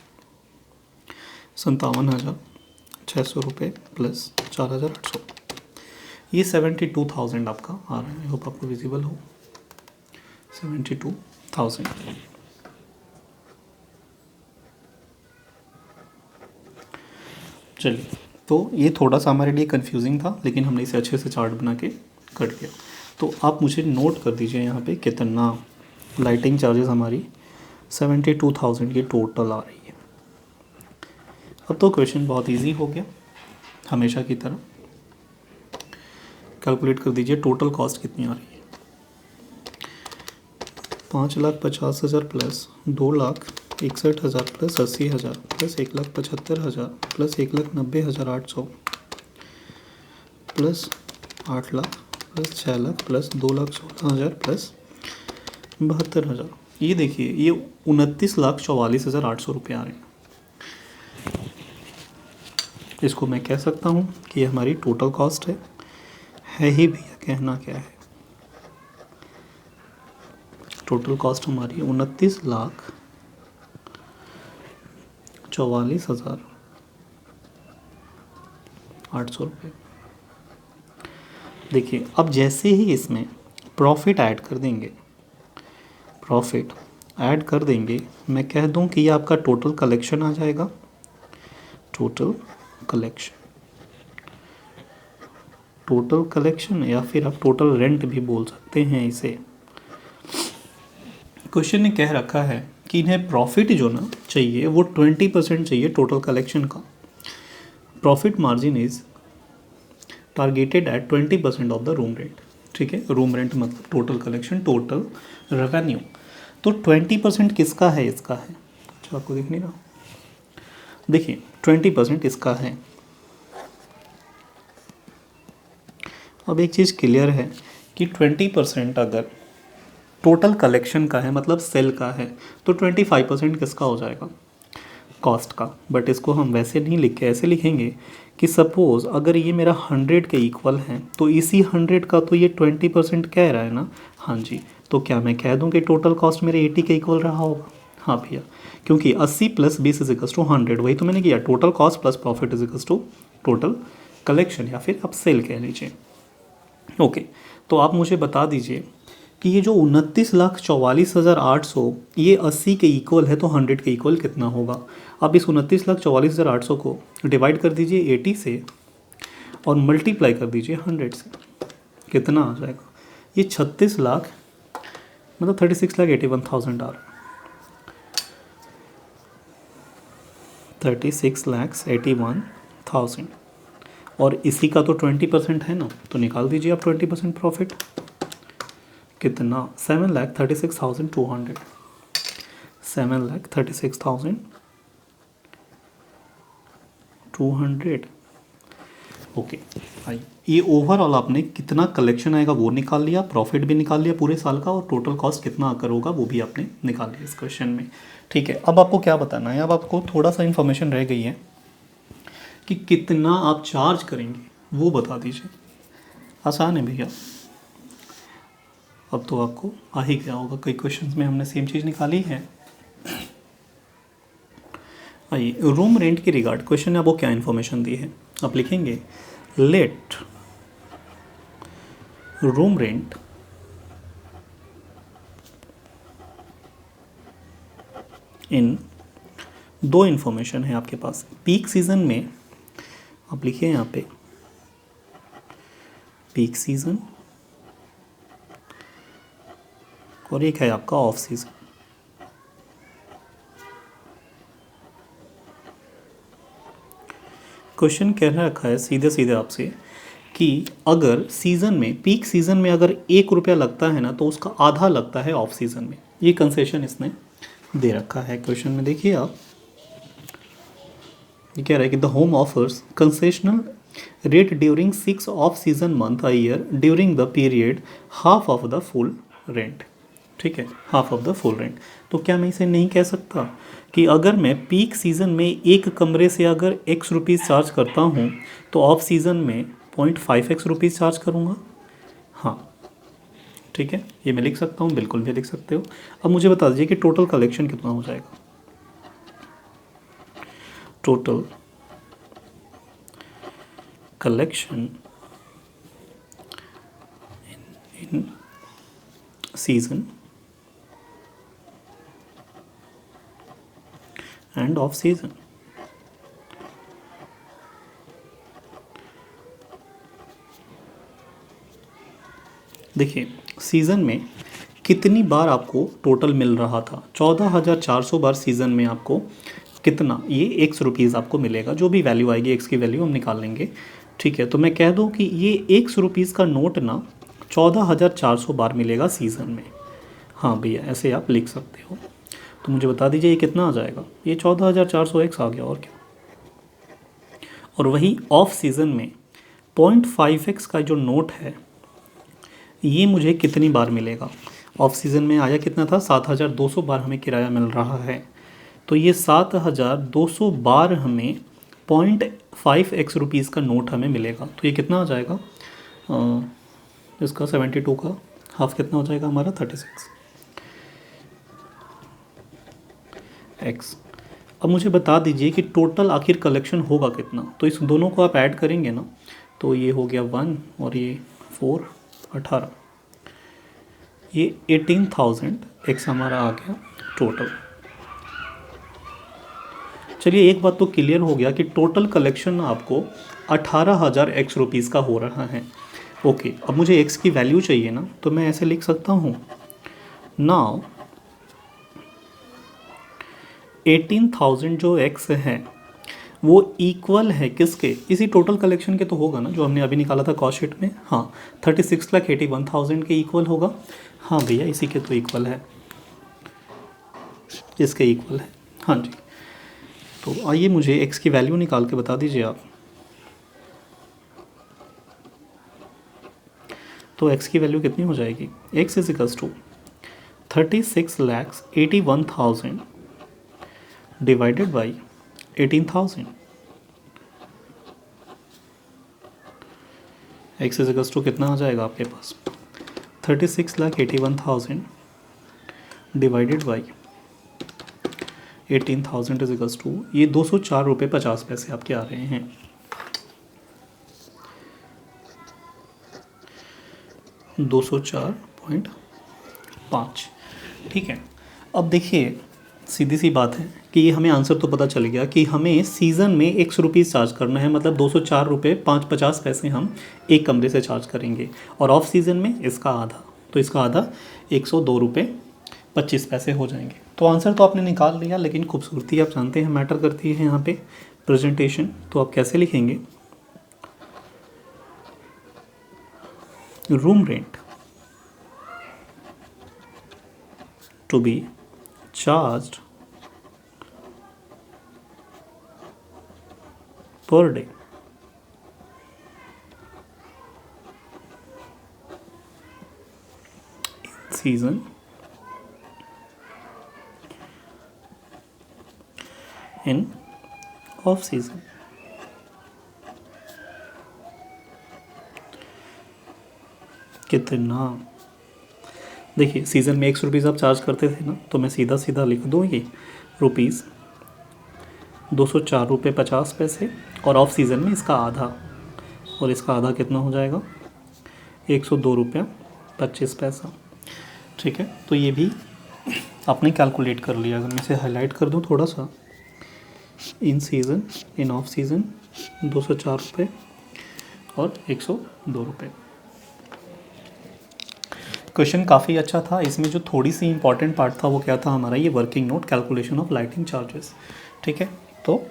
57,600 रुपये प्लस 4,800, ये 72,000 आपका आ रहा है। आई होप आपको विजिबल हो। 72,000। चलिए, तो ये थोड़ा सा हमारे लिए कंफ्यूजिंग था, लेकिन हमने इसे अच्छे से चार्ट बना के कर लिया। तो आप मुझे नोट कर दीजिए यहाँ पे कितना लाइटिंग चार्जेस हमारी 72,000 की टोटल आ रही है। अब तो क्वेश्चन बहुत इजी हो गया, हमेशा की तरह। कैलकुलेट कर दीजिए टोटल कॉस्ट कितनी आ रही है। 5,50,000 plus 2,61,000 plus 80,000 plus 1,75,000 plus 1,90,800 plus 8 lakh plus 6 lakh plus 2,16,000 plus 72,000। ये देखिए ये 29,44,800 रुपये आ रहे हैं। इसको मैं कह सकता हूँ कि ये हमारी टोटल कॉस्ट है ही भैया, कहना क्या है। टोटल कॉस्ट हमारी 29,44,800 रुपये। देखिए अब जैसे ही इसमें प्रॉफिट ऐड कर देंगे, मैं कह दूं कि ये आपका टोटल कलेक्शन आ जाएगा। टोटल कलेक्शन या फिर आप टोटल रेंट भी बोल सकते हैं इसे। क्वेश्चन ने कह रखा है कि इन्हें प्रॉफिट जो ना चाहिए वो 20% चाहिए टोटल कलेक्शन का। Profit margin is targeted eight 20% of the room rent. ठीक है, रूम रेंट मतलब टोटल कलेक्शन, टोटल रेवेन्यू। तो 20% किसका है? इसका है। अच्छा आपको दिख नहीं रहा, देखिए 20% इसका है। अब एक चीज़ क्लियर है कि 20% अगर टोटल कलेक्शन का है मतलब सेल का है तो 25% किसका हो जाएगा? कॉस्ट का। बट इसको हम वैसे नहीं लिखे, ऐसे लिखेंगे कि सपोज़ अगर ये मेरा 100 के इक्वल है तो इसी 100 का तो ये 20% कह रहा है ना। हाँ जी, तो क्या मैं कह दूं कि टोटल कॉस्ट मेरे 80 के इक्वल रहा होगा? हाँ भैया, क्योंकि 80 प्लस 20 इज इक्वल्स टू 100, वही तो मैंने किया। Total cost plus profit is equals to total collection, या फिर आप सेल कह लीजिए। ओके, तो आप मुझे बता दीजिए कि ये जो 29,44,800 ये 80 के इक्वल है तो 100 के इक्वल कितना होगा? अब इस 29,44,800 को डिवाइड कर दीजिए 80 से और मल्टीप्लाई कर दीजिए 100 से, कितना आ जाएगा? ये 36 लाख मतलब 36,81,000 आ रहा है। 36,81,000 और इसी का तो 20% है ना, तो निकाल दीजिए आप 20% प्रॉफिट। कितना? 7,36,200। 7,36,200। ओके, आइए ये ओवरऑल आपने कितना कलेक्शन आएगा वो निकाल लिया, प्रॉफिट भी निकाल लिया पूरे साल का, और टोटल कॉस्ट कितना आकर होगा वो भी आपने निकाल लिया इस क्वेश्चन में। ठीक है, अब आपको क्या बताना है? अब आपको थोड़ा सा इन्फॉर्मेशन रह गई है कि कितना आप चार्ज करेंगे वो बता दीजिए। आसान है भैया, अब तो आपको आ ही गया होगा, कई क्वेश्चंस में हमने सेम चीज़ निकाली है। आइए, रूम रेंट के रिगार्ड क्वेश्चन ने आपको क्या इन्फॉर्मेशन दी है? आप लिखेंगे लेट रूम रेंट इन, दो इन्फॉर्मेशन है आपके पास। पीक सीजन में आप लिखिए यहाँ पे पीक सीजन, और एक है आपका ऑफ सीजन। क्वेश्चन कह रखा है सीधे सीधे आपसे कि अगर सीज़न में, पीक सीज़न में अगर 1 रुपया लगता है ना तो उसका आधा लगता है ऑफ सीज़न में। ये कंसेशन इसने दे रखा है क्वेश्चन में। देखिए आप, ये कह रहा है कि the home offers concessional rate during 6 of season month a year during the period half of the full rent. ठीक है, half of the full rent. तो क्या मैं इसे नहीं कह सकता कि अगर मैं पीक सीज़न में एक कमरे से अगर x रुपीज़ चार्ज करता हूँ तो ऑफ सीज़न में 0.5x रुपीज़ चार्ज करूँगा? हाँ ठीक है, ये मैं लिख सकता हूँ, बिल्कुल भी लिख सकते हो। अब मुझे बता दीजिए कि टोटल कलेक्शन कितना हो जाएगा? Total collection in season end off season. देखिए सीज़न में कितनी बार आपको टोटल मिल रहा था? 14,400 बार सीज़न में आपको कितना, ये x रुपीज़ आपको मिलेगा। जो भी वैल्यू आएगी x की वैल्यू हम निकाल लेंगे। ठीक है, तो मैं कह दूं कि ये x रुपीज़ का नोट ना 14,400 बार मिलेगा सीज़न में। हाँ भैया, ऐसे आप लिख सकते हो। तो मुझे बता दीजिए ये कितना आ जाएगा। ये 14,400x आ गया और क्या। और वही ऑफ सीज़न में 0.5x का जो नोट है ये मुझे कितनी बार मिलेगा। ऑफ सीज़न में आया कितना था, 7,200 बार हमें किराया मिल रहा है। तो ये 7,200 बार हमें 0.5x रुपीज़ का नोट हमें मिलेगा। तो ये कितना आ जाएगा, इसका 72 का हाफ कितना हो जाएगा हमारा, 36 x। अब मुझे बता दीजिए कि टोटल आखिर कलेक्शन होगा कितना। तो इस दोनों को आप ऐड करेंगे ना, तो ये हो गया 1 और ये 4, 18, ये 18,000 x हमारा आ गया टोटल। चलिए एक बात तो क्लियर हो गया कि टोटल कलेक्शन आपको 18,000 x रुपीज़ का हो रहा है। ओके, अब मुझे x की वैल्यू चाहिए ना, तो मैं ऐसे लिख सकता हूँ, नाउ 18,000 जो x है वो इक्वल है किसके, इसी टोटल कलेक्शन के तो होगा ना जो हमने अभी निकाला था कॉस्ट शीट में। हाँ, 36,81,000 के इक्वल होगा। हाँ भैया, इसी के तो इक्वल है, इसके इक्वल है। हाँ जी, तो आइए मुझे x की वैल्यू निकाल के बता दीजिए आप। तो x की वैल्यू कितनी हो जाएगी, x is equals to 36,81,000 divided by 18,000। x is equals to कितना आ जाएगा आपके पास, 36,81,000 divided by 18,000 is equals to, ये 204 रुपये 50 पैसे आपके आ रहे हैं। 204.5, ठीक है। अब देखिए सीधी सी बात है कि ये हमें आंसर तो पता चल गया कि हमें सीज़न में 100 रुपीज़ चार्ज करना है, मतलब 204 रुपये 50 पैसे हम एक कमरे से चार्ज करेंगे। और ऑफ सीज़न में इसका आधा, तो इसका आधा 102 रुपये 25 पैसे हो जाएंगे। तो आंसर तो आपने निकाल लिया, लेकिन खूबसूरती आप जानते हैं मैटर करती है यहाँ पे, प्रेजेंटेशन। तो आप कैसे लिखेंगे, room rent to be charged per day in season in off season। कितना, देखिए सीज़न में 100 रुपीज़ आप चार्ज करते थे ना, तो मैं सीधा सीधा लिख दूँ ये रुपीज़ 204 रुपये 50 पैसे, और ऑफ सीज़न में इसका आधा, और इसका आधा कितना हो जाएगा 102 रुपये 25 पैसा। ठीक है, तो ये भी आपने कैलकुलेट कर लिया। अगर मैं इसे हाईलाइट कर दूं थोड़ा सा, इन सीज़न इन ऑफ सीज़न 204 रुपये और 102 रुपये। क्वेश्चन काफ़ी अच्छा था। इसमें जो थोड़ी सी इंपॉर्टेंट पार्ट था वो क्या था हमारा, ये working note calculation of lighting charges. ठीक है, तो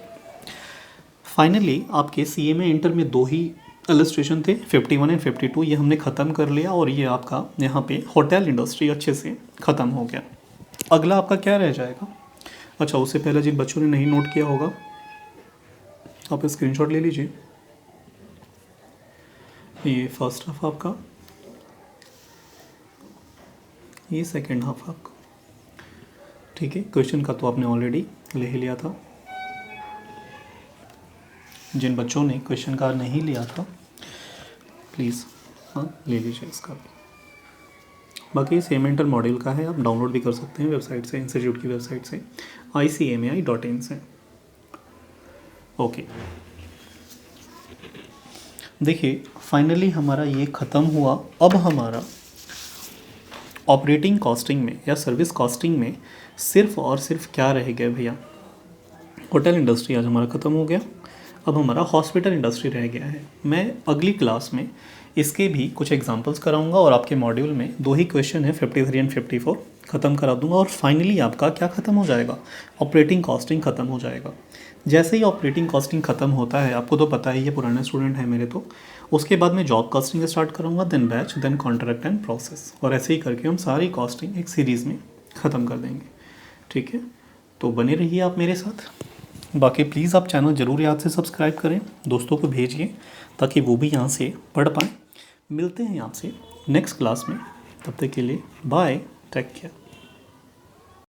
फाइनली आपके सीए में इंटर में दो ही इलस्ट्रेशन थे, 51 एंड 52, ये हमने ख़त्म कर लिया। और ये आपका यहाँ पे होटल इंडस्ट्री अच्छे से ख़त्म हो गया। अगला आपका क्या रह जाएगा, अच्छा उससे पहले जिन बच्चों ने नहीं नोट किया होगा आप स्क्रीनशॉट ले लीजिए। ये फर्स्ट हाफ आपका, ये सेकंड हाफ आपका। ठीक है, क्वेश्चन का तो आपने ऑलरेडी ले ही लिया था। जिन बच्चों ने क्वेश्चन का नहीं लिया था प्लीज़ हाँ ले लीजिए इसका भी। बाकी सेम इंटर मॉड्यूल का है, आप डाउनलोड भी कर सकते हैं वेबसाइट से, इंस्टीट्यूट की वेबसाइट से, icmai.in से। ओके, देखिए फाइनली हमारा ये ख़त्म हुआ। अब हमारा ऑपरेटिंग कॉस्टिंग में या सर्विस कॉस्टिंग में सिर्फ और सिर्फ क्या रह गया भैया, होटल इंडस्ट्री आज हमारा ख़त्म हो गया। अब हमारा हॉस्पिटल इंडस्ट्री रह गया है। मैं अगली क्लास में इसके भी कुछ एग्जांपल्स कराऊंगा और आपके मॉड्यूल में दो ही क्वेश्चन है 53 एंड 54 ख़त्म करा दूंगा। और फाइनली आपका क्या ख़त्म हो जाएगा, ऑपरेटिंग कॉस्टिंग ख़त्म हो जाएगा। जैसे ही ऑपरेटिंग कॉस्टिंग ख़त्म होता है, आपको तो पता ही है, पुराने स्टूडेंट हैं मेरे, तो उसके बाद मैं जॉब कॉस्टिंग स्टार्ट करूँगा, then batch, then contract and process, और ऐसे ही करके हम सारी कॉस्टिंग एक सीरीज़ में ख़त्म कर देंगे। ठीक है, तो बने रहिए आप मेरे साथ। बाकी प्लीज़ आप चैनल ज़रूर याद से सब्सक्राइब करें, दोस्तों को भेजिए ताकि वो भी यहाँ से पढ़ पाएँ। मिलते हैं आपसे नेक्स्ट क्लास में, तब तक के लिए बाय, टेक केयर।